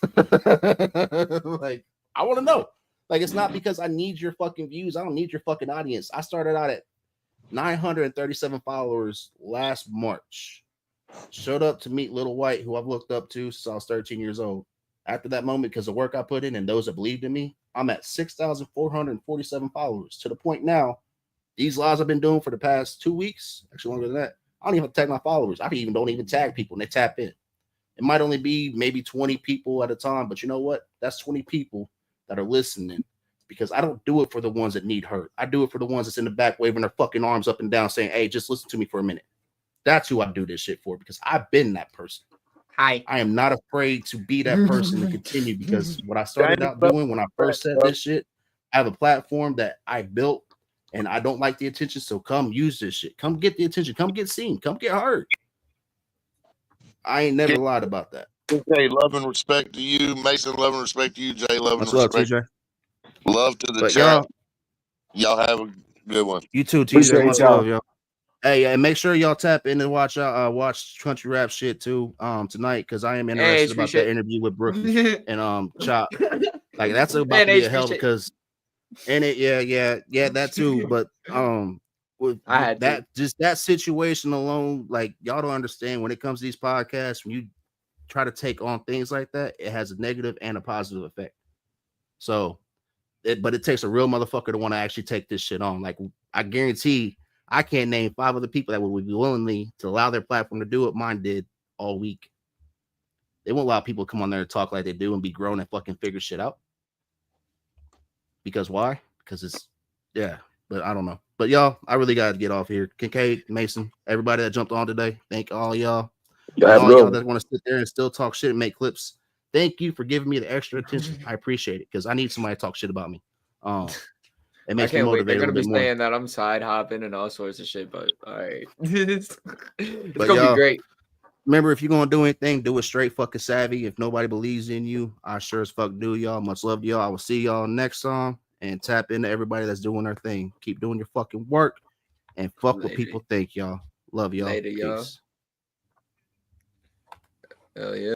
I want to know. Like, it's not because I need your fucking views. I don't need your fucking audience. I started out at 937 followers last March. Showed up to meet Little White, who I've looked up to since I was 13 years old. After that moment, because of the work I put in and those that believed in me, I'm at 6,447 followers to the point now. These lives I've been doing for the past 2 weeks, actually longer than that, I don't even tag my followers. I don't even tag people and they tap in. It might only be maybe 20 people at a time, but you know what? That's 20 people that are listening because I don't do it for the ones that need hurt. I do it for the ones that's in the back waving their fucking arms up and down saying, hey, just listen to me for a minute. That's who I do this shit for because I've been that person. I am not afraid to be that person and continue because what I started out doing when I first said this shit, I have a platform that I built and I don't like the attention. So come use this shit. Come get the attention. Come get seen. Come get heard. I ain't never lied about that. Hey, love and respect to you, Mason. Love and respect to you, Jay. Love and respect. TJ. Love to the chat. Y'all have a good one. You too, TJ. Much love, y'all. Hey, and make sure y'all tap in and watch country rap shit too tonight because I am interested about that interview with Brookie and Chop. Like that's about to be a hell because and it yeah that too. But with that just that situation alone, like y'all don't understand when it comes to these podcasts, when you try to take on things like that, it has a negative and a positive effect. So but it takes a real motherfucker to want to actually take this shit on. Like I guarantee I can't name 5 other people that would be willingly to allow their platform to do what mine did all week. They won't allow people to come on there and talk like they do and be grown and fucking figure shit out. Because why? Because it's but I don't know. But y'all, I really got to get off here. Kincaid, Mason, everybody that jumped on today, thank all y'all. And all y'all that want to sit there and still talk shit and make clips, thank you for giving me the extra attention. I appreciate it because I need somebody to talk shit about me. It makes me motivate. They're a gonna be little bit more. saying that I'm side hopping and all sorts of shit, but all right, it's But gonna be great. Remember, if you're gonna do anything, do it straight fucking savvy. If nobody believes in you, I sure as fuck do, y'all. Much love to y'all. I will see y'all next time and tap into everybody that's doing their thing. Keep doing your fucking work and fuck what people think, y'all. Love y'all. Later, Peace. Y'all. Hell yeah.